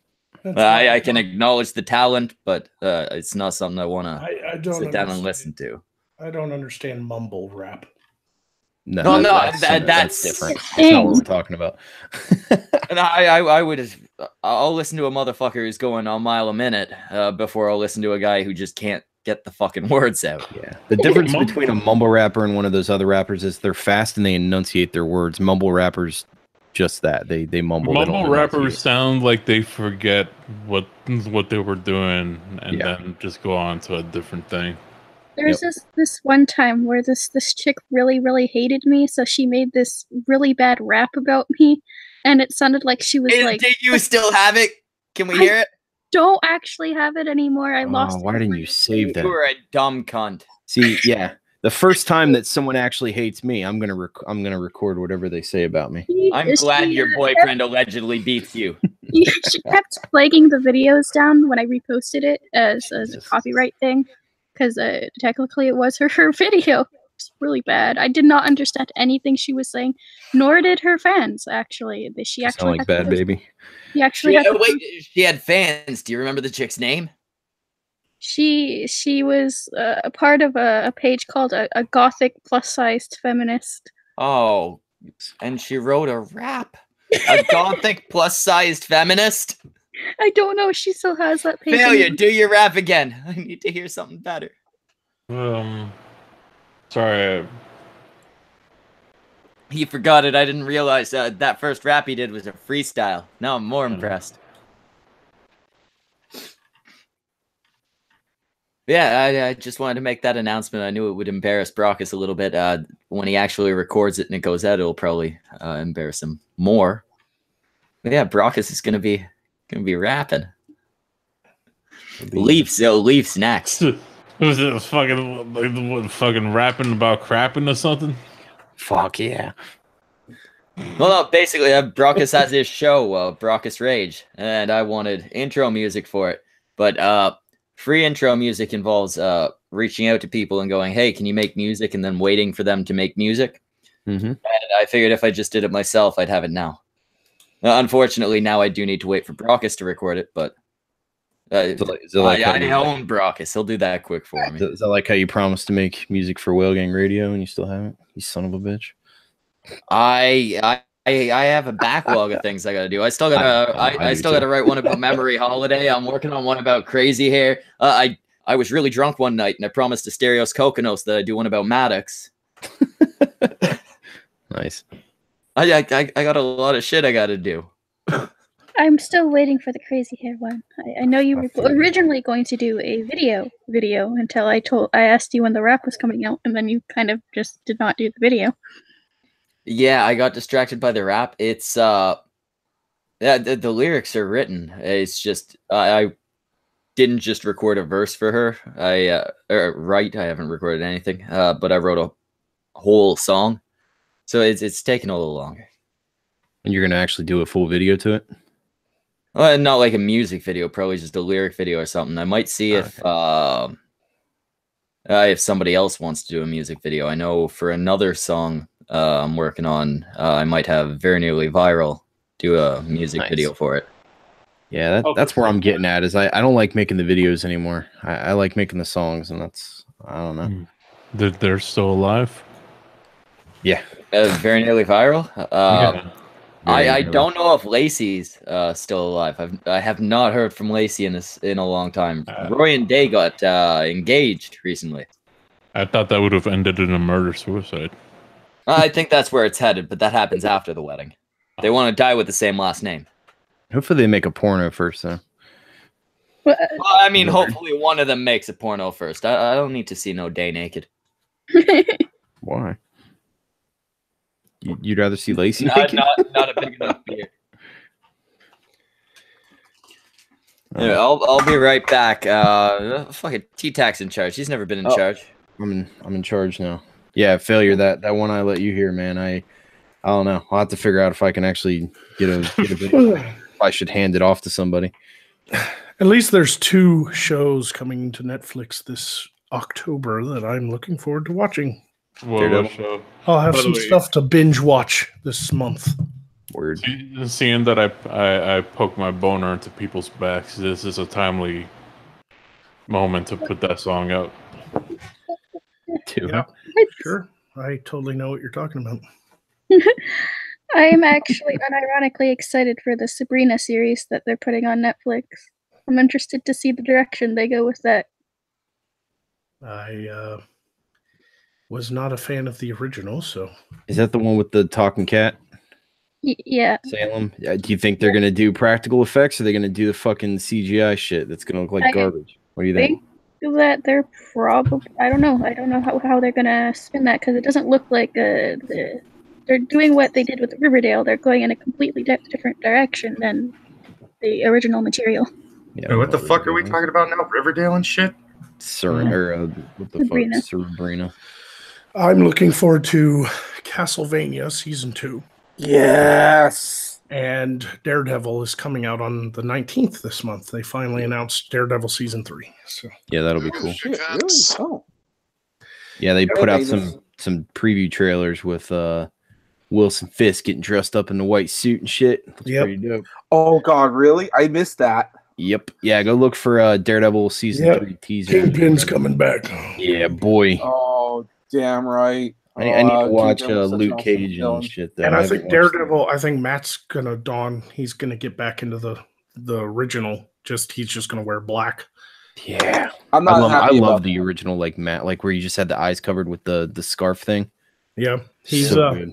S4: I can acknowledge the talent, but it's not something I want to sit down and listen to.
S6: I don't understand mumble rap.
S4: No, that's
S9: different. That's not what we're talking about.
S4: And I'll listen to a motherfucker who's going a mile a minute before I'll listen to a guy who just can't get the fucking words out.
S9: Yeah. The difference between a mumble rapper and one of those other rappers is they're fast and they enunciate their words. Mumble rappers, just that. They mumble.
S7: Mumble rappers sound like they forget what they were doing and then just go on to a different thing.
S5: There's this one time where this chick really hated me, so she made this really bad rap about me, and it sounded like she was like.
S4: Do you still have it? Can we hear it?
S5: Don't actually have it anymore. I lost.
S9: Why didn't you save that?
S4: You were a dumb cunt.
S9: See, yeah, the first time that someone actually hates me, I'm gonna record whatever they say about me.
S4: I'm glad your boyfriend allegedly beats you.
S5: She kept flagging the videos down when I reposted it as a copyright thing. Because technically it was her video. It's really bad. I did not understand anything she was saying, nor did her fans, actually. She actually
S9: sound like Bad Baby.
S5: She actually
S4: she had fans. Do you remember the chick's name?
S5: She was a part of a page called a gothic plus-sized feminist.
S4: Oh, and she wrote a rap. A gothic plus-sized feminist?
S5: I don't know if she still has that page.
S4: Failure, do your rap again. I need to hear something better.
S7: Sorry.
S4: He forgot it. I didn't realize that first rap he did was a freestyle. Now I'm more impressed. Yeah, I just wanted to make that announcement. I knew it would embarrass Brockus a little bit. When he actually records it and it goes out, it'll probably embarrass him more. But yeah, Brockus is gonna be rapping. Leafs next.
S7: Was it fucking rapping about crapping or something?
S4: Fuck yeah. Well, no, basically, Brockus has his show, Brockus Rage, and I wanted intro music for it. But free intro music involves reaching out to people and going, "Hey, can you make music?" and then waiting for them to make music. And I figured if I just did it myself, I'd have it now. Unfortunately, now I do need to wait for Brockus to record it, but I own Brockus. He'll do that quick for me.
S9: Is that like how you promised to make music for Whale Gang Radio and you still haven't? You son of a bitch.
S4: I have a backlog of things I gotta do. I still gotta write one about Memory Holiday. I'm working on one about Crazy Hair. I was really drunk one night and I promised Asterios Kokonos that I'd do one about Maddox.
S9: Nice.
S4: I got a lot of shit I gotta do.
S5: I'm still waiting for the Crazy Hair one. I know you were originally going to do a video until I asked you when the rap was coming out, and then you kind of just did not do the video.
S4: Yeah, I got distracted by the rap. It's the lyrics are written. It's just I didn't just record a verse for her. I haven't recorded anything. But I wrote a whole song. So it's taken a little longer.
S9: And you're gonna actually do a full video to it?
S4: Well, not like a music video, probably just a lyric video or something. I might see if somebody else wants to do a music video. I know for another song I'm working on, I might have Very Nearly Viral do a music video for it.
S9: Yeah, that's where I'm getting at. Is I don't like making the videos anymore. I like making the songs, and that's I don't know.
S7: They're still alive.
S9: Yeah,
S4: Very Nearly Viral.
S7: Yeah.
S4: I don't know if Lacey's still alive. I have not heard from Lacey in a long time. Roy and Day got engaged recently.
S7: I thought that would have ended in a murder-suicide.
S4: I think that's where it's headed, but that happens after the wedding. They want to die with the same last name.
S9: Hopefully they make a porno first, though.
S4: Well, I mean, hopefully one of them makes a porno first. I don't need to see no Day naked.
S9: Why? You'd rather see Lacey?
S4: Not a big enough beard. Yeah, I'll be right back. Fucking T-Tax in charge. He's never been in charge.
S9: I'm in charge now. Yeah, failure. That one I let you hear, man. I don't know. I'll have to figure out if I can actually get a video. If I should hand it off to somebody.
S6: At least there's 2 shows coming to Netflix this October that I'm looking forward to watching.
S7: What show?
S6: I'll have some stuff to binge watch this month.
S9: Word.
S7: Seeing that I poke my boner into people's backs, this is a timely moment to put that song out.
S6: Yeah, sure. I totally know what you're talking about.
S5: I'm actually unironically excited for the Sabrina series that they're putting on Netflix. I'm interested to see the direction they go with that.
S6: I was not a fan of the original, so.
S9: Is that the one with the talking cat?
S5: Yeah.
S9: Salem? Do you think they're going to do practical effects, or are they going to do the fucking CGI shit that's going to look like garbage? What do you think?
S5: That they're probably, I don't know how they're going to spin that, because it doesn't look like they're doing what they did with Riverdale. They're going in a completely different direction than the original material.
S3: Yeah, wait, what the fuck are we talking about now? Riverdale and shit?
S9: What the fuck? Sabrina.
S6: I'm looking forward to Castlevania Season 2.
S1: Yes!
S6: And Daredevil is coming out on the 19th this month. They finally announced Daredevil Season 3. So
S9: yeah, that'll be cool.
S1: Shit, really? Oh.
S9: Yeah, they put out some preview trailers with Wilson Fisk getting dressed up in the white suit and shit. Looks pretty dope.
S1: Oh god, really? I missed that.
S9: Yep. Yeah, go look for Daredevil Season 3 teaser.
S6: Kingpin's coming back.
S9: Yeah, boy.
S1: Oh, damn right.
S9: I need to watch Luke Cage and shit. Though.
S6: And I think Daredevil, I think Matt's gonna he's gonna get back into the original. He's just gonna wear black.
S9: Yeah.
S1: I
S9: love the original, like Matt, like where you just had the eyes covered with the scarf thing.
S6: Yeah. He's
S9: so good.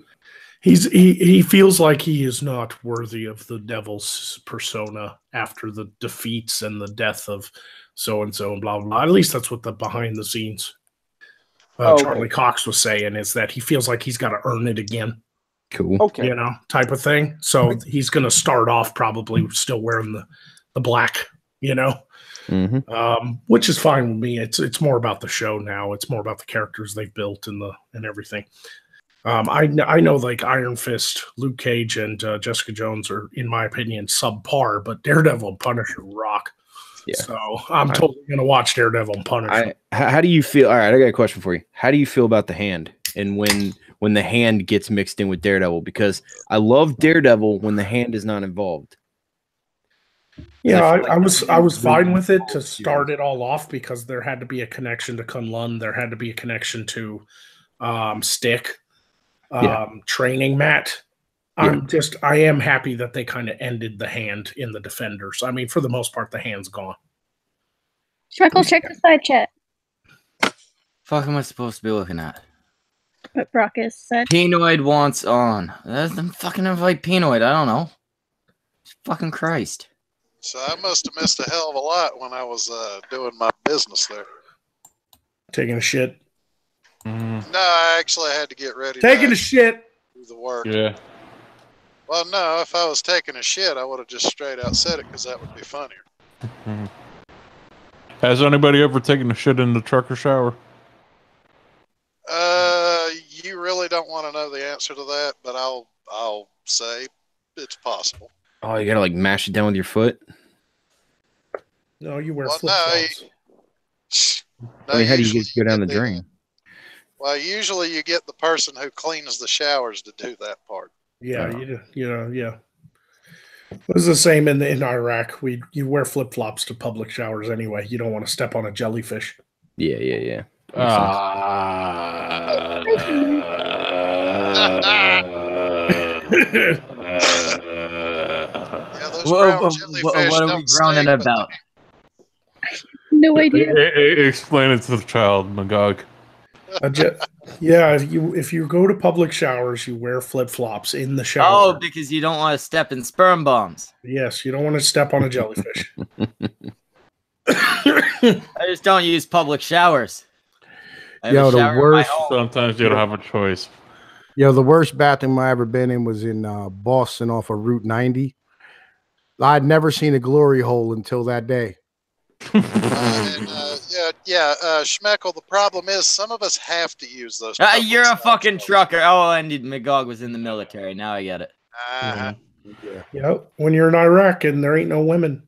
S6: He feels like he is not worthy of the devil's persona after the defeats and the death of so and so and blah blah. At least that's what the behind the scenes Charlie Cox was saying, is that he feels like he's got to earn it again.
S9: Cool.
S1: Okay.
S6: You know, type of thing. So he's going to start off probably still wearing the black, you know, which is fine with me. It's more about the show now. It's more about the characters they've built and everything. I know like Iron Fist, Luke Cage, and Jessica Jones are, in my opinion, subpar, but Daredevil and Punisher rock.
S9: Yeah.
S6: So I'm totally gonna watch Daredevil and punish him.
S9: How do you feel? All right, I got a question for you. How do you feel about the hand and when the hand gets mixed in with Daredevil? Because I love Daredevil when the hand is not involved.
S6: Yeah, I was fine with it to start it all off because there had to be a connection to Kunlun. There had to be a connection to Stick, training Matt. I am happy that they kind of ended the hand in the Defenders. I mean, for the most part, the hand's gone.
S5: Schmeckle, check the side chat.
S4: Fuck am I supposed to be looking at?
S5: What Brockus said.
S4: Penoid wants on. Then fucking invite Penoid. I don't know. Fucking Christ.
S2: So I must have missed a hell of a lot when I was doing my business there.
S6: Taking a shit.
S2: No, I actually had to get ready.
S6: Taking a shit.
S2: Do the work.
S7: Yeah.
S2: Well, no, if I was taking a shit, I would have just straight out said it because that would be funnier.
S7: Has anybody ever taken a shit in the trucker shower?
S2: You really don't want to know the answer to that, but I'll say it's possible.
S9: Oh, you gotta like mash it down with your foot.
S6: No, you wear flip-flops.
S9: I mean, how do you get to go down the drain?
S2: Well, usually you get the person who cleans the showers to do that part.
S6: Yeah, yeah. It was the same in Iraq. You wear flip-flops to public showers anyway. You don't want to step on a jellyfish.
S9: Yeah.
S4: What are we grounding about?
S5: No idea.
S7: Explain it to the child, Magog.
S6: If you go to public showers, you wear flip-flops in the shower.
S4: Oh, because you don't want to step in sperm bombs.
S6: Yes, you don't want to step on a jellyfish.
S4: I just don't use public showers.
S10: Yo, the worst.
S7: Sometimes you don't have a choice.
S10: Yo, the worst bathroom I ever been in was in Boston off of Route 90. I'd never seen a glory hole until that day.
S2: Schmeckle, the problem is some of us have to use those.
S4: You're a fucking trucker. Oh, and Magog was in the military. Now I get it.
S6: When you're in Iraq and there ain't no women,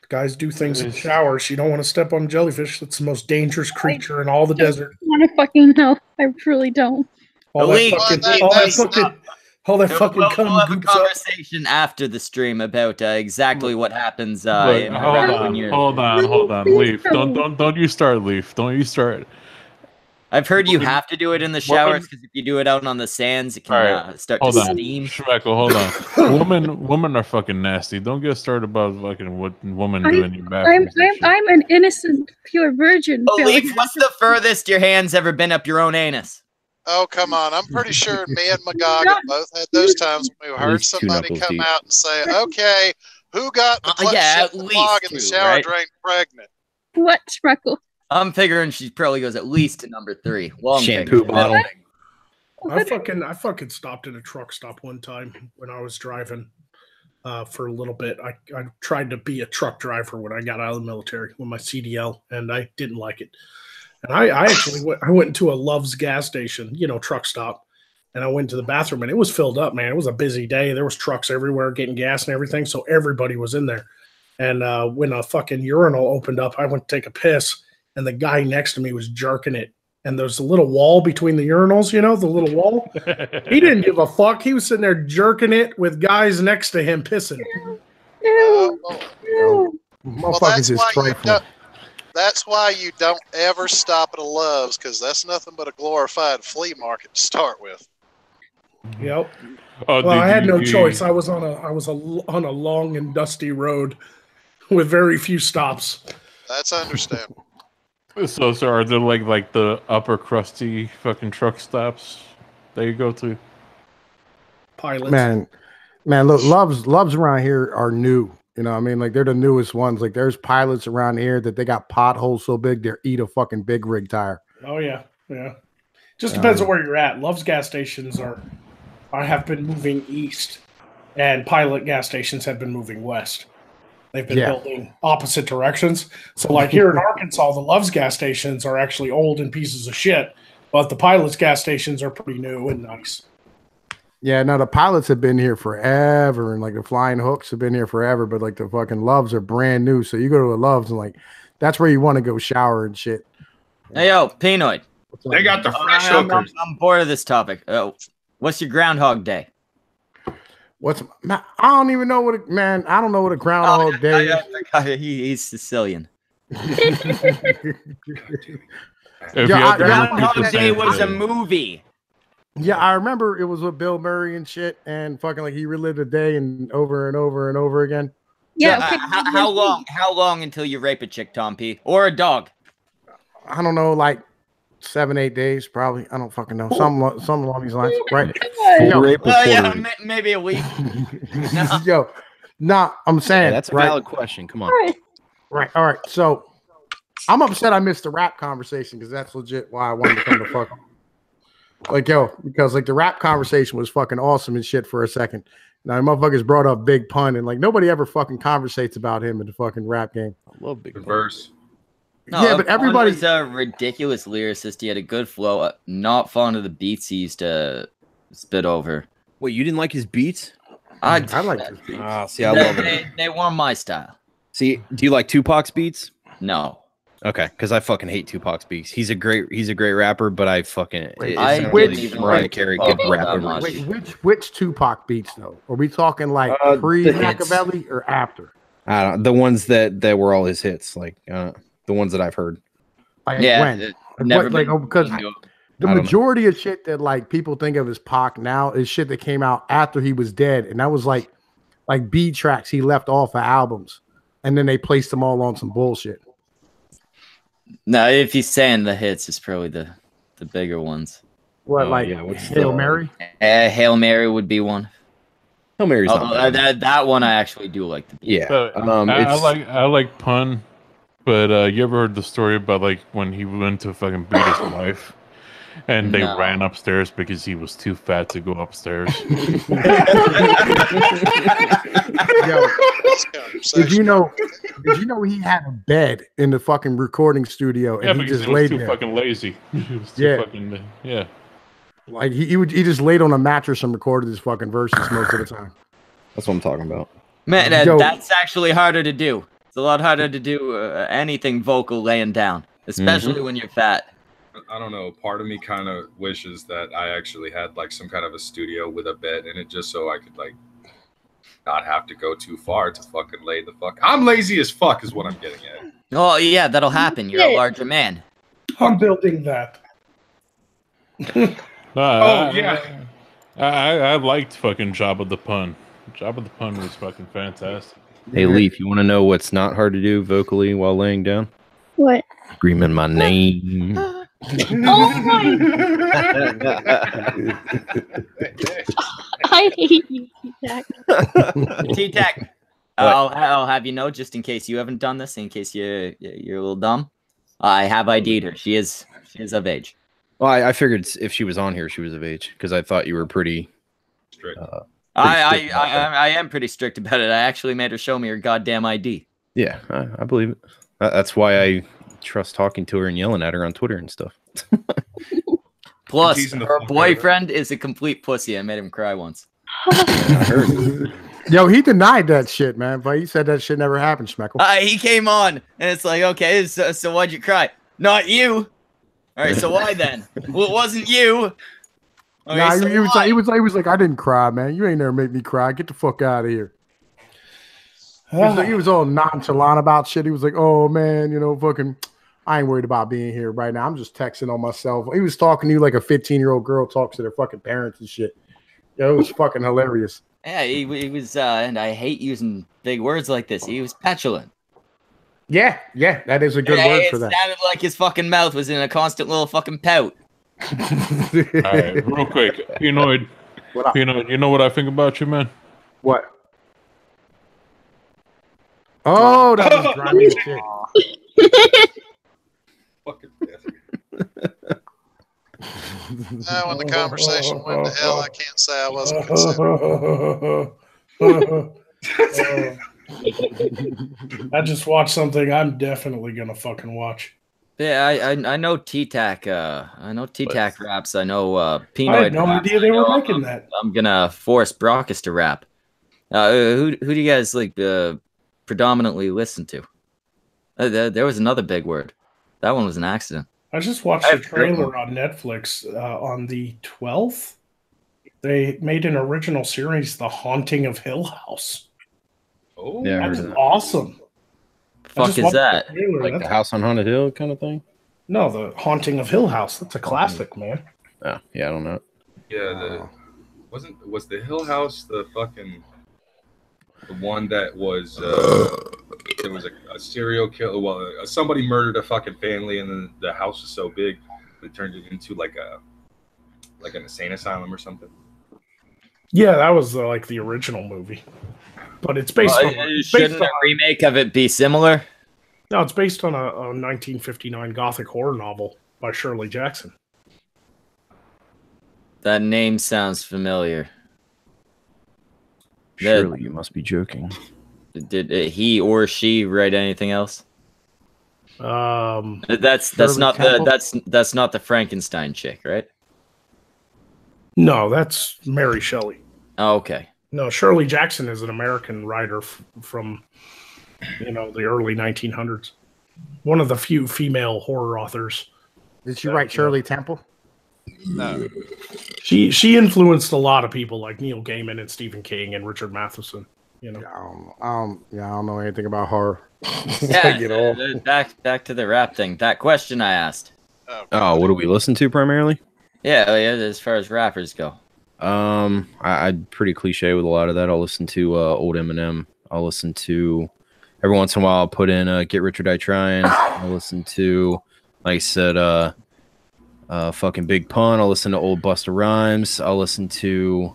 S6: guys do things in showers. You don't want to step on jellyfish. That's the most dangerous creature in all the desert.
S5: I want to fucking know. I truly don't.
S6: All that fucking cum
S4: we'll have a
S6: goops up.
S4: conversation after the stream about exactly what happens.
S7: Hold on, Leaf. Don't you start, Leaf. Don't you start.
S4: I've heard you have to do it in the showers because if you do it out on the sands, it can start to steam.
S7: Schmeckle, hold on. Women are fucking nasty. Don't get started about fucking what women do in your bathroom.
S5: I'm an innocent, pure virgin.
S4: Leaf, what's the furthest your hand's ever been up your own anus?
S2: Oh, come on. I'm pretty sure me and Magog have both had those times when we heard somebody come out and say, okay, who got the clog in the shower drain pregnant?
S5: What, Schmeckle?
S4: I'm figuring she probably goes at least to number 3.
S9: Shampoo bottle.
S6: I fucking stopped at a truck stop one time when I was driving for a little bit. I tried to be a truck driver when I got out of the military with my CDL, and I didn't like it. And I actually went into a Love's gas station, truck stop, and I went to the bathroom, and it was filled up, man. It was a busy day. There was trucks everywhere getting gas and everything, so everybody was in there. And when a fucking urinal opened up, I went to take a piss, and the guy next to me was jerking it. And there's a little wall between the urinals, the little wall. He didn't give a fuck. He was sitting there jerking it with guys next to him pissing.
S10: Motherfuckers is trifling.
S2: That's why you don't ever stop at a Love's, because that's nothing but a glorified flea market to start with.
S6: Yep. Well, I had no choice. I was on a long and dusty road with very few stops.
S2: That's understandable.
S7: So are there like the upper crusty fucking truck stops that you go to?
S6: Pilots.
S10: Man, look, loves around here are new. You know what I mean? Like, they're the newest ones. Like, there's pilots around here that they got potholes so big they eat a fucking big rig tire.
S6: Oh, yeah. Yeah. Just depends on where you're at. Love's gas stations have been moving east, and pilot gas stations have been moving west. They've been building opposite directions. So, like, here in Arkansas, the Love's gas stations are actually old and pieces of shit, but the pilot's gas stations are pretty new and nice.
S10: Yeah, no, the pilots have been here forever, and like the flying hooks have been here forever, but like the fucking Loves are brand new. So you go to a Loves and like that's where you want to go shower and shit.
S4: Hey, yo, Pinoid.
S3: They got the fresh
S4: I'm
S3: hookers.
S4: bored of this topic. What's your Groundhog Day?
S10: Man, I don't even know what man. I don't know what a Groundhog Day is.
S4: He's Sicilian.
S7: Groundhog
S4: Day was a movie.
S10: Yeah, I remember it was with Bill Murray and shit, and fucking like he relived the day and over and over and over again.
S5: Yeah.
S4: So,
S5: Okay.
S4: how long? How long until you rape a chick, Tom P, or a dog?
S10: I don't know, like 7-8 days, probably. I don't fucking know. Something along these lines, right?
S4: Maybe a week.
S10: No. Yo, nah, I'm saying
S9: that's a
S10: right?
S9: valid question. Come on.
S10: Right. All right. So I'm upset I missed the rap conversation because that's legit why I wanted to come to fuck. Like, yo, because like the rap conversation was fucking awesome and shit for a second. Now, motherfuckers brought up Big Pun and like nobody ever fucking conversates about him in the fucking rap game.
S9: I love Big Pun.
S3: Verse.
S4: No,
S10: yeah, but everybody's
S4: a ridiculous lyricist. He had a good flow. Not fond of the beats he used to spit over.
S9: Wait, you didn't like his beats?
S10: I like his beats.
S9: See, I love it.
S4: They weren't my style.
S9: See, do you like Tupac's beats?
S4: No.
S9: Okay, because I fucking hate Tupac's beats. He's a great rapper, but I fucking
S10: I
S9: which
S10: even
S9: Mariah Carey good rapper.
S10: Wait, which Tupac beats though? Are we talking like pre Machiavelli or after?
S9: I don't the ones that were all his hits, like the ones that I've heard.
S10: Like
S4: yeah,
S10: when?
S4: never
S10: like, because the
S9: I don't
S10: majority of shit that like people think of as Pac now is shit that came out after he was dead, and that was like B tracks he left off of albums, and then they placed them all on some bullshit.
S4: No, if he's saying the hits, it's probably the bigger ones.
S10: What, like Hail Mary?
S4: Hail Mary would be one.
S9: Hail Mary's not bad.
S4: that one I actually do like the beat.
S9: Yeah.
S7: But I like Pun, but you ever heard the story about like when he went to fucking beat his wife, and they ran upstairs because he was too fat to go upstairs?
S10: Yo, did you know he had a bed in the fucking recording studio and he just laid there?
S7: Fucking lazy. He was too fucking
S10: Like he just laid on a mattress and recorded his fucking verses most of the time.
S9: That's what I'm talking about.
S4: Man, that's actually harder to do. It's a lot harder to do anything vocal laying down, especially when you're fat.
S3: I don't know. Part of me kind of wishes that I actually had like some kind of a studio with a bed in it, just so I could like not have to go too far to fucking lay the fuck. I'm lazy as fuck, is what I'm getting at.
S4: Oh yeah, that'll happen. You're a larger man.
S6: I'm building that.
S7: I liked fucking Jabba the Pun. Jabba the Pun was fucking fantastic.
S9: Hey, Leaf, you want to know what's not hard to do vocally while laying down?
S5: What?
S9: Screaming my name.
S5: Oh my! I hate you, T-Tac.
S4: T-Tac. I'll have you know, just in case you haven't done this, in case you're a little dumb, I have ID'd her. She is of age.
S9: Well, I figured if she was on here, she was of age because I thought you were pretty
S3: strict.
S4: I am pretty strict about it. I actually made her show me her goddamn ID.
S9: Yeah, I believe it. That's why I trust talking to her and yelling at her on Twitter and stuff.
S4: Plus, her boyfriend is a complete pussy. I made him cry once.
S10: Yo, he denied that shit, man. But he said that shit never happened, Schmeckle.
S4: He came on, and it's like, okay, so why'd you cry? Not you. All right, so why then? Well, it wasn't you. Okay,
S10: nah,
S4: so
S10: he was like, I didn't cry, man. You ain't never made me cry. Get the fuck out of here. He was all nonchalant about shit. He was like, oh man, fucking, I ain't worried about being here right now. I'm just texting on myself. He was talking to you like a 15-year-old girl talks to their fucking parents and shit. Yo, it was fucking hilarious.
S4: Yeah, he was, and I hate using big words like this. He was petulant.
S10: Yeah, that is a good word for that.
S4: It sounded like his fucking mouth was in a constant little fucking pout.
S7: All right, real quick, Pinoid, you know what I think about you, man?
S10: What? Oh, that was grimy as shit.
S3: Fucking
S2: Now, when the conversation went to hell, I can't say I wasn't considered.
S6: I just watched something I'm definitely gonna fucking watch.
S4: Yeah, I know T-Tac. I know T-Tac raps. I know Pinoid.
S6: I had no
S4: raps.
S6: idea they were making that.
S4: I'm gonna force Brockus to rap. Who do you guys like predominantly listen to? There was another big word. That one was an accident.
S6: I just watched the trailer on Netflix on the 12th. They made an original series, The Haunting of Hill House.
S3: Oh,
S9: Yeah,
S6: that's awesome.
S4: Fuck is that?
S9: Like the House on Haunted Hill kind of thing?
S6: No, The Haunting of Hill House. That's a classic, man.
S9: Oh, yeah, I don't know.
S3: Yeah, was the Hill House the one that was it was a serial killer? Well, somebody murdered a fucking family, and then the house was so big they turned it into like an insane asylum or something.
S6: Yeah, that was like the original movie, but it's based on.
S4: Shouldn't a remake of it be similar?
S6: No, it's based on a 1959 Gothic horror novel by Shirley Jackson.
S4: That name sounds familiar.
S9: Surely you must be joking.
S4: Did he or she write anything else? That's not the Frankenstein chick, right?
S6: No, that's Mary Shelley.
S4: Oh, okay.
S6: No, Shirley Jackson is an American writer from the early 1900s. One of the few female horror authors.
S10: Did she write Shirley Temple?
S6: No. She influenced a lot of people like Neil Gaiman and Stephen King and Richard Matheson. I
S10: don't know anything about horror.
S4: Yeah, back to the rap thing. That question I asked.
S9: Oh, what do we listen to primarily?
S4: Yeah, as far as rappers go.
S9: I'm pretty cliche with a lot of that. I'll listen to old Eminem. I'll listen to every once in a while. I'll put in Get Rich or Die Trying. I'll listen to, like I said, fucking Big Pun. I'll listen to old Busta Rhymes. I'll listen to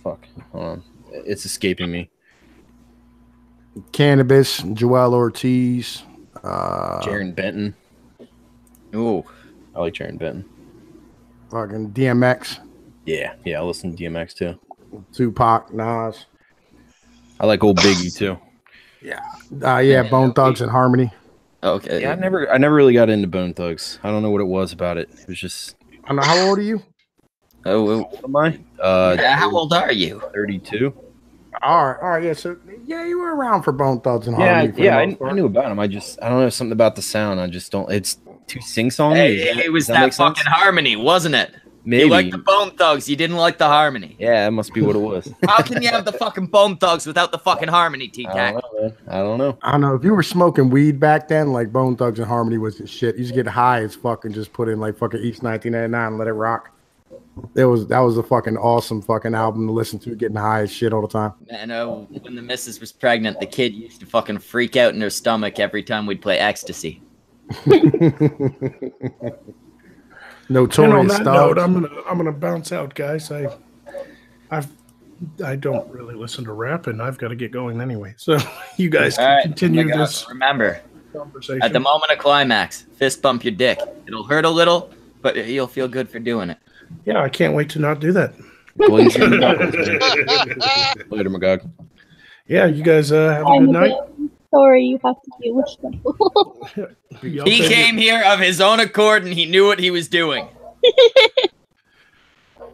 S9: fuck, hold on, it's escaping me.
S10: Cannabis, Joel Ortiz,
S9: Jaron Benton.
S4: Ooh,
S9: I like Jaron Benton.
S10: Fucking DMX.
S9: Yeah, I'll listen to DMX too.
S10: Tupac, Nas.
S9: I like old Biggie too.
S10: Yeah, Bone Thugs and Harmony.
S4: Okay.
S9: Yeah, I never really got into Bone Thugs. I don't know what it was about it. It was just.
S10: I don't know. How old are you?
S9: Oh, what am I?
S4: How old are you?
S9: 32.
S10: All right. Yeah. So you were around for Bone Thugs and Harmony.
S9: I knew about them. I don't know, something about the sound. I just don't. It's too sing-songy.
S4: Hey, it was that fucking harmony, wasn't it?
S9: Maybe.
S4: You liked the Bone Thugs. You didn't like the harmony.
S9: Yeah, that must be what it was.
S4: How can you have the fucking Bone Thugs without the fucking harmony, T-Tac?
S9: I don't know.
S10: I don't know. If you were smoking weed back then, like Bone Thugs and Harmony was the shit. You just get high as fuck and just put in like fucking East 1999 and let it rock. That was a fucking awesome fucking album to listen to, getting high as shit all the time.
S4: Man, when the missus was pregnant, the kid used to fucking freak out in her stomach every time we'd play Ecstasy.
S10: Notorious.
S6: And on that note, I'm gonna bounce out, guys. I don't really listen to rap, and I've got to get going anyway. So you guys can continue this.
S4: Remember,
S6: conversation
S4: at the moment of climax, fist bump your dick. It'll hurt a little, but you'll feel good for doing it.
S6: Yeah, I can't wait to not do that.
S9: Later, Magog.
S6: Yeah, you guys have a good night.
S5: Sorry, you have to deal with Schmeckle.
S4: He came here of his own accord, and he knew what he was doing.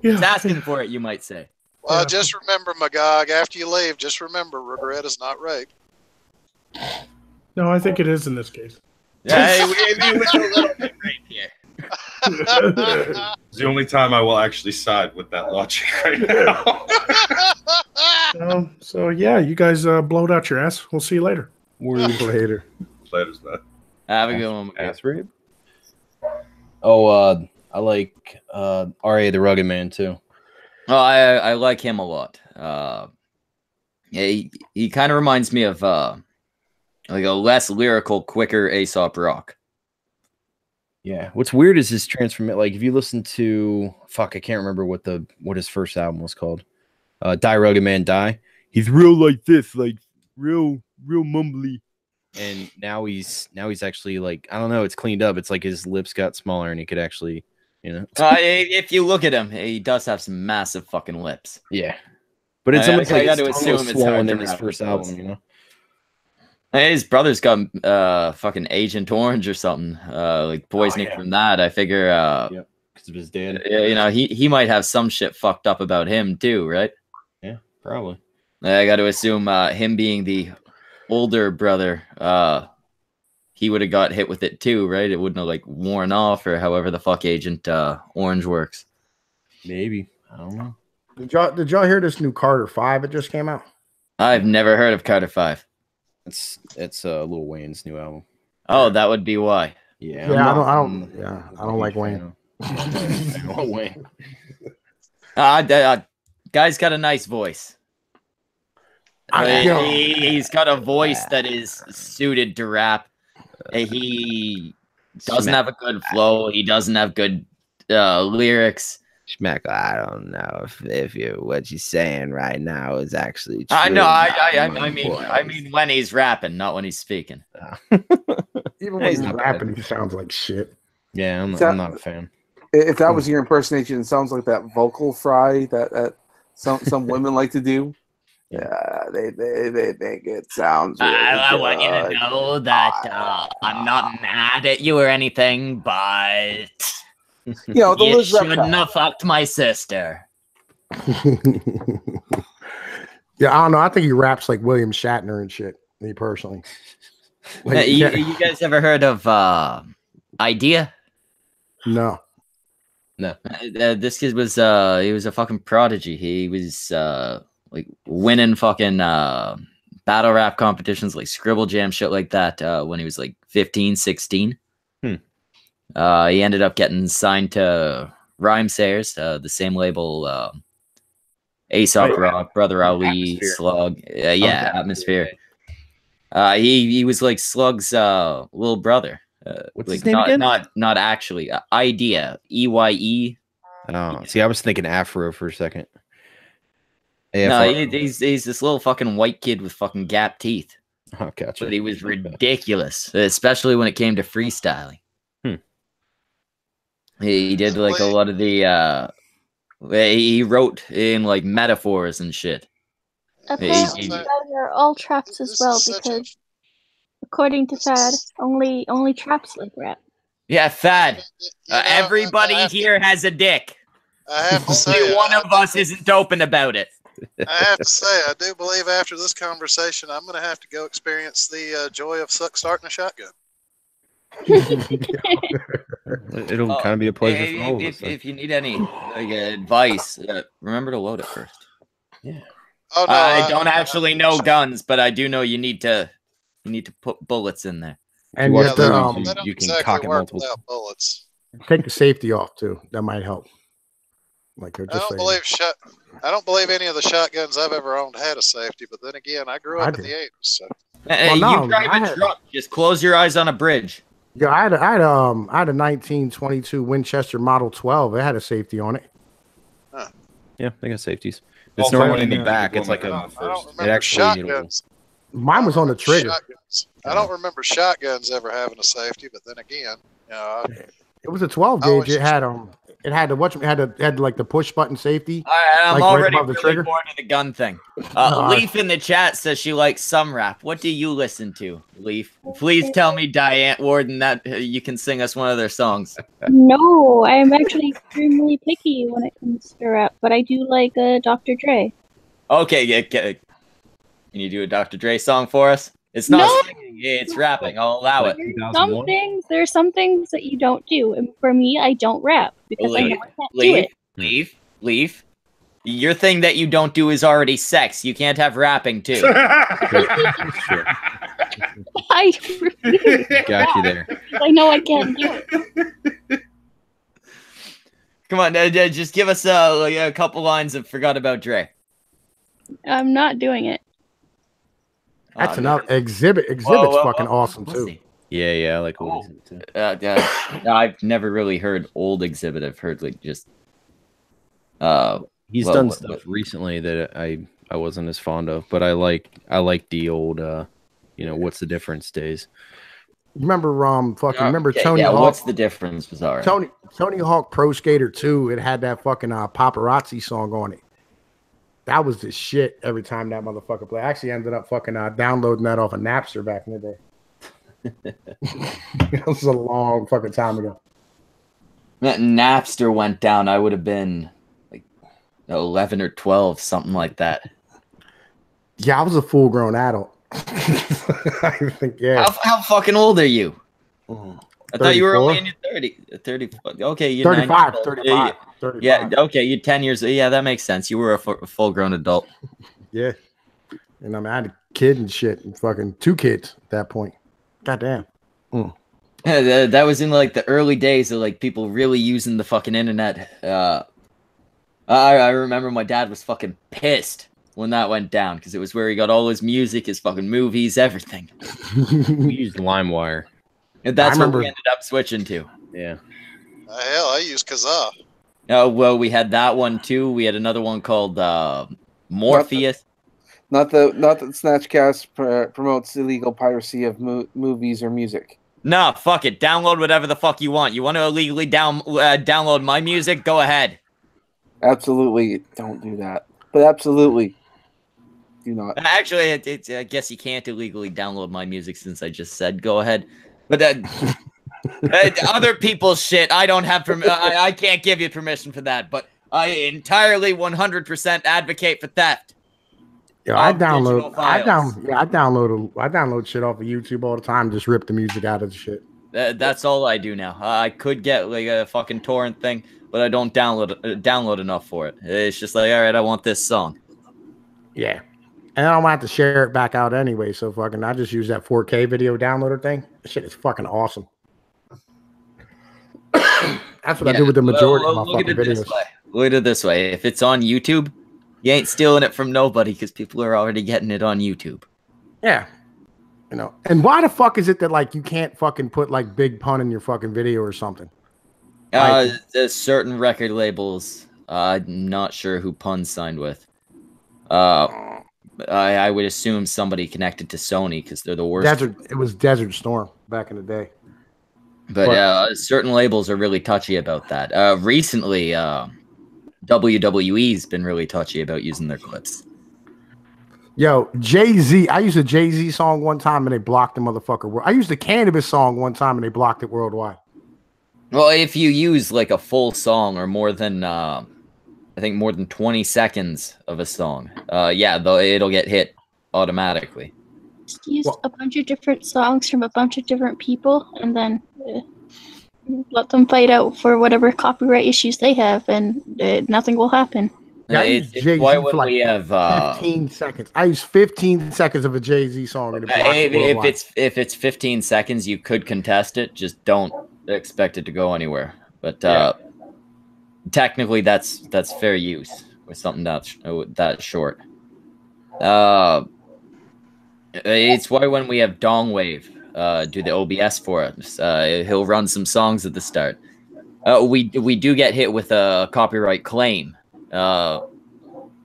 S4: He's asking for it, you might say.
S2: Well, just remember, Magog, after you leave, just remember, regret is not rape.
S6: No, I think it is in this case.
S4: Yeah, we went a little bit rape here.
S3: It's the only time I will actually side with that logic right now.
S6: So yeah, you guys blowed out your ass. We'll see you later.
S10: Later.
S3: Later's that.
S4: Have a good one.
S9: Ass rape. Oh, I like R.A. the Rugged Man too.
S4: Oh, I like him a lot. Yeah, he kind of reminds me of like a less lyrical, quicker Aesop Rock.
S9: Yeah. What's weird is his transformation. Like if you listen to I can't remember what his first album was called. Die Rugged Man Die. He's real like this, like real mumbly. And now he's actually like, I don't know, it's cleaned up. It's like his lips got smaller and he could actually,
S4: if you look at him, he does have some massive fucking lips.
S9: Yeah. But it's almost like
S4: I got to assume it's
S9: swollen
S4: hard
S9: in
S4: to
S9: his
S4: rap
S9: first
S4: with those.
S9: album,
S4: Hey, his brother's got fucking Agent Orange or something, like poisoning from that. I figure,
S9: because of his dad.
S4: you know, he might have some shit fucked up about him too, right?
S9: Yeah, probably.
S4: I got to assume him being the older brother, he would have got hit with it too, right? It wouldn't have like worn off or however the fuck Agent Orange works.
S9: Maybe. I don't know.
S10: Did y'all hear this new Carter 5 that just came out?
S4: I've never heard of Carter 5.
S9: It's Lil Wayne's new album.
S4: Oh, that would be why.
S9: Yeah,
S10: I don't like Wayne.
S9: I don't Wayne.
S4: Guy's got a nice voice. He's got a voice that is suited to rap. He doesn't have a good flow. He doesn't have good lyrics.
S11: Schmeckle, I don't know if what you're saying right now is actually true.
S4: I know. I mean when he's rapping, not when he's speaking.
S10: Even when he's rapping, he sounds like shit.
S9: Yeah, I'm not a fan.
S1: If that was your impersonation, it sounds like that vocal fry that some women like to do. Yeah, they think it sounds. Really
S4: I want you to know that I'm not mad at you or anything, but
S1: you know,
S4: you shouldn't have fucked my sister.
S10: Yeah, I don't know. I think he raps like William Shatner and shit. Me personally. Like,
S4: you guys ever heard of Idea?
S10: No.
S4: This kid was he was a fucking prodigy. He was like winning fucking battle rap competitions like Scribble Jam shit like that when he was like 15, 16. He ended up getting signed to Rhymesayers, the same label Aesop Rock, Brother Ali,
S9: Atmosphere.
S4: Slug. Atmosphere. He was like Slug's little brother.
S9: What's
S4: like
S9: his name again?
S4: Not actually. Idea. EYE.
S9: Oh, see, I was thinking Afro for a second.
S4: No, he's this little fucking white kid with fucking gap teeth.
S9: Oh, gotcha.
S4: But he was ridiculous, especially when it came to freestyling. He did like a lot of the he wrote in like metaphors and shit.
S5: Apparently, they're all traps as well because, according to Thad, only traps like rap.
S4: Yeah, Thad. Everybody here has a dick.
S2: I have to say,
S4: only one of us isn't open about it.
S2: I have to say, I do believe after this conversation, I'm going to have to go experience the joy of starting a shotgun.
S9: It'll kind of be a pleasure for all of us.
S4: If you need any like, advice, remember to load it first.
S9: Yeah.
S2: Oh, no,
S4: I don't actually know guns, but I do know you need to put bullets in there.
S10: And
S9: you
S10: you have to,
S9: you can
S2: exactly
S9: cock it
S2: work
S9: multiple.
S2: without bullets.
S10: take the safety off too. That might help. Like
S2: I don't believe any of the shotguns I've ever owned had a safety, but then again, I grew up in the 80s. So.
S10: Well,
S4: you
S10: no,
S4: drive
S10: I
S4: a
S10: had-
S4: truck. Just close your eyes on a bridge.
S10: Yeah, I had a 1922 Winchester Model 12. It had a safety on it.
S9: Yeah, they got safeties. It's normally in the back. It's like
S2: I
S9: a.
S2: don't
S9: It
S2: remember
S9: actually.
S2: shotguns.
S10: Mine was on the trigger.
S2: Shotguns. I don't remember shotguns ever having a safety, but then again, you know,
S10: It was a 12
S2: Oh,
S10: gauge. It had had like the push button safety.
S4: I'm
S10: like
S4: already
S10: above the
S4: really
S10: trigger.
S4: bored of the gun thing.
S10: No,
S4: Leaf in the chat says she likes some rap. What do you listen to, Leaf? Please tell me, Diane Warden, that you can sing us one of their songs.
S5: No, I am actually extremely picky when it comes to rap, but I do like Dr. Dre.
S4: Okay, yeah, can you do a Dr. Dre song for us? It's not
S5: No!
S4: singing, it's rapping. I'll allow it.
S5: There's some things that you don't do, and for me, I don't rap because I know I can't do it.
S4: Leaf. Your thing that you don't do is already sex. You can't have rapping too.
S5: I refuse.
S9: Got you there.
S5: I know I can't do it.
S4: Come on, just give us a couple lines of "Forgot About Dre."
S5: I'm not doing it.
S10: That's another exhibit. Exhibit's fucking awesome too.
S9: Yeah, I like old Exhibit too.
S4: I've never really heard old Exhibit. I've heard like just.
S9: He's done stuff recently that I wasn't as fond of, but I like the old what's the difference days.
S10: Remember remember
S4: Okay,
S10: Tony Hawk?
S4: What's the difference? Was all right.
S10: Tony Hawk Pro Skater 2, it had that fucking paparazzi song on it. That was the shit every time that motherfucker played. I actually ended up fucking downloading that off of Napster back in the day. That was a long fucking time ago.
S4: That Napster went down, I would have been like 11 or 12, something like that.
S10: Yeah, I was a full-grown adult. I think, yeah.
S4: How fucking old are you? I thought you were only in your 30. Okay, you're
S10: 35.
S4: 35. Yeah, okay, you're 10 years. Yeah, that makes sense. You were a full-grown adult.
S10: Yeah. And I mean, I had a kid and shit, and fucking 2 kids at that point. Goddamn.
S4: That was in like the early days of like people really using the fucking internet. I remember my dad was fucking pissed when that went down because it was where he got all his music, his fucking movies, everything.
S9: We used LimeWire.
S4: And that's what we ended up switching to.
S9: Yeah.
S2: Hell, I use Kazaa.
S4: Oh, well, we had that one too. We had another one called Morpheus.
S1: Not that Snatchcast promotes illegal piracy of movies or music.
S4: Nah, fuck it. Download whatever the fuck you want. You want to illegally download my music? Go ahead.
S1: Absolutely, don't do that. But absolutely, do not.
S4: Actually, I guess you can't illegally download my music since I just said go ahead. But other people's shit, I don't have I can't give you permission for that. But I entirely 100% advocate for theft.
S10: Yeah, I download shit off of YouTube all the time. Just rip the music out of the shit.
S4: That's all I do now. I could get like a fucking torrent thing, but I don't download enough for it. It's just like, all right, I want this song.
S10: Yeah, and I don't have to share it back out anyway. So fucking, I just use that 4K video downloader thing. That shit is fucking awesome. That's what I do with the majority of my fucking videos.
S4: Look at it this way: if it's on YouTube, you ain't stealing it from nobody because people are already getting it on YouTube.
S10: Yeah. You know, and why the fuck is it that like you can't fucking put like Big Pun in your fucking video or something?
S4: There's certain record labels. I'm not sure who Pun signed with. I would assume somebody connected to Sony because they're the worst.
S10: It was Desert Storm back in the day.
S4: But certain labels are really touchy about that. Recently, WWE's been really touchy about using their clips.
S10: Yo, Jay-Z. I used a Jay-Z song one time and they blocked the motherfucker. I used a Cannabis song one time and they blocked it worldwide.
S4: Well, if you use like a full song or more than, I think more than 20 seconds of a song, yeah, though it'll get hit automatically.
S5: Just used a bunch of different songs from a bunch of different people and then let them fight out for whatever copyright issues they have, and nothing will happen.
S10: Yeah,
S4: why would we have
S10: 15 seconds? I use 15 seconds of a Jay-Z song.
S4: If it's 15 seconds, you could contest it. Just don't expect it to go anywhere. But technically, that's fair use with something that short. It's why when we have Dong Wave do the OBS for us, he'll run some songs at the start. We do get hit with a copyright claim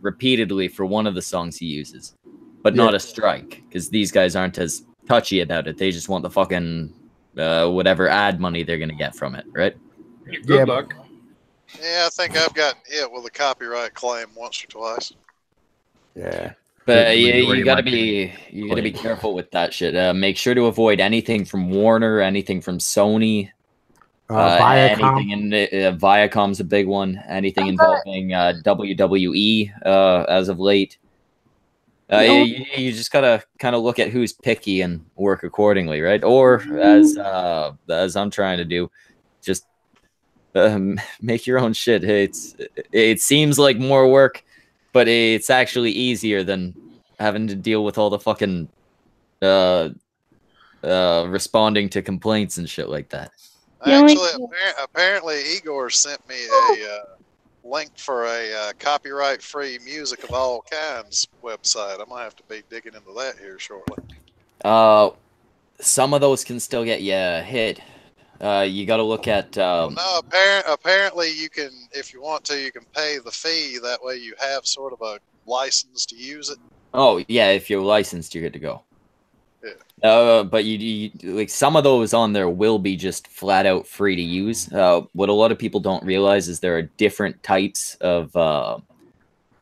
S4: repeatedly for one of the songs he uses, but not a strike because these guys aren't as touchy about it. They just want the fucking whatever ad money they're gonna get from it, right?
S3: Good luck.
S2: Yeah, I think I've gotten hit with a copyright claim once or twice.
S10: Yeah.
S4: But you gotta be careful with that shit. Make sure to avoid anything from Warner, anything from Sony,
S10: Viacom.
S4: anything in Viacom's a big one. Anything involving WWE as of late. You just gotta kind of look at who's picky and work accordingly, right? Or as I'm trying to do, just make your own shit. It seems like more work, but it's actually easier than having to deal with all the fucking responding to complaints and shit like that.
S2: Actually, apparently Igor sent me a link for a copyright-free music of all kinds website. I'm gonna have to be digging into that here shortly.
S4: Some of those can still get you hit. You got to look at.
S2: No, apparently you can, if you want to, you can pay the fee. That way you have sort of a license to use it.
S4: Oh yeah, if you're licensed, you're good to go.
S2: Yeah.
S4: But you like some of those on there will be just flat out free to use. What a lot of people don't realize is there are different types of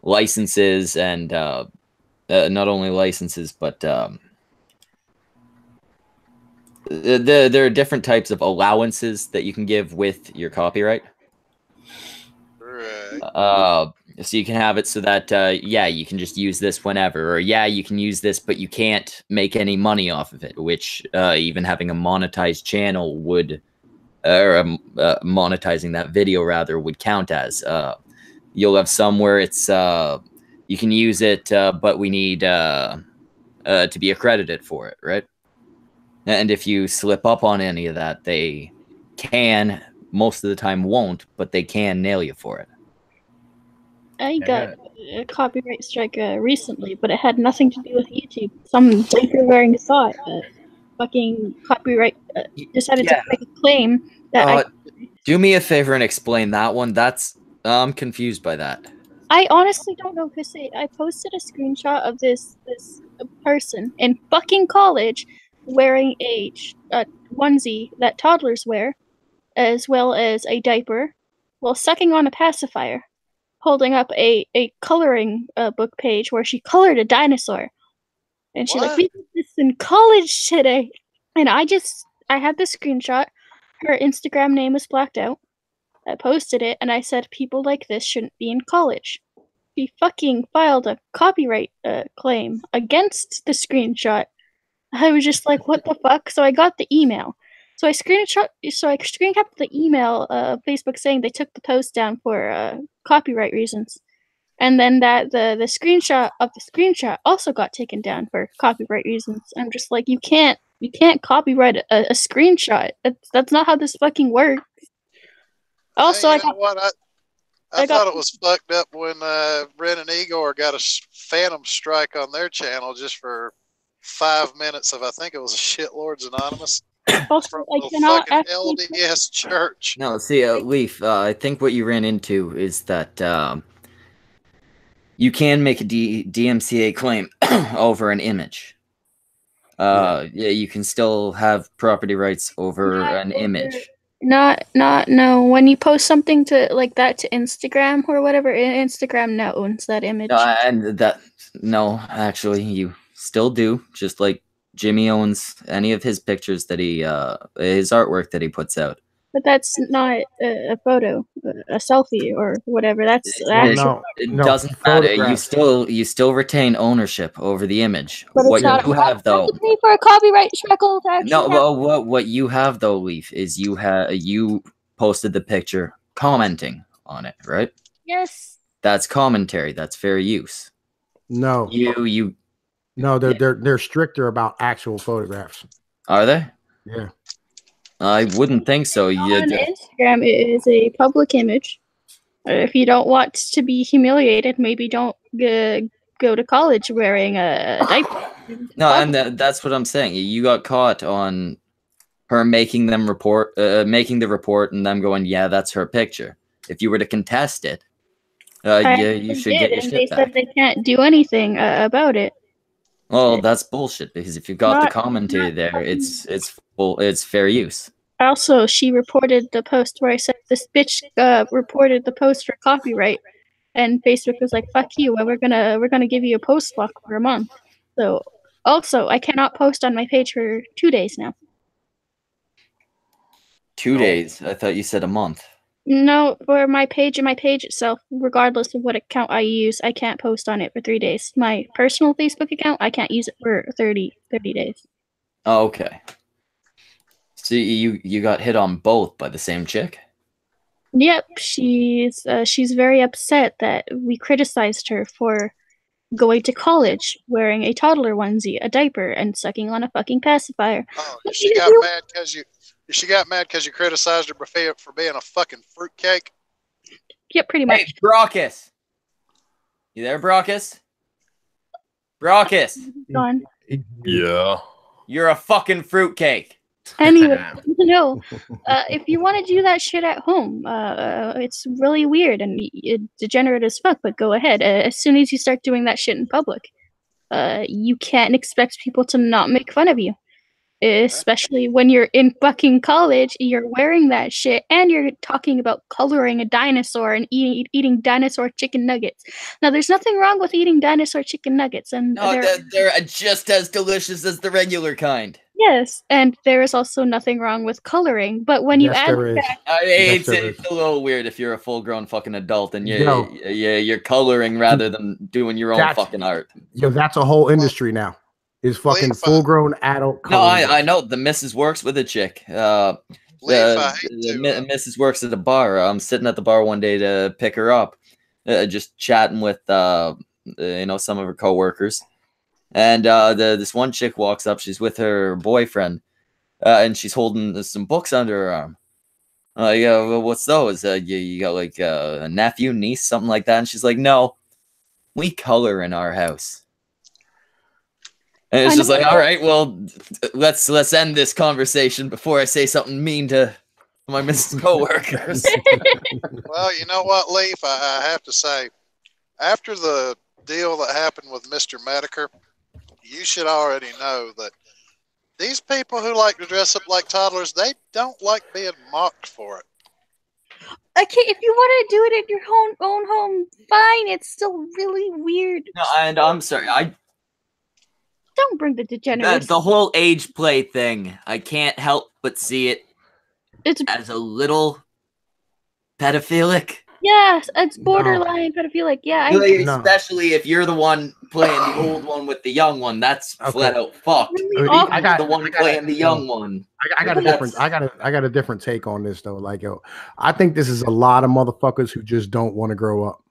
S4: licenses and not only licenses, but there are different types of allowances that you can give with your copyright.
S2: Right.
S4: So you can have it so that yeah, you can just use this whenever, or yeah, you can use this, but you can't make any money off of it. Which even having a monetized channel would, or monetizing that video rather, would count as. You'll have some where it's you can use it, but we need to be accredited for it, right? And if you slip up on any of that, they can, most of the time won't, but they can nail you for it.
S5: I got a copyright strike recently, but it had nothing to do with YouTube. Some diaper-wearing thought fucking copyright decided to make a claim that
S4: do me a favor and explain that one. I'm confused by that.
S5: I honestly don't know, because I posted a screenshot of this person in fucking college wearing a onesie that toddlers wear, as well as a diaper, while sucking on a pacifier, holding up a coloring book page where she colored a dinosaur. And she's like, we did this in college today. And I had the screenshot. Her Instagram name was blacked out. I posted it, and I said, people like this shouldn't be in college. She fucking filed a copyright claim against the screenshot. I was just like, what the fuck? So I got the email. So I screen capped the email of Facebook saying they took the post down for copyright reasons. And then that the screenshot of the screenshot also got taken down for copyright reasons. I'm just like, you can't copyright a screenshot. That's not how this fucking works. Also,
S2: I thought it was fucked up when Ren and Igor got a phantom strike on their channel just for 5 minutes of, I think it was a Shitlords Anonymous.
S5: Also,
S2: I cannot fucking LDS church.
S4: No, see, Leaf, I think what you ran into is that you can make a DMCA claim over an image. Yeah, you can still have property rights over an image.
S5: No. When you post something to like that to Instagram or whatever, Instagram now owns that image.
S4: No, actually, you still do. Just like Jimmy owns any of his pictures that his artwork that he puts out.
S5: But that's not a photo, a selfie or whatever. That's actual.
S4: It doesn't matter. You still retain ownership over the image.
S5: But
S4: what you have though,
S5: pay for a copyright Schmeckle.
S4: What you have though, Leaf, is you posted the picture commenting on it, right?
S5: Yes.
S4: That's commentary. That's fair use.
S10: No. No, they're stricter about actual photographs.
S4: Are they?
S10: Yeah.
S4: I wouldn't think so.
S5: On Instagram, it is a public image. If you don't want to be humiliated, maybe don't go to college wearing a diaper.
S4: No, and that's what I'm saying. You got caught on her making the report, and them going, "Yeah, that's her picture." If you were to contest it, you should get your shit
S5: they
S4: back.
S5: said they can't do anything about it.
S4: Well, that's bullshit, because if you've got the commentary there, it's fair use.
S5: Also, she reported the post where I said this bitch reported the post for copyright, and Facebook was like, "Fuck you! We're gonna give you a post block for a month." So, also, I cannot post on my page for 2 days now.
S4: 2 days? I thought you said a month.
S5: No, for my page and my page itself, regardless of what account I use, I can't post on it for 3 days. My personal Facebook account, I can't use it for 30 days.
S4: Oh, okay. So you got hit on both by the same chick?
S5: Yep, she's very upset that we criticized her for going to college wearing a toddler onesie, a diaper, and sucking on a fucking pacifier.
S2: Oh, she got mad because you criticized her for being a fucking fruitcake.
S5: Yep, pretty much.
S4: Hey, Brockus, you there, Brockus? Brockus.
S5: Gone.
S9: Yeah.
S4: You're a fucking fruitcake.
S5: Anyway, no. If you want to do that shit at home, it's really weird and degenerate as fuck, but go ahead. As soon as you start doing that shit in public, you can't expect people to not make fun of you. Especially when you're in fucking college, you're wearing that shit, and you're talking about coloring a dinosaur and eating dinosaur chicken nuggets. Now, there's nothing wrong with eating dinosaur chicken nuggets, and
S4: No, they're just as delicious as the regular kind.
S5: yes, and there is also nothing wrong with coloring. But when you add
S4: it's a little weird if you're a full-grown fucking adult and you're coloring rather than doing your own fucking art.
S10: Yo, that's a whole industry now. Is fucking full-grown adult coloring.
S4: No, I know. The missus works with a chick. Mrs. works at a bar. I'm sitting at the bar one day to pick her up, just chatting with some of her coworkers, and this one chick walks up. She's with her boyfriend, and she's holding some books under her arm. Well, what's those? You got like a nephew, niece, something like that? And she's like, no, we color in our house. And it's just like, all right, well, let's end this conversation before I say something mean to my Mrs. coworkers.
S2: Well, you know what, Leaf? I have to say, after the deal that happened with Mr. Medicare, you should already know that these people who like to dress up like toddlers, they don't like being mocked for it.
S5: Okay, if you want to do it at your own home, fine. It's still really weird.
S4: No, and I'm sorry,
S5: don't bring the degeneracy.
S4: The whole age play thing, I can't help but see it as a little pedophilic.
S5: Yes, it's borderline pedophilic. Yeah,
S4: especially if you're the one playing the old one with the young one. That's flat out fucked.
S10: I got
S4: the one playing the young one.
S10: I got a different take on this though. Like, yo, I think this is a lot of motherfuckers who just don't want to grow up.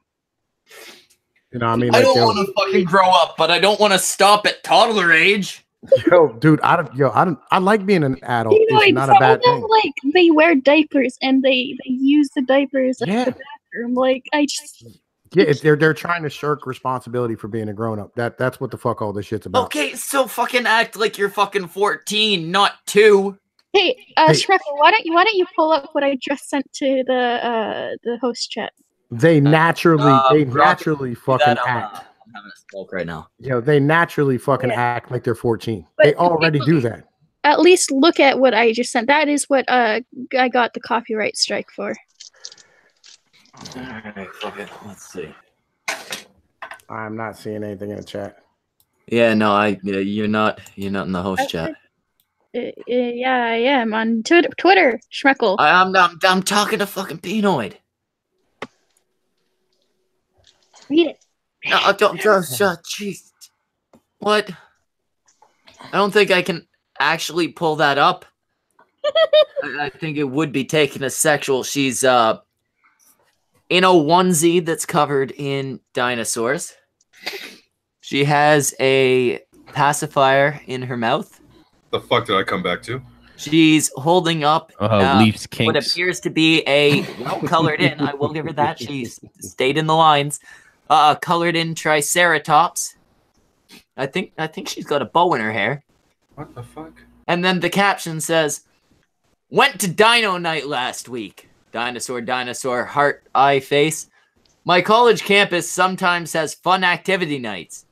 S10: You know what I mean?
S4: I don't want to fucking grow up, but I don't want to stop at toddler age.
S10: Yo, dude, I like being an adult.
S5: You know,
S10: it's not a bad thing.
S5: Like they wear diapers and they use the diapers at the bathroom. Like
S10: they're trying to shirk responsibility for being a grown up. That's what the fuck all this shit's about.
S4: Okay, so fucking act like you're fucking 14, not 2.
S5: Hey, Schmeckle, why don't you pull up what I just sent to the host chat?
S10: They naturally fucking act.
S4: I'm having a smoke right now.
S10: Yo, they naturally fucking act like they're 14. They already do that.
S5: At least look at what I just sent. That is what I got the copyright strike for.
S4: Alright, fuck it. Let's see.
S10: I'm not seeing anything in the chat.
S4: Yeah, no, you're not in the host chat.
S5: Yeah, I am on Twitter, Schmeckle.
S4: I'm talking to fucking Penoid.
S5: Read it.
S4: No, don't jeez. What? I don't think I can actually pull that up. I think it would be taken as sexual. She's in a onesie that's covered in dinosaurs. She has a pacifier in her mouth.
S3: The fuck did I come back to?
S4: She's holding up
S9: Leaf's kinks.
S4: what appears to be a colored in. I will give her that. She stayed in the lines. Colored in Triceratops. I think she's got a bow in her hair.
S3: What the fuck?
S4: And then the caption says, "Went to Dino Night last week. Dinosaur, heart, eye, face. My college campus sometimes has fun activity nights.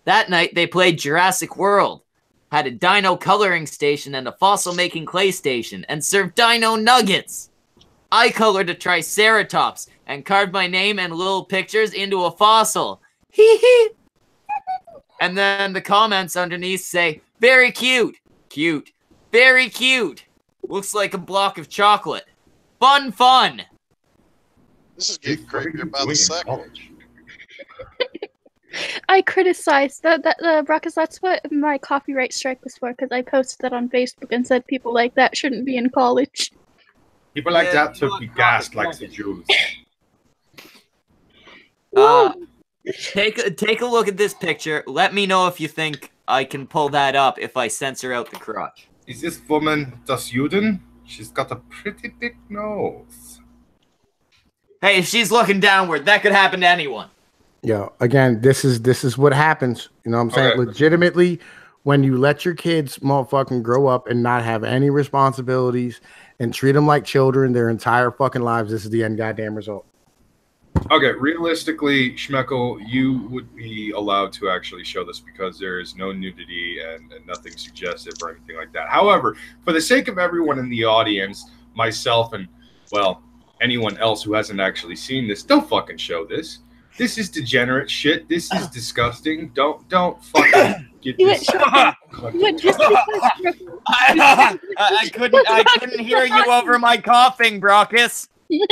S4: That night they played Jurassic World, had a dino coloring station and a fossil making clay station, and served dino nuggets. I colored a Triceratops and carved my name and little pictures into a fossil. Hee hee." And then the comments underneath say, "Very cute. Cute. Very cute. Looks like a block of chocolate. Fun.
S2: This is getting creepier by the second.
S5: I criticized that Brockus. That's what my copyright strike was for, because I posted that on Facebook and said people like that shouldn't be in college.
S3: People like that should be gassed like the Jews.
S4: Take a look at this picture. Let me know if you think I can pull that up if I censor out the crotch.
S3: Is this woman das Juden? She's got a pretty big nose.
S4: Hey, if she's looking downward, that could happen to anyone.
S10: Yo, again, this is what happens. You know what I'm saying? Okay. Legitimately, when you let your kids motherfucking grow up and not have any responsibilities and treat them like children their entire fucking lives, this is the end goddamn result.
S3: Okay, realistically, Schmeckle, you would be allowed to actually show this because there is no nudity and nothing suggestive or anything like that. However, for the sake of everyone in the audience, myself and, well, anyone else who hasn't actually seen this, don't fucking show this. This is degenerate shit. This is disgusting. Don't fucking get this.
S5: I
S4: couldn't hear you over my coughing, Brockus.
S9: You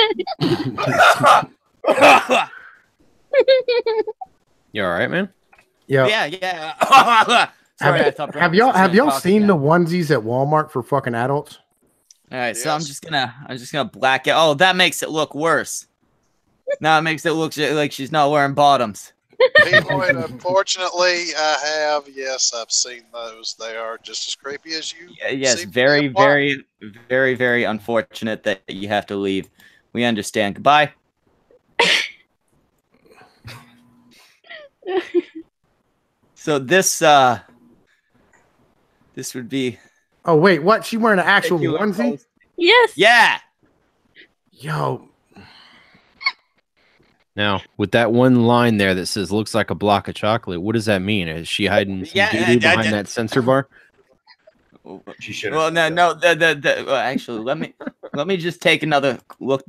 S9: all right, man?
S10: Yeah.
S4: Sorry,
S10: have y'all seen the onesies at Walmart for fucking adults?
S4: All right, so I'm just gonna black it. Oh, that makes it look worse. Now it makes it look like she's not wearing bottoms.
S2: Boyd, unfortunately, I have. Yes, I've seen those. They are just as creepy as you.
S4: Yes, very, very, very, very unfortunate that you have to leave. We understand. Goodbye. So this would be.
S10: Oh wait, what? She wearing an actual onesie?
S5: Yes.
S4: Yeah.
S10: Yo.
S9: Now, with that one line there that says "looks like a block of chocolate," what does that mean? Is she hiding some doo-doo behind that censor bar?
S3: She should.
S4: Well, no. Well, actually, let me just take another look.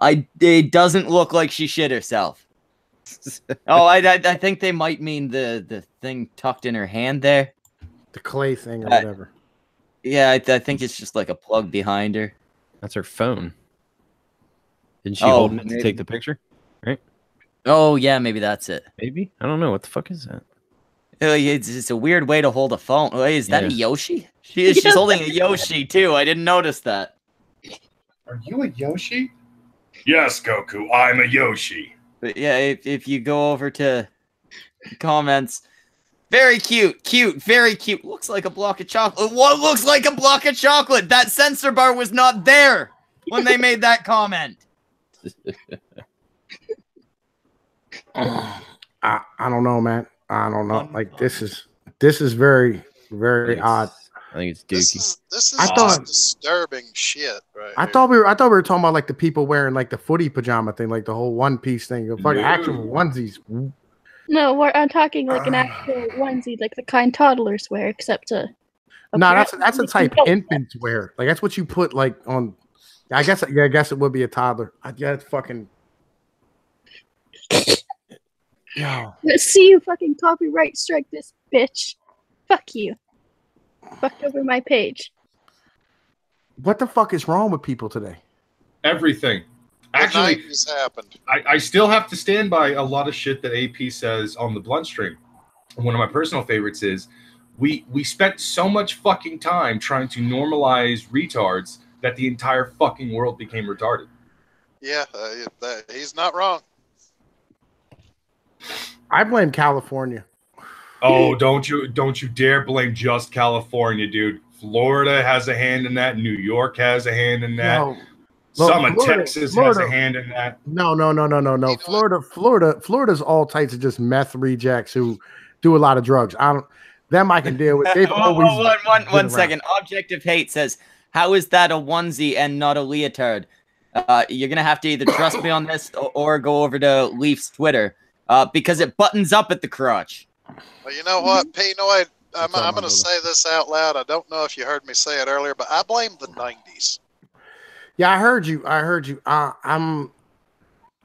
S4: It doesn't look like she shit herself. Oh, I think they might mean the thing tucked in her hand there.
S10: The clay thing or whatever.
S4: Yeah, I think it's just like a plug behind her.
S9: That's her phone. Didn't she hold it to take the picture? Right?
S4: Oh, yeah, maybe that's it.
S9: Maybe? I don't know. What the fuck is that?
S4: It's a weird way to hold a phone. Wait, is that a Yoshi? She's holding a Yoshi, too. I didn't notice that.
S3: Are you a Yoshi? Yes, Goku, I'm a Yoshi.
S4: But yeah, if you go over to comments, very cute, very cute. Looks like a block of chocolate. What looks like a block of chocolate? That censor bar was not there when they made that comment.
S10: I don't know, man. I don't know. Like this is very, very odd.
S9: I think it's dookie.
S2: This is disturbing shit, right?
S10: I thought we were talking about like the people wearing like the footy pajama thing, like the whole one piece thing, like actual onesies.
S5: No, I'm talking like an actual onesie, like the kind toddlers wear, except a
S10: no, that's a type infants wear. Like that's what you put like on. I guess it would be a toddler. It's fucking. Yo.
S5: Let's see you fucking copyright strike this bitch. Fuck you. Fucked over my page.
S10: What the fuck is wrong with people today?
S3: Everything. Actually,
S2: happened.
S3: I still have to stand by a lot of shit that AP says on the blunt stream. One of my personal favorites is we spent so much fucking time trying to normalize retards that the entire fucking world became retarded.
S2: Yeah, he's not wrong.
S10: I blame California.
S3: Oh, don't you dare blame just California, dude. Florida has a hand in that. New York has a hand in that.
S10: No.
S3: Some of Texas has a hand in that.
S10: No. Florida's all types of just meth rejects who do a lot of drugs. I can deal with. They've always
S4: one second. Objective Hate says, "How is that a onesie and not a leotard?" You're gonna have to either trust me on this or go over to Leaf's Twitter because it buttons up at the crotch.
S2: Well, you know what, Pinoid? I'm going to say this out loud. I don't know if you heard me say it earlier, but I blame the 90s.
S10: Yeah, I heard you. I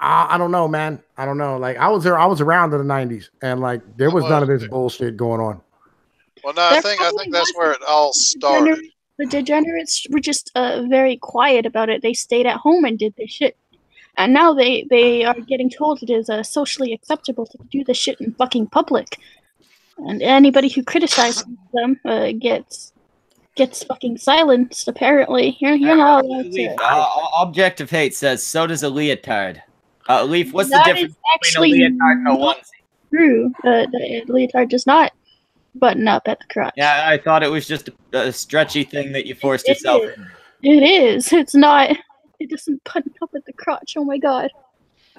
S10: don't know, man. I don't know. Like I was there. I was around in the 90s, and like there was none of this bullshit going on.
S2: Well, no, I think that's where it all started.
S5: The degenerates were just very quiet about it. They stayed at home and did this shit. And now they are getting told it is socially acceptable to do this shit in fucking public. And anybody who criticizes them gets fucking silenced, apparently. You're not allowed to.
S4: Objective Hate says, so does a leotard. Leaf, what's the difference between a leotard and a onesie?
S5: True. The leotard does not button up at the crotch.
S4: Yeah, I thought it was just a stretchy thing that you forced yourself in.
S5: It is. It's not. It doesn't button up at the crotch. Oh my god.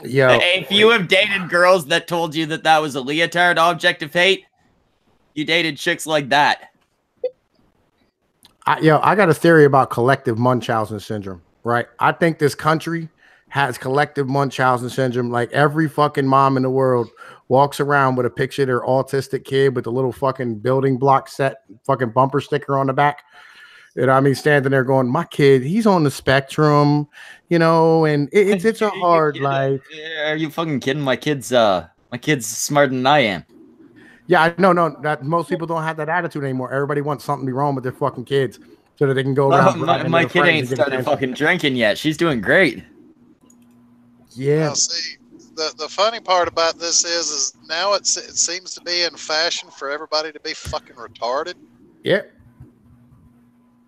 S10: Yo.
S4: If you have dated girls that told you that was a leotard, Objective Hate, you dated chicks like that.
S10: I got a theory about collective Munchausen syndrome, right? I think this country has collective Munchausen syndrome. Like every fucking mom in the world walks around with a picture of their autistic kid with the little fucking building block set fucking bumper sticker on the back. You know, I mean, standing there going, my kid, he's on the spectrum, you know, and it's a hard life.
S4: Are you fucking kidding? My kid's smarter than I am.
S10: Yeah, no, that most people don't have that attitude anymore. Everybody wants something to be wrong with their fucking kids so that they can go around.
S4: My kid ain't started fucking drinking yet. She's doing great.
S10: Yeah.
S2: Now, see, the funny part about this is now it seems to be in fashion for everybody to be fucking retarded.
S10: Yeah.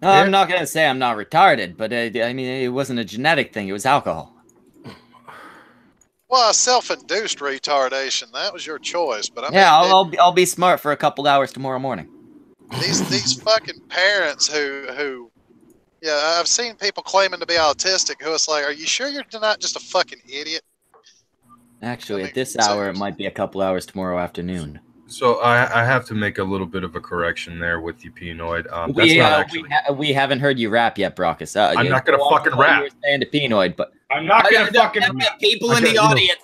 S4: No, I'm not gonna say I'm not retarded, but I mean, it wasn't a genetic thing. It was alcohol.
S2: Well, self-induced retardation. That was your choice, but I mean,
S4: yeah, I'll be smart for a couple hours tomorrow morning.
S2: These fucking parents who yeah, I've seen people claiming to be autistic who it's like, are you sure you're not just a fucking idiot?
S4: Actually, at this hour, it might be a couple hours tomorrow afternoon.
S3: So I have to make a little bit of a correction there with you, Penoid. That's not actually...
S4: we haven't heard you rap yet, Brockus.
S3: I'm not gonna fucking rap.
S4: You were saying to Penoid, but
S3: I'm not gonna fucking.
S4: People in the audience,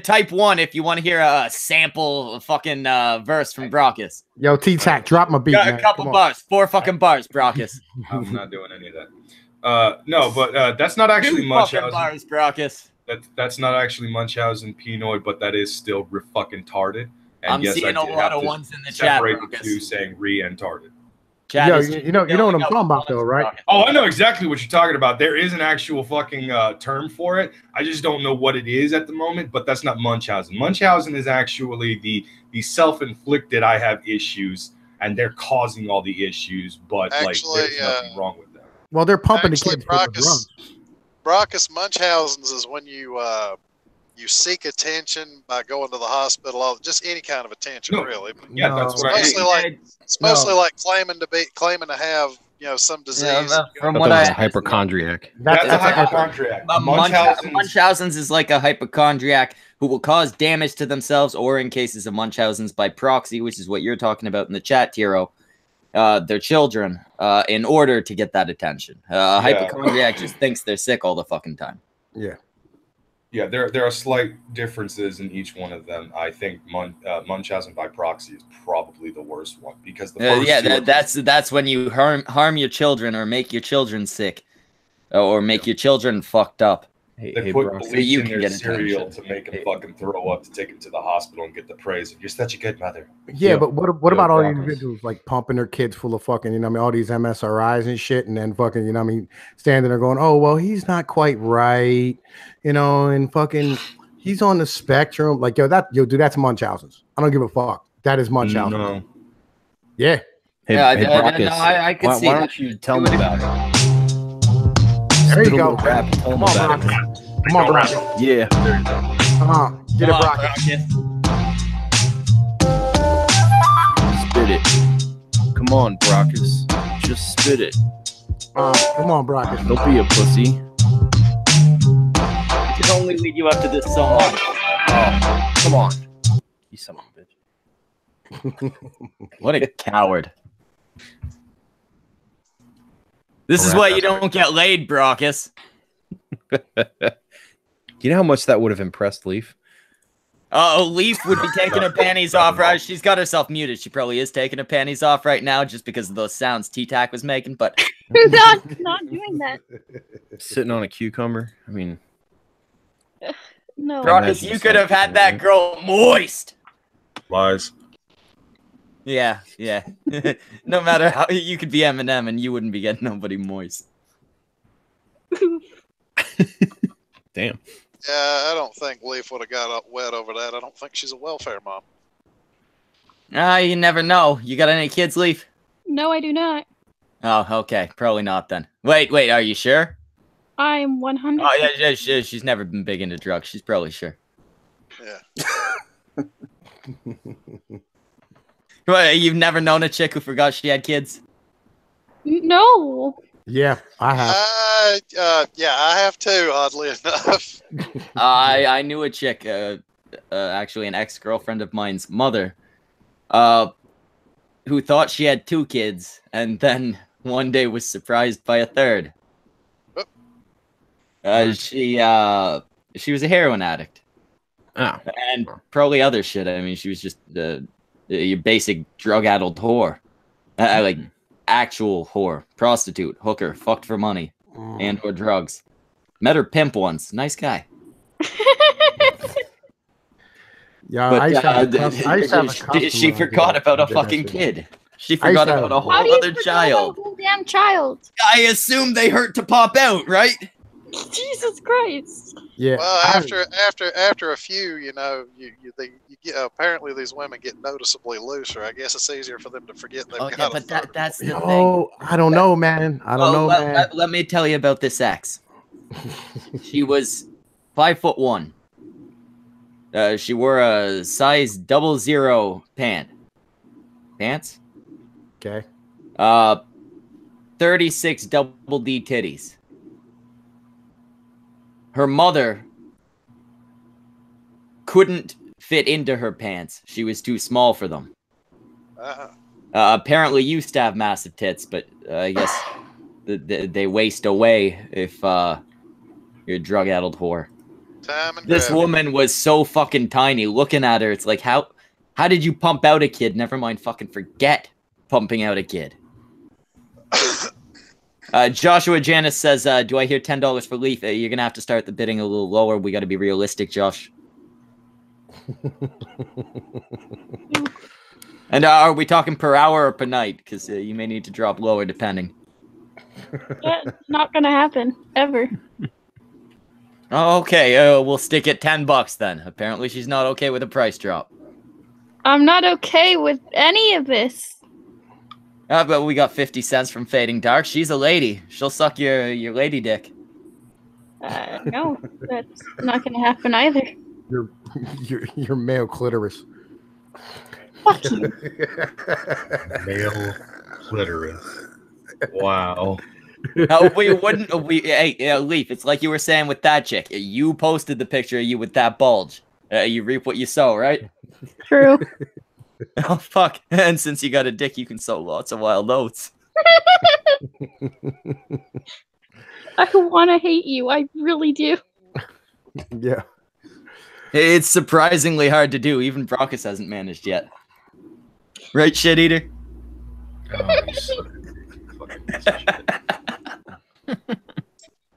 S4: type 1 if you want to hear a sample fucking verse from Brockus.
S10: Yo, T-Tac, drop my beat.
S4: Got a couple bars, 4 fucking bars, Brockus.
S3: I'm not doing any of that. No, but that's not actually Munchausen.
S4: Bars, Brockus.
S3: That's not actually Munchausen Penoid, but that is still fucking tarded. And
S4: I'm seeing a lot of ones in the chat.
S3: Separate the two, saying re and tarded.
S10: Yo, you know what I'm talking about, though, right?
S3: Oh, I know exactly what you're talking about. There is an actual fucking term for it. I just don't know what it is at the moment, but that's not Munchausen. Munchausen is actually the self-inflicted, I have issues, and they're causing all the issues, but
S2: actually,
S3: like there's nothing wrong with them.
S10: Well, they're pumping the kids full of drugs.
S2: Brockus Munchausen's is when you seek attention by going to the hospital, just any kind of attention, really.
S3: Yeah, that's what
S2: it's mostly like claiming to have, you know, some disease.
S9: From what I hypochondriac.
S3: That's a hypochondriac.
S4: Munchausen's is like a hypochondriac who will cause damage to themselves, or in cases of Munchausen's by proxy, which is what you're talking about in the chat, Tiro, their children, in order to get that attention. Hypochondriac just thinks they're sick all the fucking time.
S10: Yeah.
S3: Yeah, there are slight differences in each one of them. I think Munchausen by proxy is probably the worst one because the first
S4: that's when you harm your children or make your children sick, or make your children fucked up.
S3: They put bleach in their cereal to make them fucking throw up, to take them to the hospital and get the praise. You're such a good mother.
S10: Yeah, but what about all the individuals like pumping their kids full of fucking, you know what I mean, all these MSRIs and shit, and then fucking, you know what I mean, standing there going, oh, well, he's not quite right, you know, and fucking, he's on the spectrum. Like, dude, that's Munchausen's. I don't give a fuck. That is Munchausen.
S3: No.
S10: Yeah.
S4: I could see.
S9: Why don't you tell me about it?
S10: There you go. Come on, Brockus. Come on, Brockus.
S9: Yeah.
S10: Come on. Get it, Brockus.
S9: Spit it. Come on, Brockus. Just spit it.
S10: Come on, Brockus.
S9: Don't be a pussy.
S4: I can only lead you up to this so much.
S9: Oh, come on. You son of a bitch.
S4: What a coward. This is why you don't get laid, Brockus.
S9: You know how much that would have impressed Leaf?
S4: Leaf would be taking her panties off. Right? She's got herself muted. She probably is taking her panties off right now just because of those sounds T-Tac was making, but...
S5: not doing that.
S9: Sitting on a cucumber? I mean...
S5: No.
S4: Brockus, you could have had that girl moist.
S3: Lies.
S4: Yeah. No matter how, you could be Eminem and you wouldn't be getting nobody moist.
S9: Damn.
S2: Yeah, I don't think Leaf would have got wet over that. I don't think she's a welfare mom.
S4: You never know. You got any kids, Leaf?
S5: No, I do not.
S4: Oh, okay. Probably not then. Wait, are you sure?
S5: I'm 100.
S4: Oh, yeah, she's never been big into drugs. She's probably sure.
S2: Yeah.
S4: What, you've never known a chick who forgot she had kids?
S5: No.
S10: Yeah, I have.
S2: Yeah, I have too, oddly enough.
S4: I knew a chick, actually an ex-girlfriend of mine's mother, who thought she had 2 kids, and then one day was surprised by a 3rd. She was a heroin addict.
S9: Oh.
S4: And probably other shit. I mean, she was just your basic drug-addled whore. Like, actual whore. Prostitute. Hooker. Fucked for money. And or drugs. Met her pimp once. Nice guy.
S10: Yeah,
S4: but she forgot about a fucking kid. She forgot about a whole other child.
S5: A whole damn child.
S4: I assume they hurt to pop out, right?
S5: Jesus Christ.
S10: Yeah.
S2: Well, after a few, you get apparently these women get noticeably looser. I guess it's easier for them to forget they've got.
S4: Yeah, but that's the thing.
S10: Oh, I don't know, man. I don't know, man.
S4: Let me tell you about this ex. She was 5'1". She wore a size 00 pants.
S10: Okay.
S4: 36 double D titties. Her mother couldn't fit into her pants. She was too small for them. Apparently used to have massive tits, but I guess they waste away if you're a drug-addled whore. This woman was so fucking tiny. Looking at her, it's like, how did you pump out a kid? Never mind fucking forget pumping out a kid. Joshua Janice says, do I hear $10 for Leaf? You're going to have to start the bidding a little lower. We got to be realistic, Josh. And are we talking per hour or per night? Because you may need to drop lower depending.
S5: That's not going to happen. Ever.
S4: Okay, we'll stick at $10 then. Apparently she's not okay with a price drop.
S5: I'm not okay with any of this.
S4: But we got 50 cents from Fading Dark. She's a lady. She'll suck your lady dick.
S5: No, that's not going to happen either.
S10: Your male clitoris.
S5: Fuck you.
S3: Male clitoris. Wow.
S4: We wouldn't. Hey, Leaf. It's like you were saying with that chick. You posted the picture of you with that bulge. You reap what you sow, right?
S5: True.
S4: Oh fuck! And since you got a dick, you can sow lots of wild oats.
S5: I want to hate you. I really do.
S10: Yeah.
S4: It's surprisingly hard to do. Even Brockus hasn't managed yet. Right, shit eater?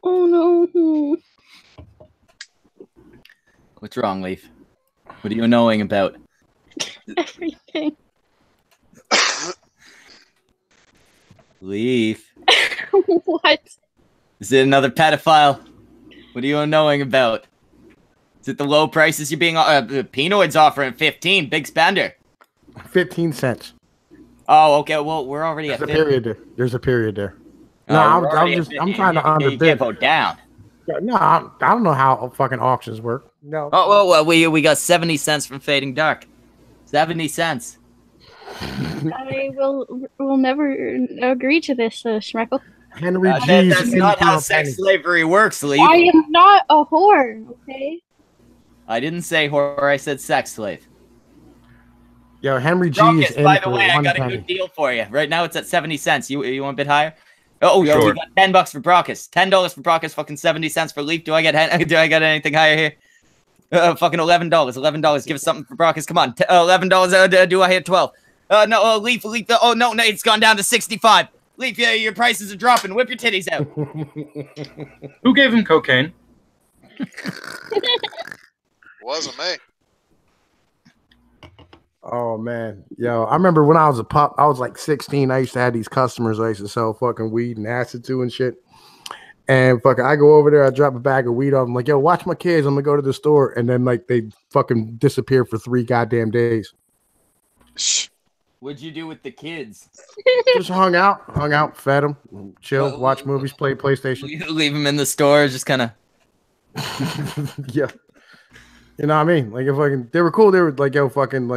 S5: Oh no.
S4: What's wrong, Leaf? What are you knowing about?
S5: Everything.
S4: Leaf.
S5: What?
S4: Is it another pedophile? What are you knowing about? Is it the low prices you're being... Pinoid's offering 15. Big spender.
S10: 15 cents.
S4: Oh, okay. Well, we're already at 50.
S10: There's a period there. No, I'm trying to underbid.
S4: You can't vote down.
S10: No, I don't know how fucking auctions work. No.
S4: Oh, well, we got 70 cents from Fading Dark. 70 cents.
S5: I will never agree to this, Schmeckle.
S10: Henry G.
S4: That's not how sex slavery works, Leaf.
S5: I am not a whore, okay?
S4: I didn't say whore, I said sex slave.
S10: Yo, Henry G.
S4: Brockus,
S10: is in
S4: by the
S10: for
S4: way, I got a good deal for you. Right now it's at 70 cents. You want a bit higher? Oh, yo,
S3: Sure.
S4: we got $10 for Brockus. $10 for Brockus, fucking 70 cents for Leaf. Do I get anything higher here? Fucking $11. $11. Give us something for Brockus. Come on. $11. Do I hit 12? No, Leaf. Oh, no, it's gone down to 65. Leaf, your prices are dropping. Whip your titties out.
S3: Who gave him cocaine?
S2: Wasn't me.
S10: Oh man, yo, I remember when I was a pup, I was like 16. I used to have these customers I used to sell fucking weed and acid to and shit. And fucking, I go over there, I drop a bag of weed off. I'm like, yo, watch my kids. I'm gonna go to the store, and then like they fucking disappear for 3 goddamn days.
S4: What'd you do with the kids?
S10: Just hung out, fed them, chill, watch movies, play PlayStation.
S4: You leave them in the store, just kind of.
S10: Yeah, you know what I mean? Like if fucking, they were cool. They were like, yo, fucking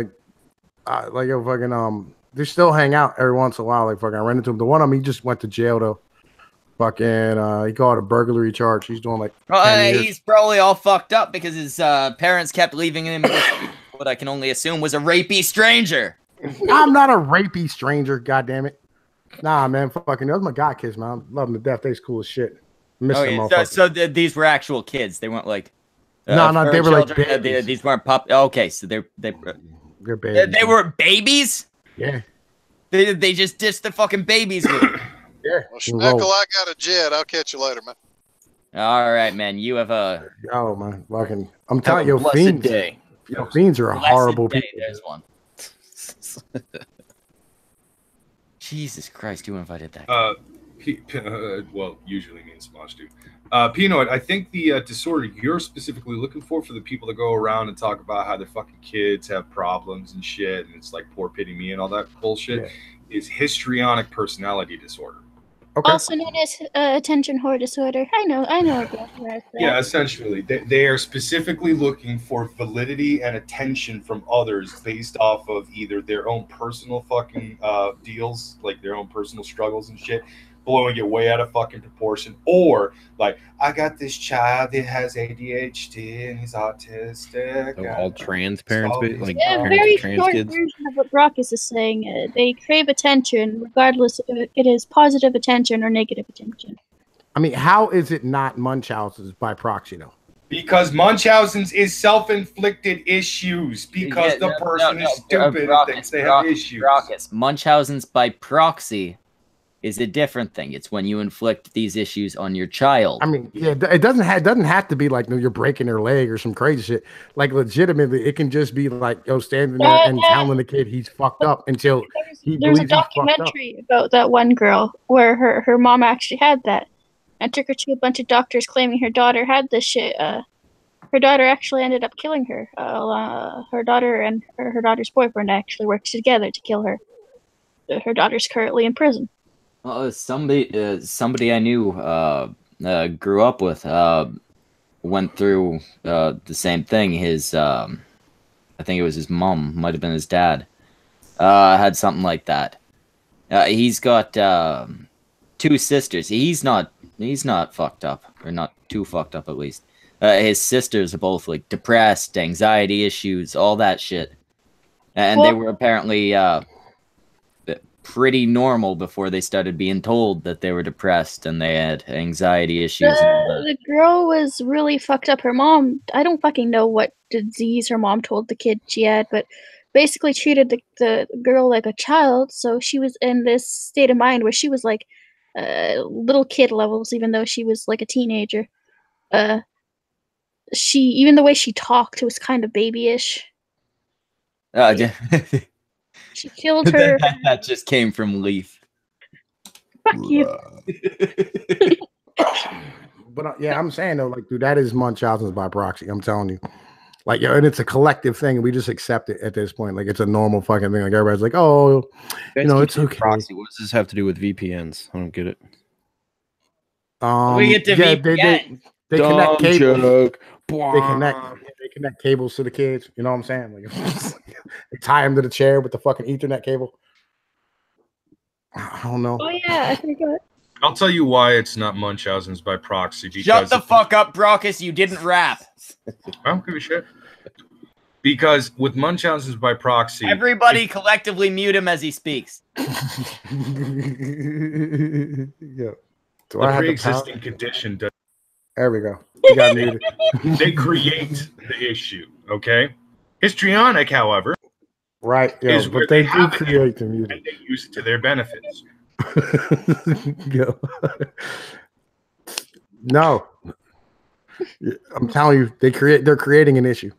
S10: they still hang out every once in a while. Like fucking, I ran into him. The one of them, he just went to jail though. Fucking, he got a burglary charge. He's doing like.
S4: He's probably all fucked up because his parents kept leaving him with what I can only assume was a rapey stranger.
S10: I'm not a rapey stranger, goddammit. Nah, man, fucking, those my god kids, man. I love them to death. They's cool as shit. Missing
S4: Okay,
S10: motherfuckers.
S4: these were actual kids. They weren't like
S10: No, they were like
S4: children.
S10: babies.
S4: These weren't pup. Okay, so
S10: They're
S4: they
S10: babies.
S4: were babies.
S10: Yeah.
S4: They just dished the fucking babies with it.
S10: Yeah.
S12: Well, Schmeckle, I got a jet. I'll catch you later, man.
S4: All right, man. You have a
S10: Oh man, fucking! I'm telling you,
S9: blessed
S10: fiends.
S9: day.
S10: Yo, fiends are
S4: blessed
S10: horrible
S4: day.
S10: people.
S4: There's one. Jesus Christ, who invited that?
S3: Well, usually me and Semaj do. Peanut, I think the disorder you're specifically looking for the people that go around and talk about how their fucking kids have problems and shit, and it's like poor pity me and all that bullshit, is histrionic personality disorder.
S10: Okay.
S5: Also known as attention whore disorder. I know about that.
S3: Yeah, essentially, they are specifically looking for validity and attention from others based off of either their own personal fucking deals, like their own personal struggles and shit, blowing it way out of fucking proportion, or like, I got this child that has ADHD and he's autistic.
S9: So all trans parents, like
S5: Yeah,
S9: parents
S5: very
S9: of trans
S5: short
S9: kids.
S5: version of what Brockus is saying. They crave attention, regardless if it is positive attention or negative attention.
S10: I mean, how is it not Munchausen's by proxy though?
S3: Because Munchausen's is self-inflicted issues because the person is stupid and thinks they have issues.
S4: Brockus, Munchausen's by proxy is a different thing. It's when you inflict these issues on your child.
S10: I mean, yeah, it doesn't have to be like, you're breaking their leg or some crazy shit. Like, legitimately, it can just be like, standing there and telling the kid he's fucked up until he
S5: There's a
S10: believes he's fucked up.
S5: documentary about that one girl where her mom actually had that, and took her to a bunch of doctors claiming her daughter had this shit. Her daughter actually ended up killing her. Her daughter and her daughter's boyfriend actually worked together to kill her. Her daughter's currently in prison.
S4: Somebody I knew grew up with went through the same thing. His I think it was his mom, might have been his dad, had something like that. He's got 2 sisters. He's not fucked up, or not too fucked up at least. His sisters are both like depressed, anxiety issues, all that shit, and they were apparently pretty normal before they started being told that they were depressed and they had anxiety issues.
S5: The girl was really fucked up. Her mom, I don't fucking know what disease her mom told the kid she had, but basically treated the girl like a child. So she was in this state of mind where she was like little kid levels, even though she was like a teenager. Even the way she talked, it was kind of babyish. She killed her.
S4: That just came from Leaf.
S5: Fuck you.
S10: But yeah, I'm saying though, like, dude, that is Munchausen's by proxy. I'm telling you, like, and it's a collective thing. We just accept it at this point. Like, it's a normal fucking thing. Like, everybody's like, oh, it's okay.
S9: Proxy. What does this have to do with VPNs? I don't get it.
S4: We get to VPN.
S10: They connect cables.
S9: Joke.
S10: They connect cables to the kids. You know what I'm saying? Like, they tie them to the chair with the fucking Ethernet cable. I don't know.
S5: Oh yeah, I forgot.
S3: I'll tell you why it's not Munchausen's by proxy. Because
S4: Shut the fuck up, Brockus. You didn't rap.
S3: I don't give a shit. Because with Munchausen's by proxy,
S4: Everybody collectively mute him as he speaks.
S10: Yeah. Do
S3: the
S10: I have
S3: pre-existing condition does.
S10: There we go. You got muted.
S3: They create the issue. Okay. Histrionic, however,
S10: right? Yeah,
S3: is where
S10: but they do
S3: have it
S10: create the music.
S3: and they use it to their benefits.
S10: Yeah. No, I'm telling you, they're creating an issue.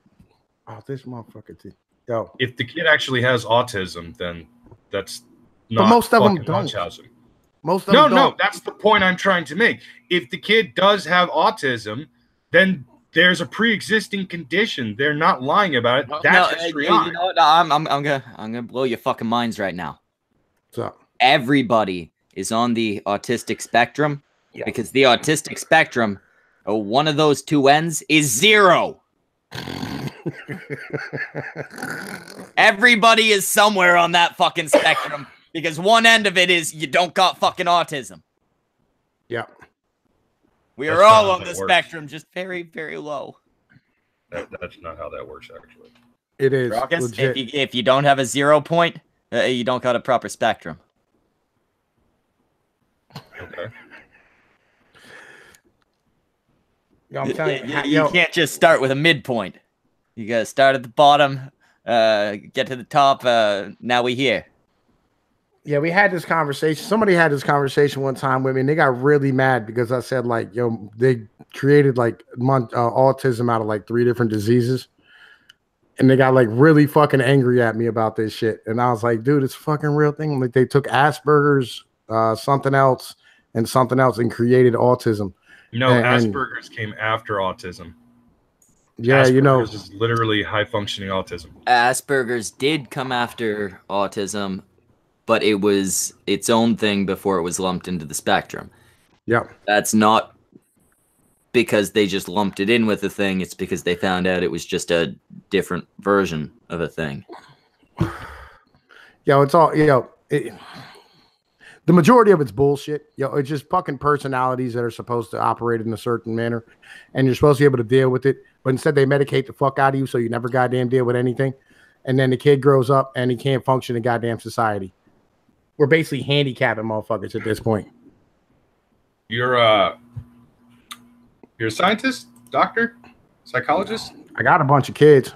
S10: Oh, this motherfucker too. Yo,
S3: If the kid actually has autism, then that's not.
S10: but most of them
S3: fucking
S10: don't.
S3: Munchausen.
S10: Most of them
S3: No,
S10: don't.
S3: that's the point I'm trying to make. If the kid does have autism, then there's a pre-existing condition. They're not lying about it. That's histrionic.
S4: You know what? I'm gonna blow your fucking minds right now.
S10: So
S4: Everybody is on the autistic spectrum because the autistic spectrum, one of those 2 ends is 0. Everybody is somewhere on that fucking spectrum because one end of it is you don't got fucking autism.
S10: yeah,
S4: We
S3: That's
S4: are
S3: not
S4: all
S3: how
S4: on
S3: that
S4: the
S3: works.
S4: spectrum, just very, very low.
S3: That's not how that works, actually.
S10: it is
S4: Brockus,
S10: legit.
S4: if you don't have a 0 point, you don't got a proper spectrum.
S3: Okay.
S10: Yo, I'm telling you,
S4: You can't just start with a midpoint. You gotta start at the bottom, get to the top. Now we here.
S10: Yeah, we had this conversation. Somebody had this conversation one time with me, and they got really mad because I said, like, yo, they created like autism out of like 3 different diseases. And they got like really fucking angry at me about this shit. And I was like, dude, it's a fucking real thing. Like, they took Asperger's, something else, and created autism.
S3: No, Asperger's came after autism.
S10: Yeah,
S3: Asperger's is literally high functioning autism.
S4: Asperger's did come after autism, but it was its own thing before it was lumped into the spectrum.
S10: Yeah.
S4: That's not because they just lumped it in with a thing. It's because they found out it was just a different version of a thing.
S10: Yo, it's all, the majority of it's bullshit. It's just fucking personalities that are supposed to operate in a certain manner, and you're supposed to be able to deal with it. But instead, they medicate the fuck out of you, so you never goddamn deal with anything. And then the kid grows up and he can't function in goddamn society. We're basically handicapping motherfuckers at this point.
S3: You're a scientist, doctor, psychologist?
S10: I got a bunch of kids.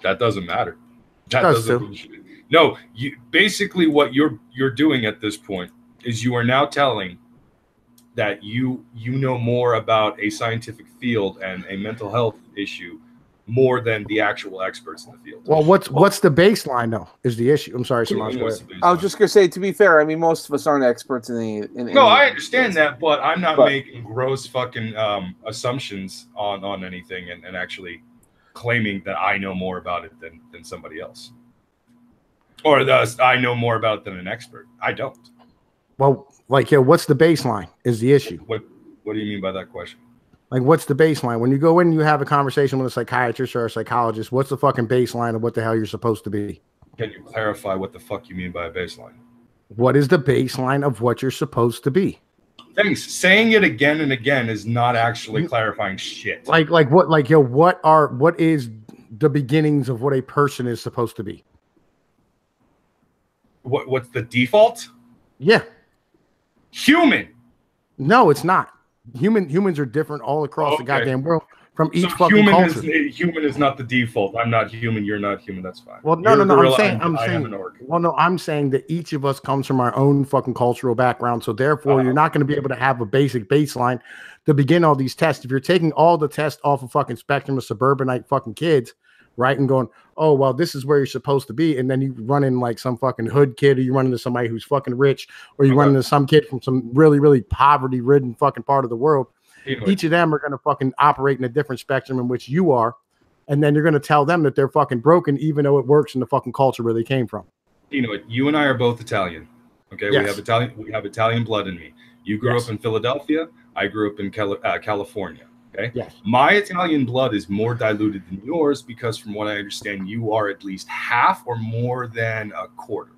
S3: That doesn't matter. That doesn't. No, you basically what you're doing at this point is you are now telling that you know more about a scientific field and a mental health issue more than the actual experts in the field.
S10: Well, what's the baseline though? Is the issue? I'm sorry, Semaj.
S1: I was just gonna say, to be fair, I mean, most of us aren't experts in
S3: No, I understand that, but I'm not making gross fucking assumptions on anything and actually claiming that I know more about it than somebody else, or thus I know more about it than an expert. I don't.
S10: Well, like, what's the baseline? Is the issue?
S3: What do you mean by that question?
S10: Like, what's the baseline? When you go in and you have a conversation with a psychiatrist or a psychologist, what's the fucking baseline of what the hell you're supposed to be?
S3: Can you clarify what the fuck you mean by a baseline?
S10: What is the baseline of what you're supposed to be?
S3: Thanks. Saying it again and again is not actually clarifying shit.
S10: Like what? Like, what is the beginnings of what a person is supposed to be?
S3: What's the default?
S10: Yeah.
S3: Human.
S10: No, it's not. Humans are different all across the goddamn world from each fucking culture.
S3: Human is not the default. I'm not human. You're not human. That's fine.
S10: Well, no. I'm saying that each of us comes from our own fucking cultural background. So therefore, you're not going to be able to have a basic baseline to begin all these tests. If you're taking all the tests off a fucking spectrum of suburbanite fucking kids, right, and going, oh, well, this is where you're supposed to be, and then you run in like some fucking hood kid, or you run into somebody who's fucking rich, or you run into some kid from some really, really poverty-ridden fucking part of the world. Each of them are going to fucking operate in a different spectrum in which you are, and then you're going to tell them that they're fucking broken, even though it works in the fucking culture where they came from.
S3: You and I are both Italian. Okay,
S10: yes.
S3: We have Italian blood in me. You grew up in Philadelphia. I grew up in California. Okay.
S10: Yes.
S3: My Italian blood is more diluted than yours because, from what I understand, you are at least half or more than a quarter.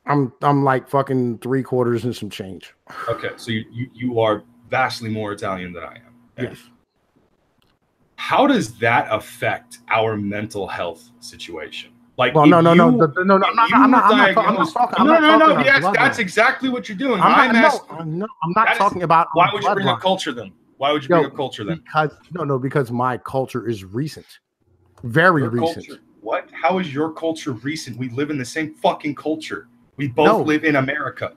S10: I'm like fucking 3/4 and some change.
S3: Okay, so you are vastly more Italian than I am. Okay?
S10: Yes.
S3: How does that affect our mental health situation? Like,
S10: well, no. I'm not talking.
S3: Yes, that's exactly what you're doing.
S10: I'm not talking about.
S3: Why would you bring up culture then? Why would you bring up culture then?
S10: Because my culture is recent, very recent.
S3: Culture, what? How is your culture recent? We live in the same fucking culture. We both live in America.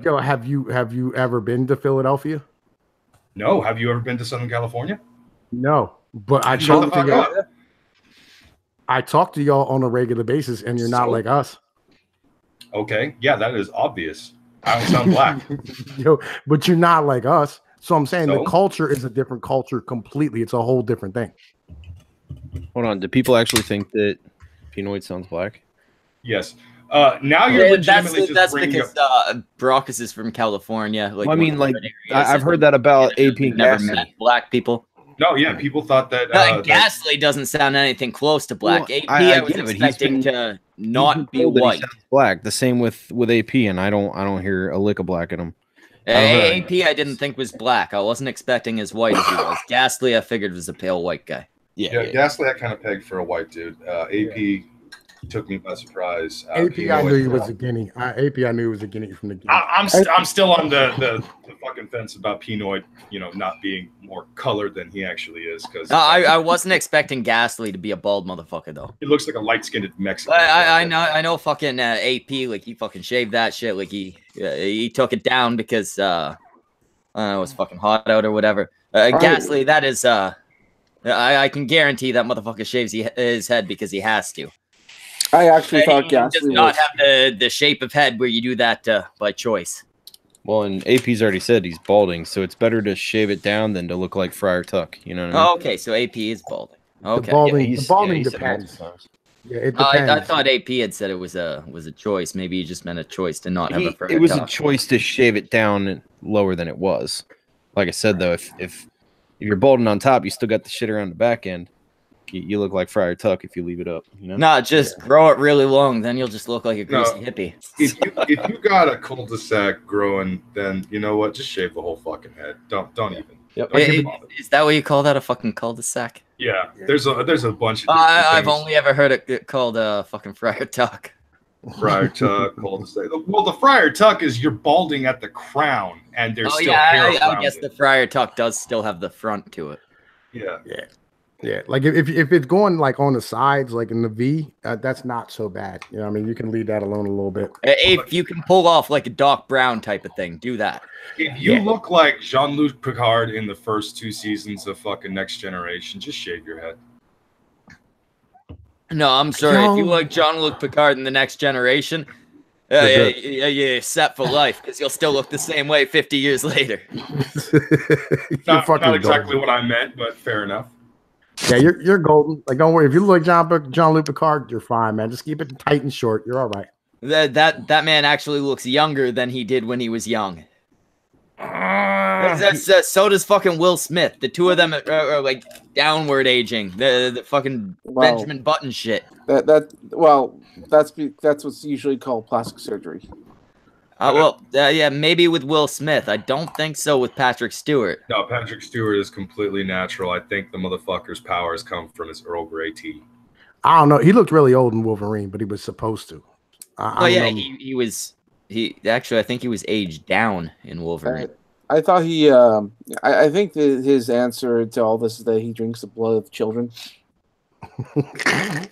S10: Yo, have you ever been to Philadelphia?
S3: No. Have you ever been to Southern California?
S10: No, but I talk to y'all. I talk to y'all on a regular basis, and you're not like us.
S3: Okay, yeah, that is obvious. I don't sound black.
S10: Yo, but you're not like us. So I'm saying the culture is a different culture completely. It's a whole different thing.
S9: Hold on. Do people actually think that Pinoid sounds black?
S3: Yes. Now you're legitimately
S4: that's because Brockus is from California. Like,
S9: well, I mean, like I've heard that about AP and
S4: never met black people.
S3: No, yeah, people thought that.
S4: Ghastly doesn't sound anything close to black. Well, AP, I was expecting to not be white.
S9: Black. The same with AP, and I don't hear a lick of black in him.
S4: AP, I didn't think was black. I wasn't expecting as white as he was. Ghastly, I figured was a pale white guy.
S3: Yeah, Ghastly, I kind of pegged for a white dude. AP, took me by surprise.
S10: AP, I knew he was a guinea. AP, I knew he was a guinea from the guinea.
S3: I'm still on the fucking fence about Pinoy, not being more colored than he actually is. Because
S4: I wasn't expecting Ghastly to be a bald motherfucker though.
S3: He looks like a light-skinned Mexican.
S4: I know fucking AP, like he fucking shaved that shit, like he took it down because I don't know, it was fucking hot out or whatever. Ghastly, that is I can guarantee that motherfucker shaves his head because he has to.
S1: I actually thought
S4: Ghastly does not have the shape of head where you do that by choice.
S9: Well, and AP's already said he's balding, so it's better to shave it down than to look like Friar Tuck. You know what I mean?
S4: Oh, okay, so AP is balding. Okay,
S10: the balding depends. Yeah, it depends.
S4: I thought AP had said it was a choice. Maybe he just meant a choice to not have a Friar
S9: It was
S4: Tuck.
S9: a choice to shave it down lower than it was. Like I said, though, if you're balding on top, you still got the shit around the back end. You look like Friar Tuck if you leave it up.
S4: Nah, just grow it really long, then you'll just look like a greasy hippie.
S3: If you got a cul-de-sac growing, then you know what? Just shave the whole fucking head. Don't even.
S4: Yep. Is that what you call that? A fucking cul-de-sac?
S3: Yeah. There's a bunch of.
S4: I've only ever heard it called a fucking Friar Tuck.
S3: Friar Tuck, cul-de-sac. Well, the Friar Tuck is you're balding at the crown, and there's still hair around
S4: I guess the Friar Tuck does still have the front to it.
S10: Yeah, like if it's going like on the sides, like in the V, that's not so bad. I mean, you can leave that alone a little bit.
S4: If you can pull off like a Doc Brown type of thing, do that.
S3: If you look like Jean-Luc Picard in the first 2 seasons of fucking Next Generation, just shave your head.
S4: No, I'm sorry. If you look Jean-Luc Picard in the Next Generation, you're set for life because you'll still look the same way 50 years later.
S3: not exactly what I meant, but fair enough.
S10: Yeah, you're golden. Like, don't worry. If you look like Jean-Luc Picard, you're fine, man. Just keep it tight and short. You're all right.
S4: That man actually looks younger than he did when he was young. So does fucking Will Smith. The two of them are like downward aging. The fucking Benjamin Button shit.
S1: That's what's usually called plastic surgery.
S4: Yeah, maybe with Will Smith. I don't think so with Patrick Stewart.
S3: No, Patrick Stewart is completely natural. I think the motherfucker's powers come from his Earl Grey tea.
S10: I don't know. He looked really old in Wolverine, but he was supposed to.
S4: He was. I think he was aged down in Wolverine.
S1: I thought he. I think that his answer to all this is that he drinks the blood of children.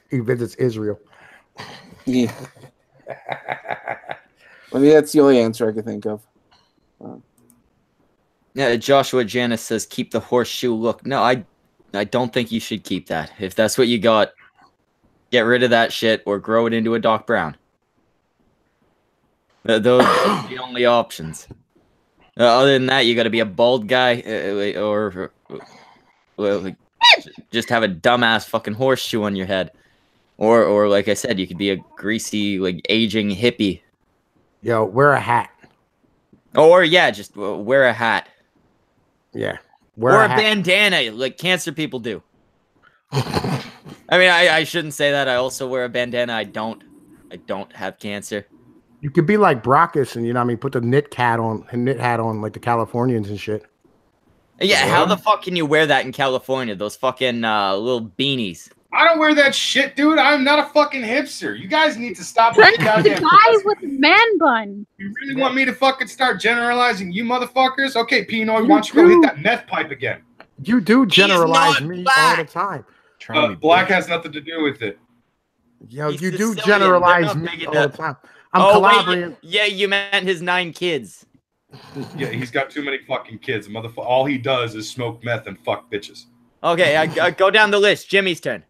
S10: He visits Israel.
S1: Yeah. I mean, that's the only answer I could think of.
S4: Yeah, Joshua Janis says, keep the horseshoe look. No, I don't think you should keep that. If that's what you got, get rid of that shit or grow it into a Doc Brown. Those are the only options. Other than that, you got to be a bald guy or just have a dumbass fucking horseshoe on your head. Or like I said, you could be a greasy, like, aging hippie.
S10: Yo, wear a hat.
S4: Or, yeah, just wear a hat.
S10: Yeah.
S4: Or a bandana, like cancer people do. I mean, I shouldn't say that. I also wear a bandana. I don't have cancer.
S10: You could be like Brockus and, put the knit hat on like the Californians and shit.
S4: Yeah, how the fuck can you wear that in California? Those fucking little beanies.
S3: I don't wear that shit, dude. I'm not a fucking hipster. You guys need to stop.
S5: The guy with the man bun.
S3: You really want me to fucking start generalizing you motherfuckers? Okay, Pinoy, why don't you go hit that meth pipe again?
S10: You do generalize me all the time.
S3: Black has nothing to do with it.
S10: Yo, you do generalize me all the time. I'm Calabrian.
S4: Wait, yeah, you meant his 9 kids.
S3: Yeah, he's got too many fucking kids. Motherfucker, all he does is smoke meth and fuck bitches.
S4: Okay, I go down the list. Jimmy's turn.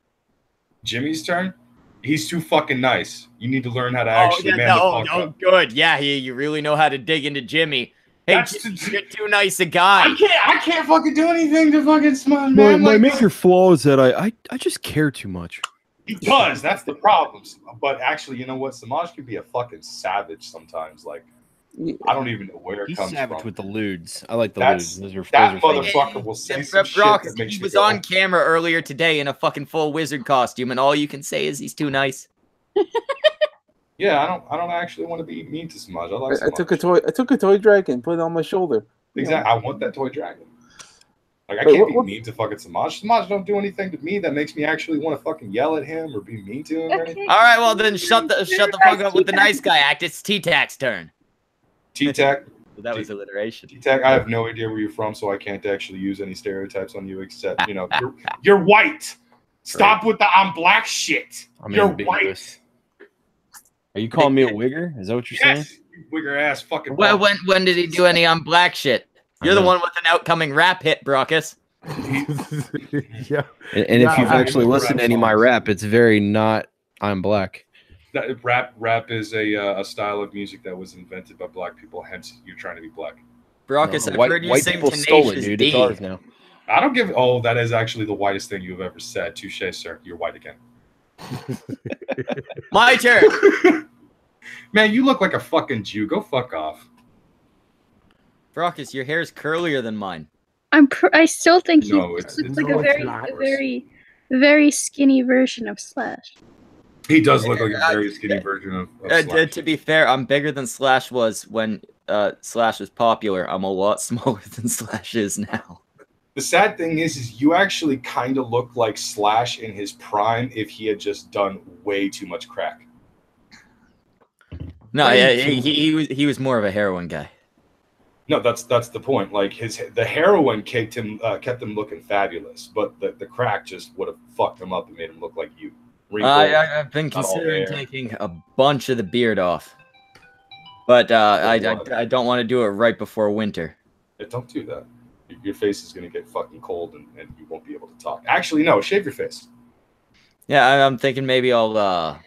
S3: Jimmy's turn? He's too fucking nice. You need to learn how to actually man the fuck up.
S4: Oh, good. Yeah, you really know how to dig into Jimmy. Hey, you're too nice a guy.
S3: I can't fucking do anything to fucking Semaj, man.
S9: My major flaw is that I just care too much.
S3: He does. That's the problem. But actually, you know what? Semaj can be a fucking savage sometimes. Like, I don't even know where it comes from.
S9: He's savage with the lewds. I like the lewds.
S3: That motherfucker will say some shit that makes
S4: he
S3: you
S4: was
S3: go,
S4: on camera earlier today in a fucking full wizard costume, and all you can say is he's too nice.
S3: Yeah, I don't actually want to be mean to Semaj. I like Semaj.
S1: I took a toy dragon, put it on my shoulder.
S3: Exactly. I want that toy dragon. Like, I can't be mean to fucking Semaj. Semaj don't do anything to me that makes me actually want to fucking yell at him or be mean to him or anything.
S4: All right, well then shut the fuck up with the nice guy act. It's T-Tac's turn.
S3: T-Tac.
S4: That was alliteration.
S3: T-Tac, I have no idea where you're from, so I can't actually use any stereotypes on you except, you know, you're white. Stop with the I'm black shit. You're white.
S9: Are you calling me a wigger? Is that what you're saying?
S3: You wigger ass fucking.
S4: Well, when did he do any on black shit? You're the one with an outcoming rap hit, Brockus.
S10: Yeah.
S9: And if you've actually listened to any of my rap, it's very not I'm black.
S3: That rap is a style of music that was invented by black people. Hence, you're trying to be black.
S4: Brockus, I've heard you sing
S9: Tenacious D. It's ours now.
S3: I don't give. Oh, that is actually the whitest thing you've ever said. Touche, sir. You're white again.
S4: My turn.
S3: Man, you look like a fucking Jew. Go fuck off.
S4: Brockus, your hair is curlier than mine.
S5: I still think he
S3: No,
S5: looks
S3: it's
S5: like very skinny version of Slash.
S3: He does look like a very skinny version of Slash.
S4: To be fair, I'm bigger than Slash was when Slash was popular. I'm a lot smaller than Slash is now.
S3: The sad thing is you actually kind of look like Slash in his prime if he had just done way too much crack.
S4: No, yeah, he was more of a heroin guy.
S3: No, that's the point. Like the heroin kept him looking fabulous, but the crack just would have fucked him up and made him look like you.
S4: I've been considering taking a bunch of the beard off, but I don't want to do it right before winter.
S3: Yeah, don't do that. Your face is gonna get fucking cold and you won't be able to talk. Actually, no, shave your face.
S4: Yeah, I'm thinking maybe I'll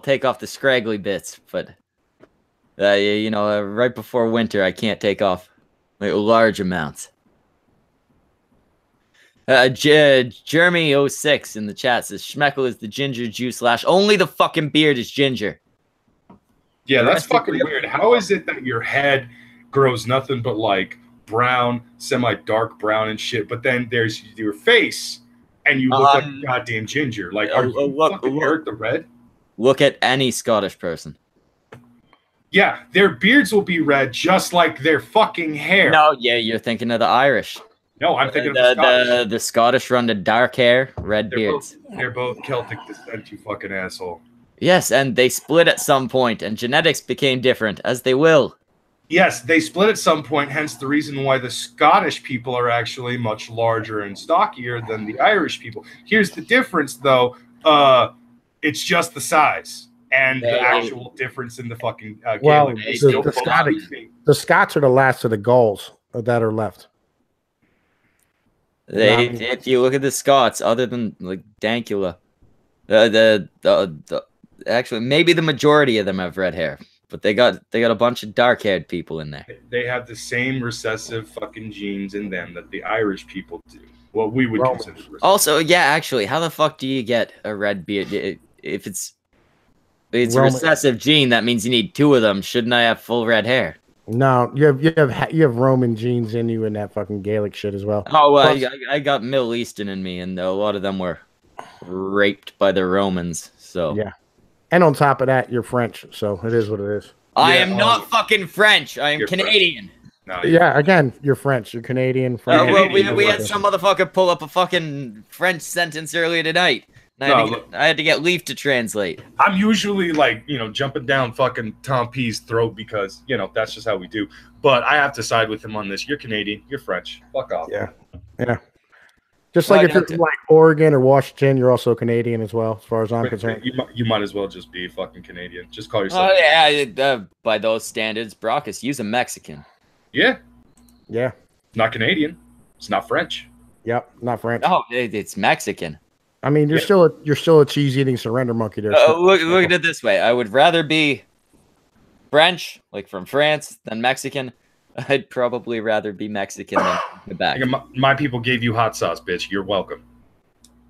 S4: take off the scraggly bits, but you know, right before winter, I can't take off like large amounts. Jeremy06 in the chat says Schmeckle is the ginger juice / only the fucking beard is ginger.
S3: Yeah, that's fucking weird. How is it that your head grows nothing but like brown, semi-dark brown and shit, but then there's your face and you look like a goddamn ginger? Like, are you fucking Eric the Red?
S4: Look at any Scottish person.
S3: Yeah, their beards will be red just like their fucking hair.
S4: No, yeah, you're thinking of the Irish.
S3: No, I'm thinking of the Scottish.
S4: The Scottish run to dark hair, red beards.
S3: They're both Celtic descent, you fucking asshole.
S4: Yes, and they split at some point, and genetics became different, as they will.
S3: Yes, they split at some point, hence the reason why the Scottish people are actually much larger and stockier than the Irish people. Here's the difference, though. It's just the size and the actual difference in the fucking
S10: well, the Scots are the last of the Gauls that are left.
S4: If you look at the Scots, other than like Dankula, actually maybe the majority of them have red hair, but they got a bunch of dark-haired people in there.
S3: They have the same recessive fucking genes in them that the Irish people do. Well, we would consider recessive. Also,
S4: yeah, actually, how the fuck do you get a red beard? If it's a recessive gene, that means you need 2 of them. Shouldn't I have full red hair?
S10: No, you have Roman genes in you and that fucking Gaelic shit as well.
S4: Oh, well, I got Middle Eastern in me, and a lot of them were raped by the Romans. So
S10: yeah, and on top of that, you're French, so it is what it is.
S4: I am not fucking French. I am Canadian.
S3: No,
S10: yeah, again, you're French. You're Canadian. French.
S4: Well, we had some motherfucker pull up a fucking French sentence earlier tonight. I had to get leave to translate.
S3: I'm usually like, jumping down fucking Tom P's throat because, that's just how we do. But I have to side with him on this. You're Canadian. You're French. Fuck off.
S10: Yeah. Yeah. Just like if you're from like Oregon or Washington, you're also Canadian as well, as far as I'm concerned.
S3: You might as well just be fucking Canadian. Just call yourself.
S4: Oh, yeah. By those standards, Brockus, use a Mexican.
S3: Yeah.
S10: Yeah.
S3: It's not Canadian. It's not French.
S10: Yep. Not French.
S4: Oh, it's Mexican.
S10: I mean, you're still a cheese-eating surrender monkey there.
S4: Look at it this way. I would rather be French, like from France, than Mexican. I'd probably rather be Mexican than Quebec.
S3: My people gave you hot sauce, bitch. You're welcome.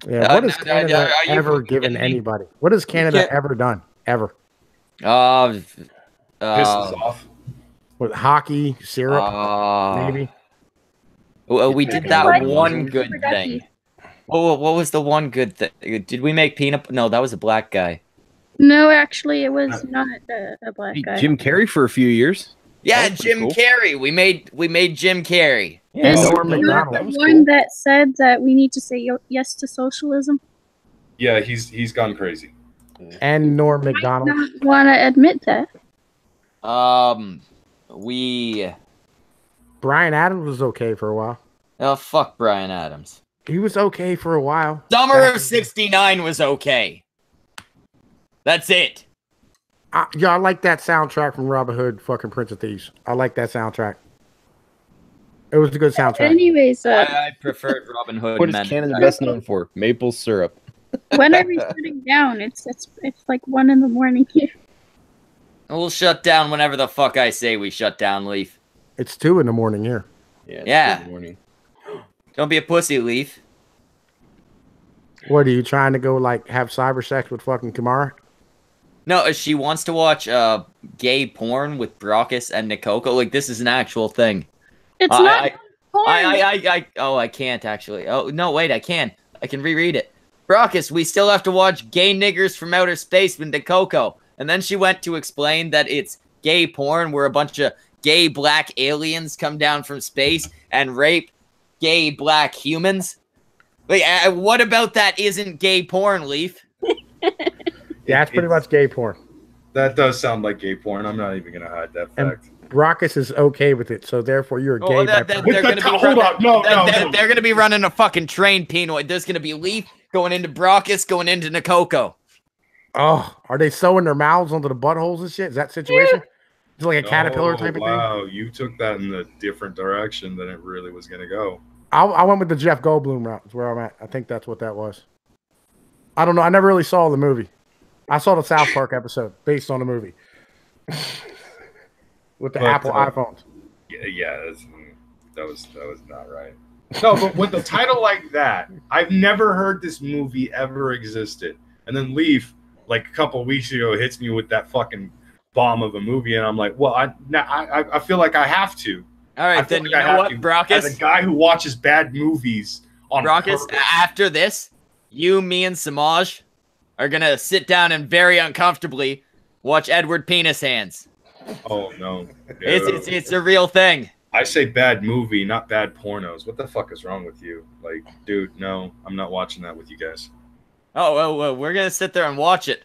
S10: Yeah, what has Canada ever given anybody? What has Canada ever done? Ever?
S3: Pisses off.
S10: With hockey, syrup, maybe?
S4: Well, we did that one good thing. Oh, what was the one good thing? Did we make peanut? No, that was a black guy.
S5: No, actually, it was not a black guy.
S9: Jim Carrey for a few years.
S4: Yeah,
S9: That was pretty
S4: Jim
S9: cool.
S4: Carrey. We made Jim Carrey.
S10: And
S9: that
S10: Norm
S9: was-
S10: Macdonald.
S9: that was
S5: One
S9: cool.
S5: that said that we need to say yes to socialism.
S3: Yeah, he's gone crazy.
S10: And Norm
S5: I
S10: Macdonald.
S5: don't want to admit that.
S4: We
S10: Brian Adams was okay for a while.
S4: oh fuck Brian Adams.
S10: He was okay for a while.
S4: Summer of '69 was okay. That's it.
S10: Yeah, I like that soundtrack from Robin Hood, fucking Prince of Thieves. I like that soundtrack. It was a good soundtrack.
S5: Anyways,
S4: I preferred Robin Hood.
S9: What is
S4: Men in
S9: Canada
S4: Black.
S9: best known for? Maple syrup.
S5: when are we shutting down? It's like 1 a.m. here.
S4: We'll shut down whenever the fuck I say we shut down, Leaf.
S10: It's 2 a.m. here.
S9: Yeah. it's
S4: Yeah.
S9: good morning.
S4: Don't be a pussy, Leaf.
S10: What are you trying to go like have cyber sex with fucking Kamara?
S4: No, she wants to watch gay porn with Brockus and Nikoko. Like this is an actual thing.
S5: It's not porn.
S4: I can't actually. Oh no, wait, I can. I can reread it. Brockus, we still have to watch gay niggers from outer space with Nikoko. And then she went to explain that it's gay porn where a bunch of gay black aliens come down from space and rape gay black humans. Like, what about that isn't gay porn, Leaf?
S10: Yeah, it's pretty much gay porn.
S3: That does sound like gay porn. I'm not even gonna hide that fact.
S10: Brockus is okay with it, so therefore you're gay.
S4: They're gonna be running a fucking train, Pinoid. There's gonna be Leaf going into Brockus, going into Nikoko.
S10: Oh, are they sewing their mouths onto the buttholes and shit? Is that situation? Is it like a caterpillar type of thing?
S3: Wow, you took that in a different direction than it really was gonna go.
S10: I went with the Jeff Goldblum route. Is where I'm at. I think that's what that was. I don't know. I never really saw the movie. I saw the South Park episode based on the movie with the Apple iPhones.
S3: Yeah, that was not right. No, but with a title like that, I've never heard this movie ever existed. And then Leaf, like a couple of weeks ago, hits me with that fucking bomb of a movie, and I'm like, well, I feel like I have to.
S4: All right, then you know what, Brockus?
S3: As a guy who watches bad movies on
S4: Brockus,
S3: purpose.
S4: after this, you, me, and Semaj are gonna sit down and very uncomfortably watch Edward Penis Hands.
S3: Oh no,
S4: It's a real thing.
S3: I say bad movie, not bad pornos. What the fuck is wrong with you? Like, dude, no, I'm not watching that with you guys.
S4: Oh, well, we're gonna sit there and watch it.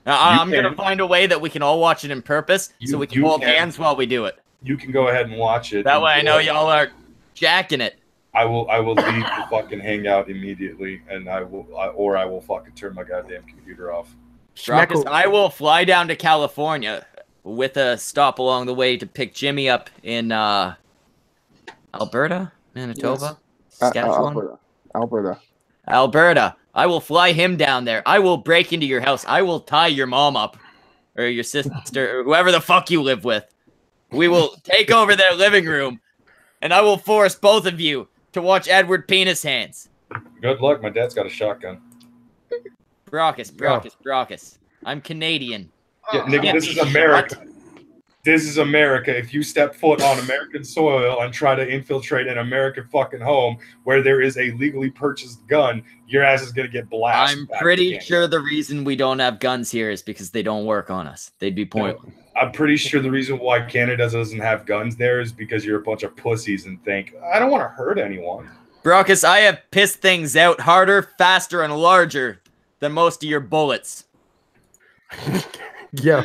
S4: I'm gonna find a way that we can all watch it in purpose, so we can hold hands while we do it.
S3: You can go ahead and watch it.
S4: That way I know y'all are jacking it.
S3: I will leave the fucking hangout immediately, and I will fucking turn my goddamn computer off.
S4: Brockus, I will fly down to California with a stop along the way to pick Jimmy up in Alberta, Manitoba, Saskatchewan, Alberta. I will fly him down there. I will break into your house. I will tie your mom up, or your sister, or whoever the fuck you live with. We will take over their living room, and I will force both of you to watch Edward Penis Hands.
S3: Good luck. My dad's got a shotgun.
S4: Brockus. I'm Canadian.
S3: Yeah, nigga, this is America. This is America. If you step foot on American soil and try to infiltrate an American fucking home where there is a legally purchased gun, your ass is gonna get blasted.
S4: I'm pretty sure the reason we don't have guns here is because they don't work on us. They'd be pointless.
S3: I'm pretty sure the reason why Canada doesn't have guns there is because you're a bunch of pussies and think, I don't want to hurt anyone.
S4: Brockus, I have pissed things out harder, faster, and larger than most of your bullets.
S10: Yeah,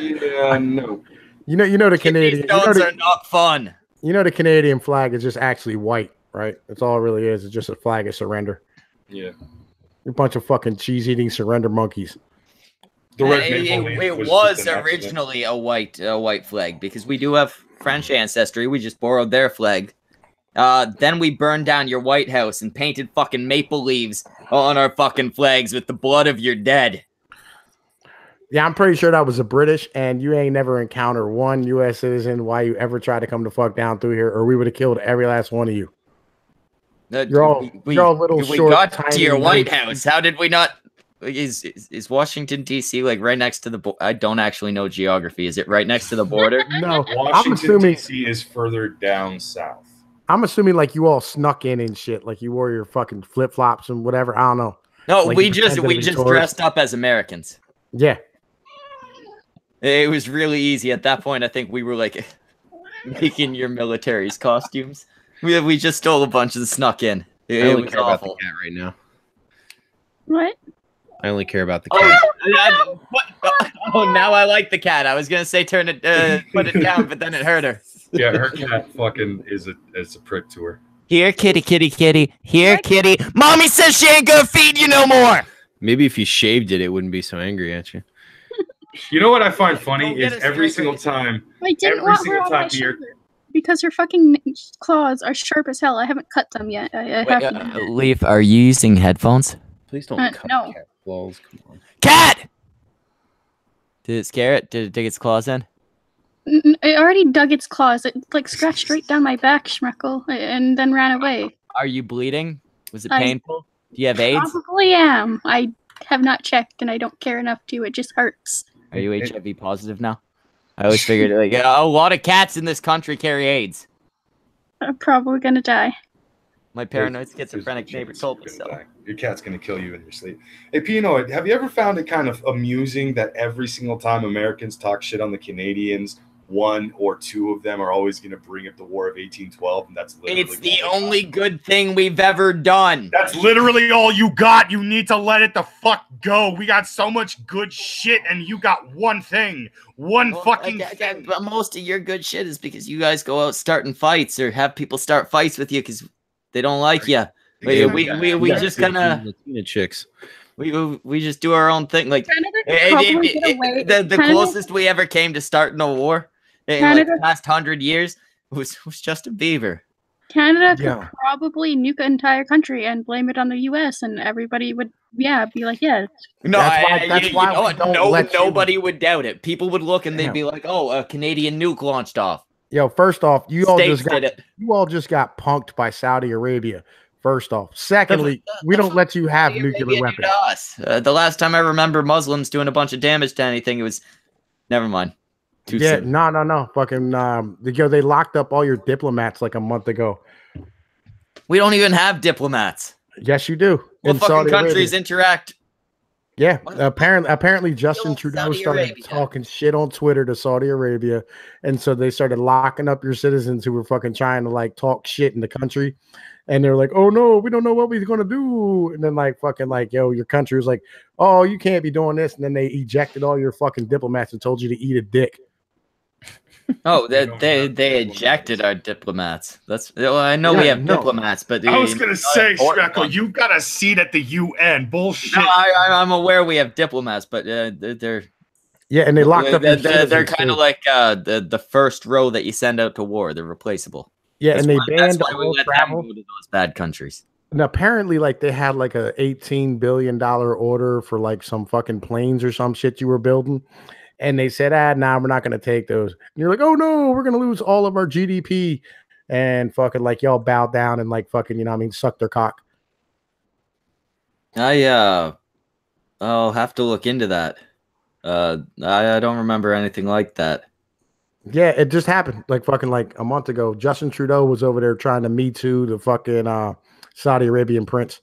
S3: no.
S10: You know the Canadian.
S4: Stones are not fun.
S10: You know the Canadian flag is just actually white, right? That's all it really is. It's just a flag of surrender.
S3: Yeah.
S10: You're a bunch of fucking cheese-eating surrender monkeys.
S4: It was originally a white flag because we do have French ancestry. We just borrowed their flag. Then we burned down your White House and painted fucking maple leaves on our fucking flags with the blood of your dead.
S10: Yeah, I'm pretty sure that was the British, and you ain't never encountered one U.S. citizen while you ever tried to come the fuck down through here, or we would have killed every last one of you. You're all little short.
S4: We got
S10: tiny
S4: to your White
S10: knights.
S4: House. How did we not? Is Washington D.C. like right next to the? I don't actually know geography. Is it right next to the border?
S10: No,
S3: Washington D.C. is further down south.
S10: I'm assuming like you all snuck in and shit, like you wore your fucking flip flops and whatever. I don't know.
S4: No,
S10: like
S4: we just dressed up as Americans.
S10: Yeah.
S4: It was really easy at that point. I think we were like, making your military's costumes. We just stole a bunch and snuck in.
S9: I
S4: It
S9: only
S4: was
S9: care about the
S4: awful.
S9: cat right now.
S5: What?
S9: I only care about the cat.
S4: Oh, now I like the cat. I was gonna say turn it, put it down, but then it hurt her.
S3: Yeah, her cat fucking is a prick to her.
S8: Here, kitty, kitty, kitty. Here, kitty. Mommy says she ain't gonna feed you no more.
S9: Maybe if you shaved it, it wouldn't be so angry at you.
S3: You know what I find funny is every single time,
S5: I didn't want her on my shoulder because her fucking claws are sharp as hell. I haven't cut them yet. I have to.
S8: Leaf, are you using headphones?
S9: Please don't cut
S5: no.
S9: cat claws. Come on.
S8: Cat!
S4: Did it scare it? Did it dig its claws in?
S5: It already dug its claws. It like scratched straight down my back, Schmeckle, and then ran away.
S4: Are you bleeding? Was it painful? Do you have AIDS?
S5: Probably am. I have not checked, and I don't care enough to. It just hurts.
S4: Are you HIV positive now? I always figured like a lot of cats in this country carry AIDS.
S5: I'm probably gonna die.
S4: My paranoid schizophrenic neighbor told me so.
S3: Your cat's gonna kill you in your sleep. Hey, Pino, have you ever found it kind of amusing that every single time Americans talk shit on the Canadians, one or two of them are always going to bring up the War of 1812, and that's literally
S4: it's the only good thing we've ever done.
S13: That's literally all you got. You need to let it the fuck go. We got so much good shit, and you got one thing. Thing.
S4: But most of your good shit is because you guys go out starting fights or have people start fights with you because they don't like you. We just kind of
S9: Latina chicks.
S4: We just do our own thing. Like the closest we ever came to starting a war in like the past 100 years was Justin Bieber.
S5: Canada could probably nuke an entire country and blame it on the U.S. and everybody would, be like, yeah.
S4: No, that's why nobody would doubt it. People would look and they'd be like, "Oh, a Canadian nuke launched off."
S10: Yo, first off, you all just got punked by Saudi Arabia. First off, secondly, we don't let you have nuclear weapons.
S4: The last time I remember Muslims doing a bunch of damage to anything, it was never mind.
S10: No. Fucking they locked up all your diplomats like a month ago.
S4: We don't even have diplomats.
S10: Yes, you do.
S4: What fucking countries interact?
S10: Yeah, apparently Justin Trudeau started talking shit on Twitter to Saudi Arabia, and so they started locking up your citizens who were fucking trying to like talk shit in the country, and they're like, "Oh no, we don't know what we're gonna do," and then yo, your country was like, "Oh, you can't be doing this," and then they ejected all your fucking diplomats and told you to eat a dick.
S4: Oh, they ejected our diplomats. I know we have diplomats, but
S13: I was gonna say, Schmeckle, you got a seat at the UN. Bullshit.
S4: No, I'm aware we have diplomats, but they're
S10: and they locked up.
S4: They're kind of like the first row that you send out to war. They're replaceable.
S10: Yeah, and they banned
S4: all travel to those bad countries.
S10: And apparently, like they had like a $18 billion order for like some fucking planes or some shit you were building. And they said, nah, we're not going to take those. And you're like, oh, no, we're going to lose all of our GDP. And fucking like y'all bow down and like fucking, suck their cock.
S4: I'll have to look into that. I don't remember anything like that.
S10: Yeah, it just happened like fucking like a month ago. Justin Trudeau was over there trying to Me Too the fucking Saudi Arabian prince.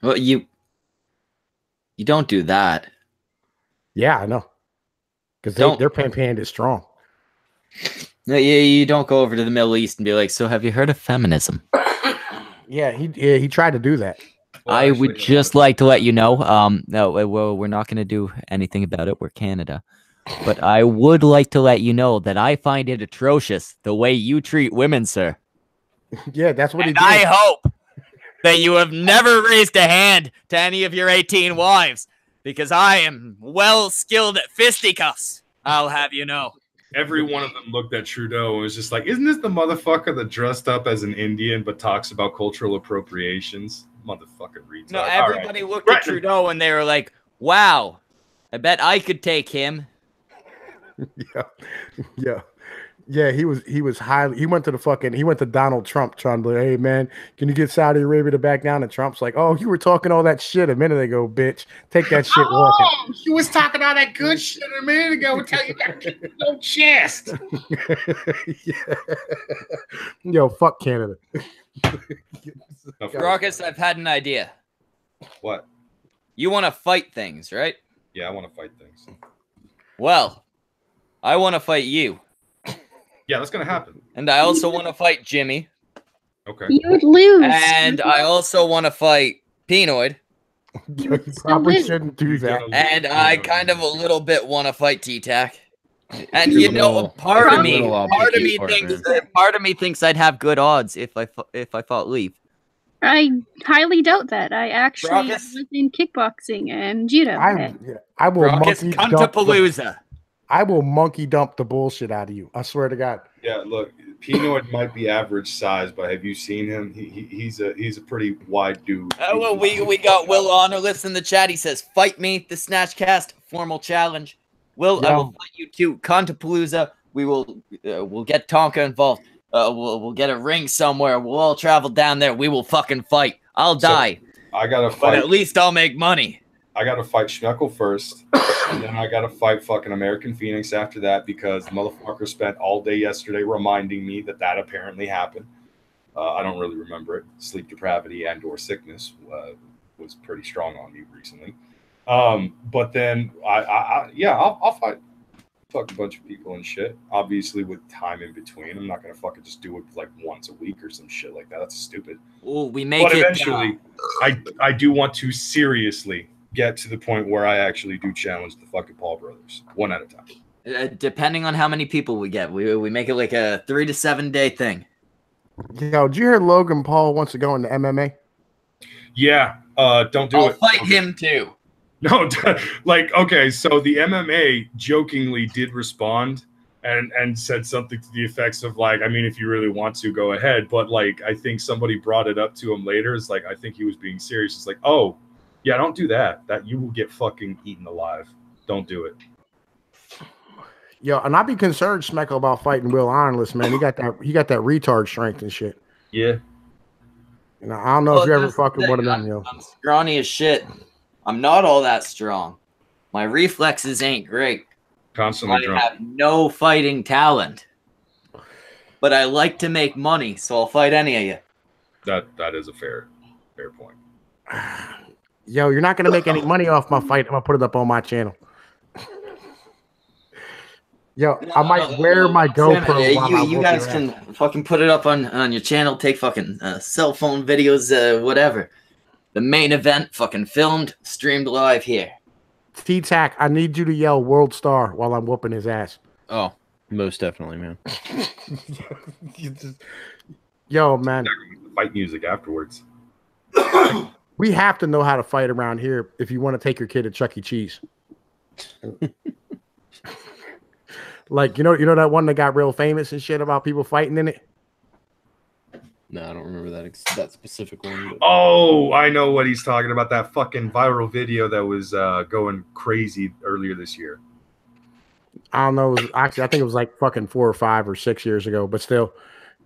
S4: Well, you don't do that.
S10: Yeah, I know. Because their campaign is strong.
S4: No, you don't go over to the Middle East and be like, so have you heard of feminism?
S10: Yeah, he tried to do that.
S8: Well, I would just like to let you know, no, well, we're not going to do anything about it. We're Canada. But I would like to let you know that I find it atrocious the way you treat women, sir.
S10: Yeah, that's what he did.
S8: I hope that you have never raised a hand to any of your 18 wives. Because I am well skilled at fisticuffs, I'll have you know.
S3: Every one of them looked at Trudeau and was just like, isn't this the motherfucker that dressed up as an Indian but talks about cultural appropriations? Motherfucker retard.
S4: No, everybody looked at Trudeau and they were like, wow, I bet I could take him.
S10: Yeah, he was highly. He went to Donald Trump trying to be like, hey man, can you get Saudi Arabia to back down? And Trump's like, oh, you were talking all that shit a minute ago, bitch. Take that shit walking.
S13: You was talking all that good shit a minute ago. Tell you got no chest.
S10: Yo, fuck Canada.
S4: Brockus, I've had an idea.
S3: What?
S4: You want to fight things, right?
S3: Yeah, I want to fight things.
S4: Well, I want to fight you.
S3: Yeah, that's gonna happen.
S4: And I also want to fight Jimmy.
S3: Okay.
S5: You would lose.
S4: And I also want to fight Penoid.
S10: You probably shouldn't do that.
S4: And I kind of a little bit want to fight T-Tac. And you know, part of me thinks I'd have good odds if I fought Leaf.
S5: I highly doubt that. I actually
S4: Brockus?
S5: was in kickboxing and judo.
S10: I will
S4: Brockus,
S10: monkey
S4: come
S10: dump
S4: to Palooza.
S10: I will monkey dump the bullshit out of you. I swear to God.
S3: Yeah, look, Pinoid might be average size, but have you seen him? He's a pretty wide dude.
S4: Well, we got Will Honorless in the chat. He says, "Fight me, the Snatchcast, formal challenge." Will, I will fight you too. Contapalooza. We will we'll get Tonka involved. We'll get a ring somewhere. We'll all travel down there. We will fucking fight. I'll die.
S3: I gotta fight.
S4: But at least I'll make money.
S3: I gotta fight Schmeckle first, and then I gotta fight fucking American Phoenix after that because the motherfucker spent all day yesterday reminding me that apparently happened. I don't really remember it. Sleep depravity and/or sickness was pretty strong on me recently. But then I'll fight fuck a bunch of people and shit. Obviously with time in between. I'm not gonna fucking just do it like once a week or some shit like that. That's stupid.
S4: Oh, we make
S3: but
S4: it.
S3: Eventually, I do want to seriously get to the point where I actually do challenge the fucking Paul brothers one at a time.
S4: Depending on how many people we get, we make it like a 3 to 7 day thing.
S10: Yo, did you hear Logan Paul wants to go into MMA?
S3: Yeah, don't do
S4: I'll
S3: it.
S4: fight him too.
S3: No, like, okay, so the MMA jokingly did respond and said something to the effects of like, I mean, if you really want to, go ahead. But like, I think somebody brought it up to him later. It's like, I think he was being serious. It's like, oh, yeah, don't do that. That you will get fucking eaten alive. Don't do it.
S10: Yo, and I'd be concerned, Schmeckle, about fighting Will Honorless, man. He got that retard strength and shit.
S3: Yeah.
S10: You know, I don't know if you ever fucking one of them, yo.
S4: I'm scrawny as shit. I'm not all that strong. My reflexes ain't great.
S3: Constantly drunk.
S4: I have no fighting talent. But I like to make money, so I'll fight any of you.
S3: That is a fair point.
S10: Yo, you're not gonna make any money off my fight. I'm gonna put it up on my channel. Yo, I might wear my GoPro.
S4: Yeah, you guys can fucking put it up on your channel. Take fucking cell phone videos, whatever. The main event, fucking filmed, streamed live here.
S10: T-Tac, I need you to yell "World Star" while I'm whooping his ass.
S9: Oh, most definitely, man.
S10: Yo, man.
S3: Fight music afterwards.
S10: We have to know how to fight around here if you want to take your kid to Chuck E. Cheese. Like, you know that one that got real famous and shit about people fighting in it?
S9: No, I don't remember that specific one. But...
S3: Oh, I know what he's talking about. That fucking viral video that was going crazy earlier this year.
S10: I don't know. Actually, I think it was like fucking 4 or 5 or 6 years ago. But still,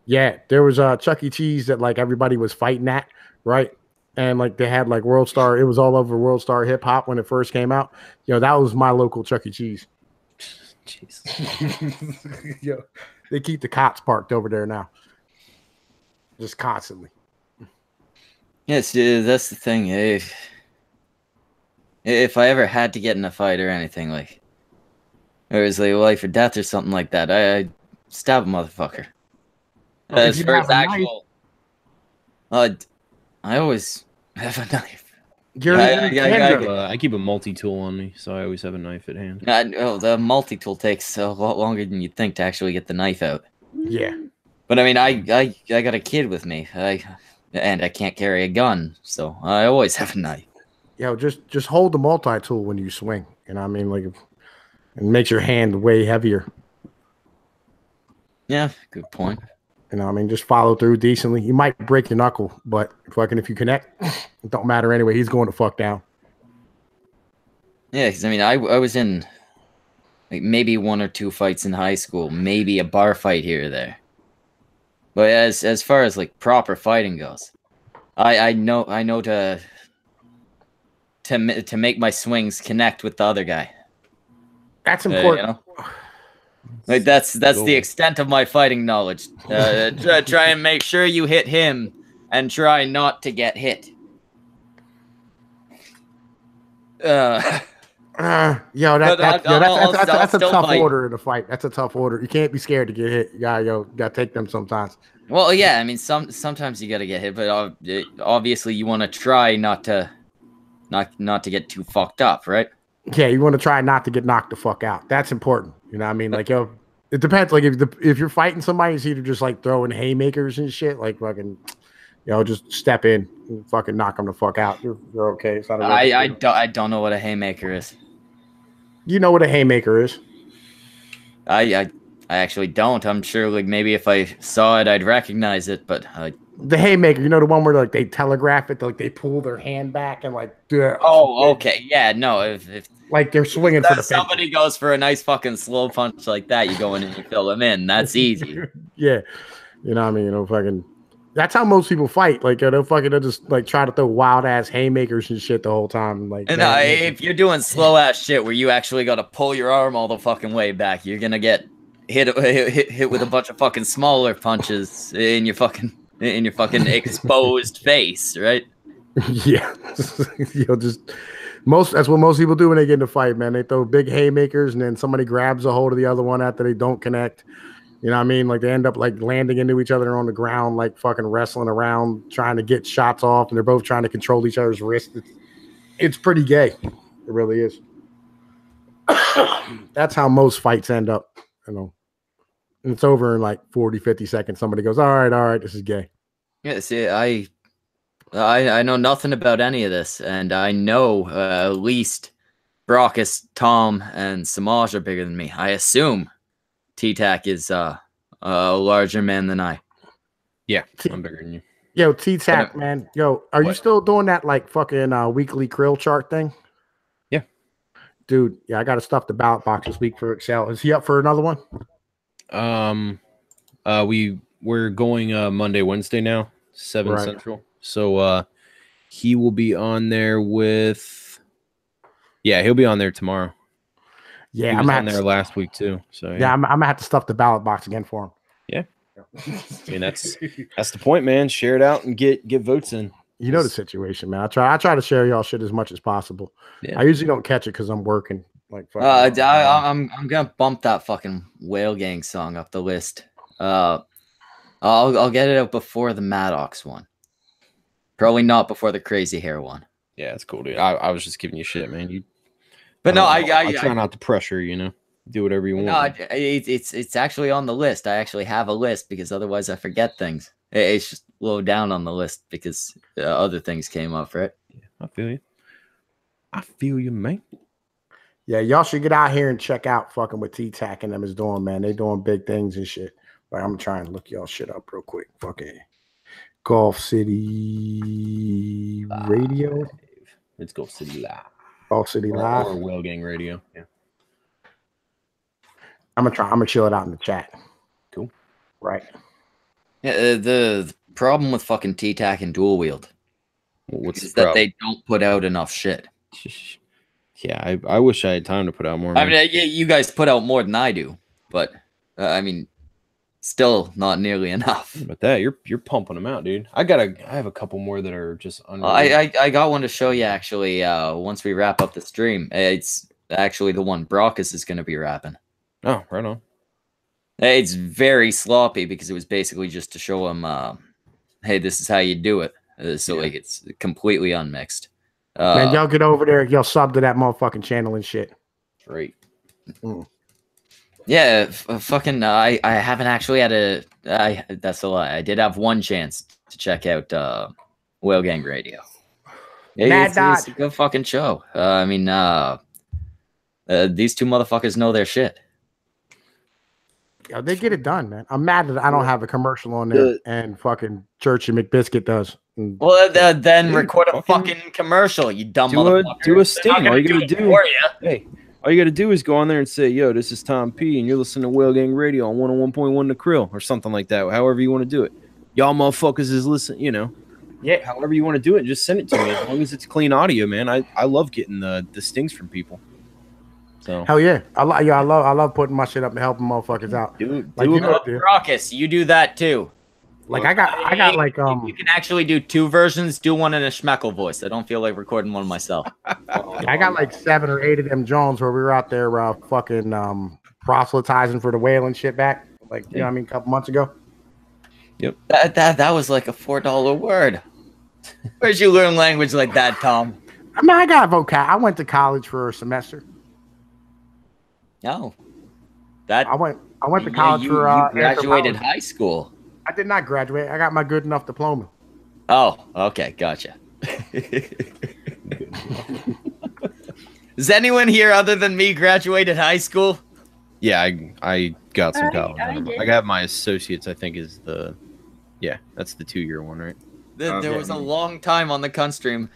S10: yeah, there was Chuck E. Cheese that like everybody was fighting at, right? And like they had like World Star. It was all over World Star Hip Hop when it first came out. You know, that was my local Chuck E. Cheese. Jeez. Yo, they keep the cops parked over there now. Just constantly.
S4: Yes, that's the thing. If I ever had to get in a fight or anything, like, or it was like life or death or something like that, I'd stab a motherfucker. As far as actual, I always have a knife.
S9: I keep a multi-tool on me, so I always have a knife at hand.
S4: The multi-tool takes a lot longer than you'd think to actually get the knife out.
S10: Yeah.
S4: But I mean, I got a kid with me, and I can't carry a gun, so I always have a knife.
S10: Yo, just hold the multi-tool when you swing. You know what I mean? Like, it makes your hand way heavier.
S4: Yeah, good point.
S10: You know what I mean? Just follow through decently. You might break your knuckle, but fucking if you connect, it don't matter anyway. He's going to fuck down.
S4: Yeah, because I mean, I was in like maybe 1 or 2 fights in high school, maybe a bar fight here or there. But as far as like proper fighting goes, I know to make my swings connect with the other guy.
S10: That's important.
S4: You know? Like that's the extent of my fighting knowledge. Try and make sure you hit him, and try not to get hit.
S10: That's a tough
S8: fight.
S10: order in a fight. That's a tough order. You can't be scared to get hit. You gotta take them sometimes.
S8: Well, yeah, I mean, sometimes you gotta get hit, but obviously you want to try not to get too fucked up, right?
S10: Yeah, you want to try not to get knocked the fuck out. That's important. You know what I mean? Like, it depends. Like, if you're fighting somebody, it's either just like throwing haymakers and shit, like fucking, just step in and fucking knock them the fuck out. You're okay. It's not
S8: I don't know what a haymaker is.
S10: You know what a haymaker is?
S8: I actually don't. I'm sure, like, maybe if I saw it, I'd recognize it, but
S10: the haymaker, the one where like they telegraph it, like they pull their hand back and like
S8: oh, okay, yeah, no, if
S10: like they're swinging for the
S8: somebody goes for a nice fucking slow punch like that, you go in and you fill them in. That's easy.
S10: Yeah, you know what I mean? Fucking. That's how most people fight. Like they'll just like try to throw wild ass haymakers and shit the whole time. Like,
S8: and if you're doing slow ass shit where you actually got to pull your arm all the fucking way back, you're gonna get hit with a bunch of fucking smaller punches in your fucking exposed face, right?
S10: Yeah, that's what most people do when they get in a fight, man. They throw big haymakers and then somebody grabs a hold of the other one after they don't connect. You know what I mean? Like they end up like landing into each other on the ground, like fucking wrestling around, trying to get shots off, and they're both trying to control each other's wrists. It's pretty gay. It really is. That's how most fights end up, And it's over in like 40, 50 seconds. Somebody goes, all right, this is gay.
S8: Yeah, see, I know nothing about any of this, and I know at least Brockus, Tom, and Semaj are bigger than me. I assume T-Tac is a larger man than I.
S9: Yeah, I'm bigger than you.
S10: Yo, T-Tac, man. Yo, are you still doing that like fucking weekly krill chart thing?
S9: Yeah.
S10: Dude, yeah, I got to stuff the ballot box this week for Excel. Is he up for another one?
S9: We're going Monday, Wednesday now, 7 Central. So he will be on there with he'll be on there tomorrow.
S10: Yeah,
S9: I'm on there last week too. So
S10: yeah, I'm gonna have to stuff the ballot box again for him.
S9: Yeah. I mean that's the point, man. Share it out and get votes in.
S10: You know the situation, man. I try to share y'all shit as much as possible. Yeah. I usually don't catch it because I'm working. Like
S8: I'm gonna bump that fucking Whale Gang song up the list. I'll get it out before the Maddox one. Probably not before the Crazy Hair one.
S9: Yeah, that's cool, dude. I was just giving you shit, man.
S8: But no,
S9: I try not to pressure, do whatever you want.
S8: No, it's actually on the list. I actually have a list because otherwise I forget things. It's just low down on the list because other things came up, right?
S9: Yeah, I feel you, man.
S10: Yeah, y'all should get out here and check out fucking what T-Tac and them is doing, man. They doing big things and shit. But I'm trying to look y'all shit up real quick. Fucking Golf City Radio.
S9: It's Golf City Live.
S10: Golf City Live.
S9: Or Whale Gang Radio. Yeah.
S10: I'm gonna chill it out in the chat.
S9: Cool.
S10: Right.
S8: Yeah, the problem with fucking T-Tac and Dual Wield is that they don't put out enough shit.
S9: Yeah, I wish I had time to put out more.
S8: I mean, you guys put out more than I do, but I mean, still not nearly enough.
S9: But that you're pumping them out, dude. I have a couple more that are just unreal.
S8: I got one to show you actually. Once we wrap up the stream, it's actually the one Brockus is going to be rapping.
S9: Oh, right on.
S8: It's very sloppy because it was basically just to show him, hey, this is how you do it. Like it's completely unmixed.
S10: Man, y'all get over there. Y'all sub to that motherfucking channel and shit.
S9: Great.
S8: Yeah, fucking. I haven't actually had that's a lie. I did have one chance to check out Whale Gang Radio. It's a good fucking show. I mean, these two motherfuckers know their shit.
S10: Yeah, they get it done, man. I'm mad that I don't have a commercial on there and fucking Church and McBiscuit does.
S8: Well, then record a fucking commercial, you dumb motherfucker.
S9: Do a sting. All you gotta do. Hey, all you gotta do is go on there and say, "Yo, this is Tom P, and you're listening to Whale Gang Radio on 101.1 The Krill," or something like that. However you want to do it. Y'all motherfuckers is listening.
S10: Yeah.
S9: However you want to do it, just send it to me. As long as it's clean audio, man. I love getting the stings from people. So
S10: hell yeah, I love putting my shit up and helping motherfuckers out.
S9: Dude,
S8: Brockus, you do that too.
S10: Like I got like
S8: You can actually do 2 versions. Do one in a Schmeckle voice. I don't feel like recording one myself.
S10: I got like 7 or 8 of them Jones where we were out there fucking proselytizing for the whale and shit back. Like, you know what I mean, a couple months ago.
S8: Yep. That was like a $4 word. Where'd you learn language like that, Tom?
S10: I mean, I got a vocab. I went to college for a semester.
S8: No.
S10: I went to college
S8: you
S10: for
S8: graduated
S10: anthropology.
S8: high school.
S10: I did not graduate. I got my good enough diploma.
S8: Oh, okay, gotcha. Does anyone here other than me graduated high school?
S9: Yeah, I got some college.
S5: did.
S9: I got my associates. I think is the, yeah, that's the 2-year one, right?
S8: There was a long time on the cunt stream.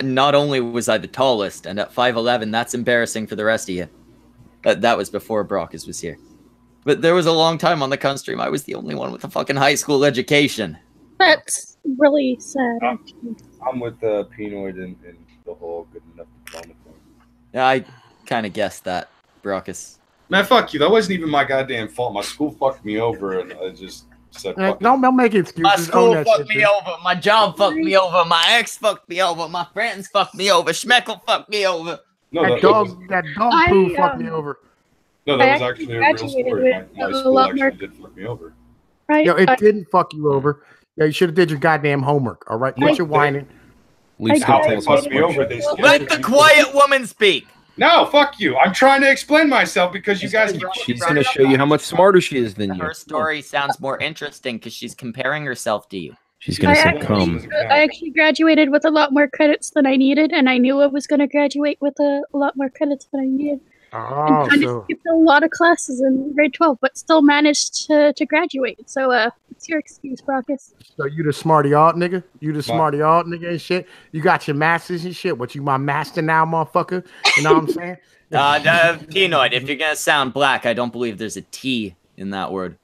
S8: Not only was I the tallest, and at 5'11", that's embarrassing for the rest of you. That was before Brockus was here. But there was a long time on the cunt stream. I was the only one with a fucking high school education.
S5: That's really sad.
S3: I'm with the Pinoid and the whole good enough diploma thing.
S8: Yeah, I kind of guessed that, Brockus.
S3: Man, fuck you. That wasn't even my goddamn fault. My school fucked me over, and I just said, fuck it.
S10: Don't make excuses.
S8: My school
S10: Own that
S8: fucked
S10: shit,
S8: me
S10: dude.
S8: over. My job fucked me over. My ex fucked me over. My friends fucked me over. Schmeckle fucked me over.
S3: No,
S10: That dog poo fucked me over.
S3: No, that was actually a real story. My school actually did fuck me over.
S5: Right?
S10: Yo, it didn't fuck you over. Yeah, you should have did your goddamn homework. All right, quit your whining.
S3: How they fucked me over. They
S8: Let the quiet woman speak.
S3: No, fuck you. I'm trying to explain myself because you guys.
S9: She's gonna show you how much smarter she is than you.
S8: Her story sounds more interesting because she's comparing herself to you.
S9: She's gonna say, "Come."
S5: I actually graduated with a lot more credits than I needed, and I knew I was going to graduate with a lot more credits than I needed.
S10: Oh,
S5: And kind of skipped a lot of classes in grade 12, but still managed to graduate. So, what's your excuse, Brockus?
S10: So you the smarty alt nigga? You the smarty alt nigga and shit? You got your masters and shit? What, you my master now, motherfucker? You know what I'm saying?
S8: Pinoid, if you're gonna sound black, I don't believe there's a T in that word.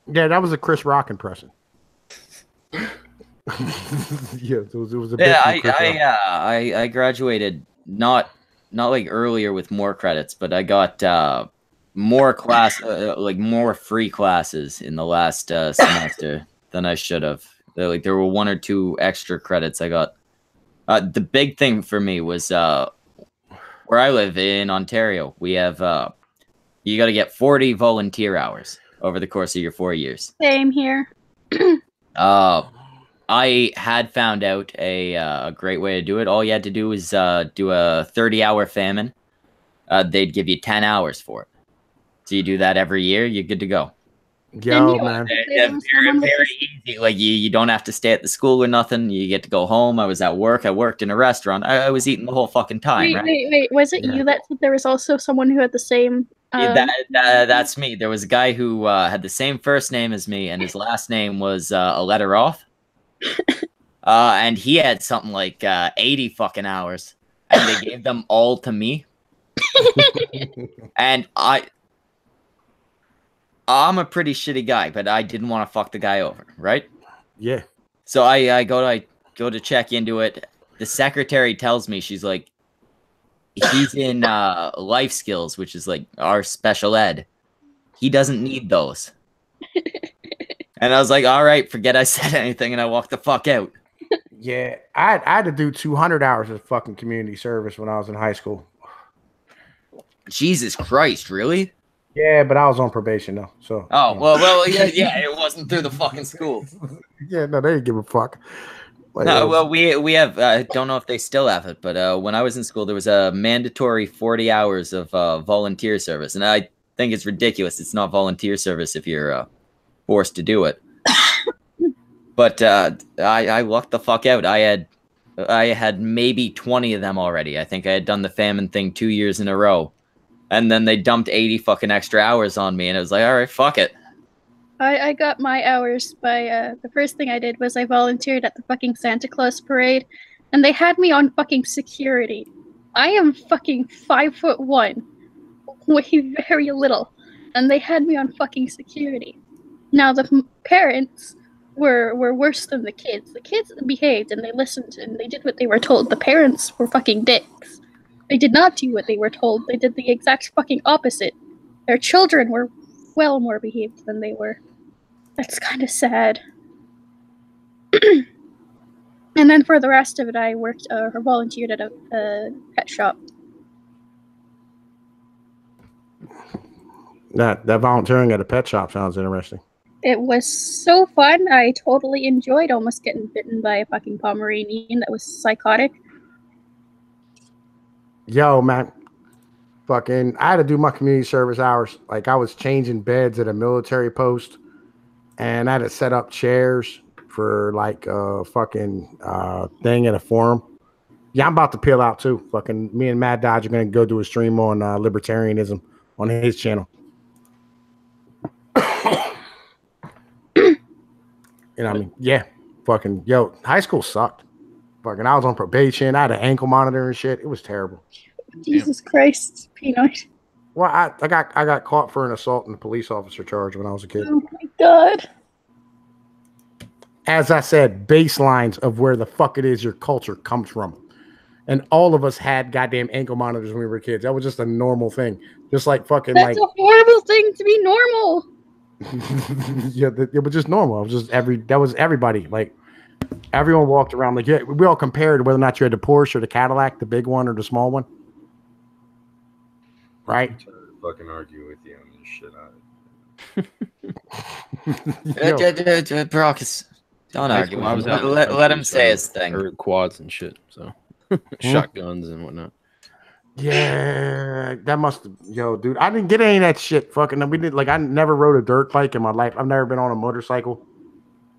S10: Yeah, that was a Chris Rock impression. Yeah, it was a bit.
S8: Yeah, I graduated not like earlier with more credits, but I got more more free classes in the last semester than I should have. There were 1 or 2 extra credits I got. The big thing for me was where I live in Ontario. We have you got to get 40 volunteer hours over the course of your 4 years.
S5: Same here.
S8: I had found out a great way to do it. All you had to do was do a 30-hour famine. They'd give you 10 hours for it. So you do that every year, you're good to go.
S10: Yo, man.
S8: Very easy. Like you don't have to stay at the school or nothing. You get to go home. I was at work. I worked in a restaurant. I was eating the whole fucking time.
S5: Wait. Was it you that said there was also someone who had the same?
S8: That's me. There was a guy who had the same first name as me, and his last name was a letter off. And he had something like 80 fucking hours, and they gave them all to me. And I'm a pretty shitty guy, but I didn't want to fuck the guy over, right?
S10: Yeah.
S8: So I go to check into it. The secretary tells me, she's like, he's in life skills, which is like our special ed. He doesn't need those. And I was like, all right, forget I said anything, and I walked the fuck out.
S10: Yeah, I had to do 200 hours of fucking community service when I was in high school.
S8: Jesus Christ, really?
S10: Yeah, but I was on probation though. So.
S8: Oh well, yeah, it wasn't through the fucking school.
S10: Yeah, no, they didn't give a fuck. Like,
S8: no, well, we have. I don't know if they still have it, but when I was in school, there was a mandatory 40 hours of volunteer service, and I think it's ridiculous. It's not volunteer service if you're forced to do it. But I lucked the fuck out. I had maybe 20 of them already. I think I had done the famine thing 2 years in a row. And then they dumped 80 fucking extra hours on me, and it was like, all right, fuck it.
S5: I got my hours by, the first thing I did was I volunteered at the fucking Santa Claus parade, and they had me on fucking security. I am fucking 5'1", way very little, and they had me on fucking security. Now, the parents were worse than the kids. The kids behaved, and they listened, and they did what they were told. The parents were fucking dicks. They did not do what they were told. They did the exact fucking opposite. Their children were well more behaved than they were. That's kind of sad. And then for the rest of it, I worked or volunteered at a pet shop.
S10: That volunteering at a pet shop sounds interesting.
S5: It was so fun. I totally enjoyed almost getting bitten by a fucking Pomeranian that was psychotic.
S10: Yo, man. Fucking, I had to do my community service hours. Like, I was changing beds at a military post, and I had to set up chairs for, like, a fucking thing at a forum. Yeah, I'm about to peel out, too. Fucking, me and Mad Dodge are going to go do a stream on libertarianism on his channel. You know what I mean? Yeah. Fucking, yo, high school sucked. Fucking, I was on probation. I had an ankle monitor and shit. It was terrible.
S5: Jesus Christ, Peanut.
S10: Well, I got caught for an assault and a police officer charge when I was a kid.
S5: Oh my god.
S10: As I said, baselines of where the fuck it is your culture comes from. And all of us had goddamn ankle monitors when we were kids. That was just a normal thing. Just like fucking
S5: That's a horrible thing to be normal.
S10: Yeah, it was just normal. It was just that was everybody. Like, everyone walked around like, yeah, we all compared whether or not you had the Porsche or the Cadillac, the big one or the small one. Right?
S3: I'm trying to fucking argue with you on this shit.
S4: Brockus, don't argue. Let him say his thing.
S9: Or quads and shit. So shotguns and whatnot.
S10: Yeah, that must have, yo, dude. I didn't get any of that shit. Fucking, we did, like, I never rode a dirt bike in my life. I've never been on a motorcycle.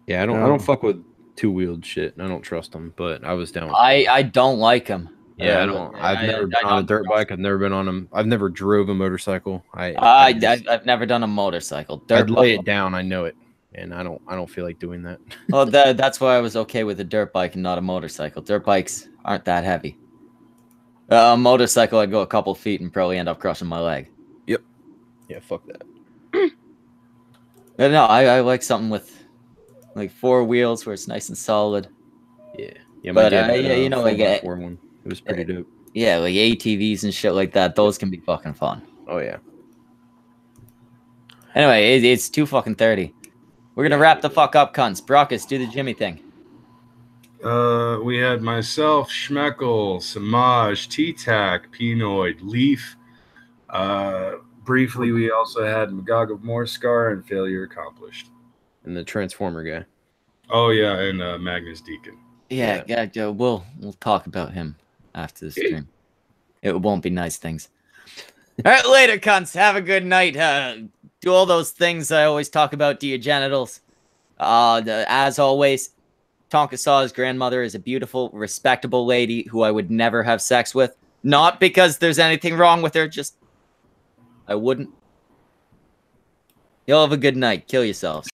S9: Yeah, I don't fuck with two-wheeled shit. I don't trust them, but I was down with
S4: I don't like them.
S9: Yeah, I've never been on a dirt bike. I've never been on them. I've never drove a motorcycle.
S4: I've never done a motorcycle.
S9: I'd lay it down. I know it, and I don't feel like doing that.
S4: Well, that's why I was okay with a dirt bike and not a motorcycle. Dirt bikes aren't that heavy. A motorcycle, I'd go a couple feet and probably end up crushing my leg.
S9: Yep. Yeah, fuck that.
S4: But no, I like something with like 4 wheels where it's nice and solid.
S9: Yeah. Yeah,
S4: but you know, like
S9: one. It was pretty dope.
S4: Yeah, like ATVs and shit like that. Those can be fucking fun.
S9: Oh yeah.
S4: Anyway, it's 2:30. We're gonna wrap the fuck up, cunts. Brockus, do the Jimmy thing.
S3: We had myself, Schmeckle, Semaj, T-Tac, Pinoid, Leaf. Briefly, we also had Magog of Morscar and Failure Accomplished.
S9: And the Transformer guy.
S3: Oh yeah, and Magnus Deacon.
S4: Yeah, we'll talk about him after the stream. It won't be nice things. All right, later, cunts. Have a good night. Do all those things I always talk about to your genitals. As always, Tonka Saw's grandmother is a beautiful, respectable lady who I would never have sex with. Not because there's anything wrong with her, just I wouldn't. Y'all have a good night. Kill yourselves.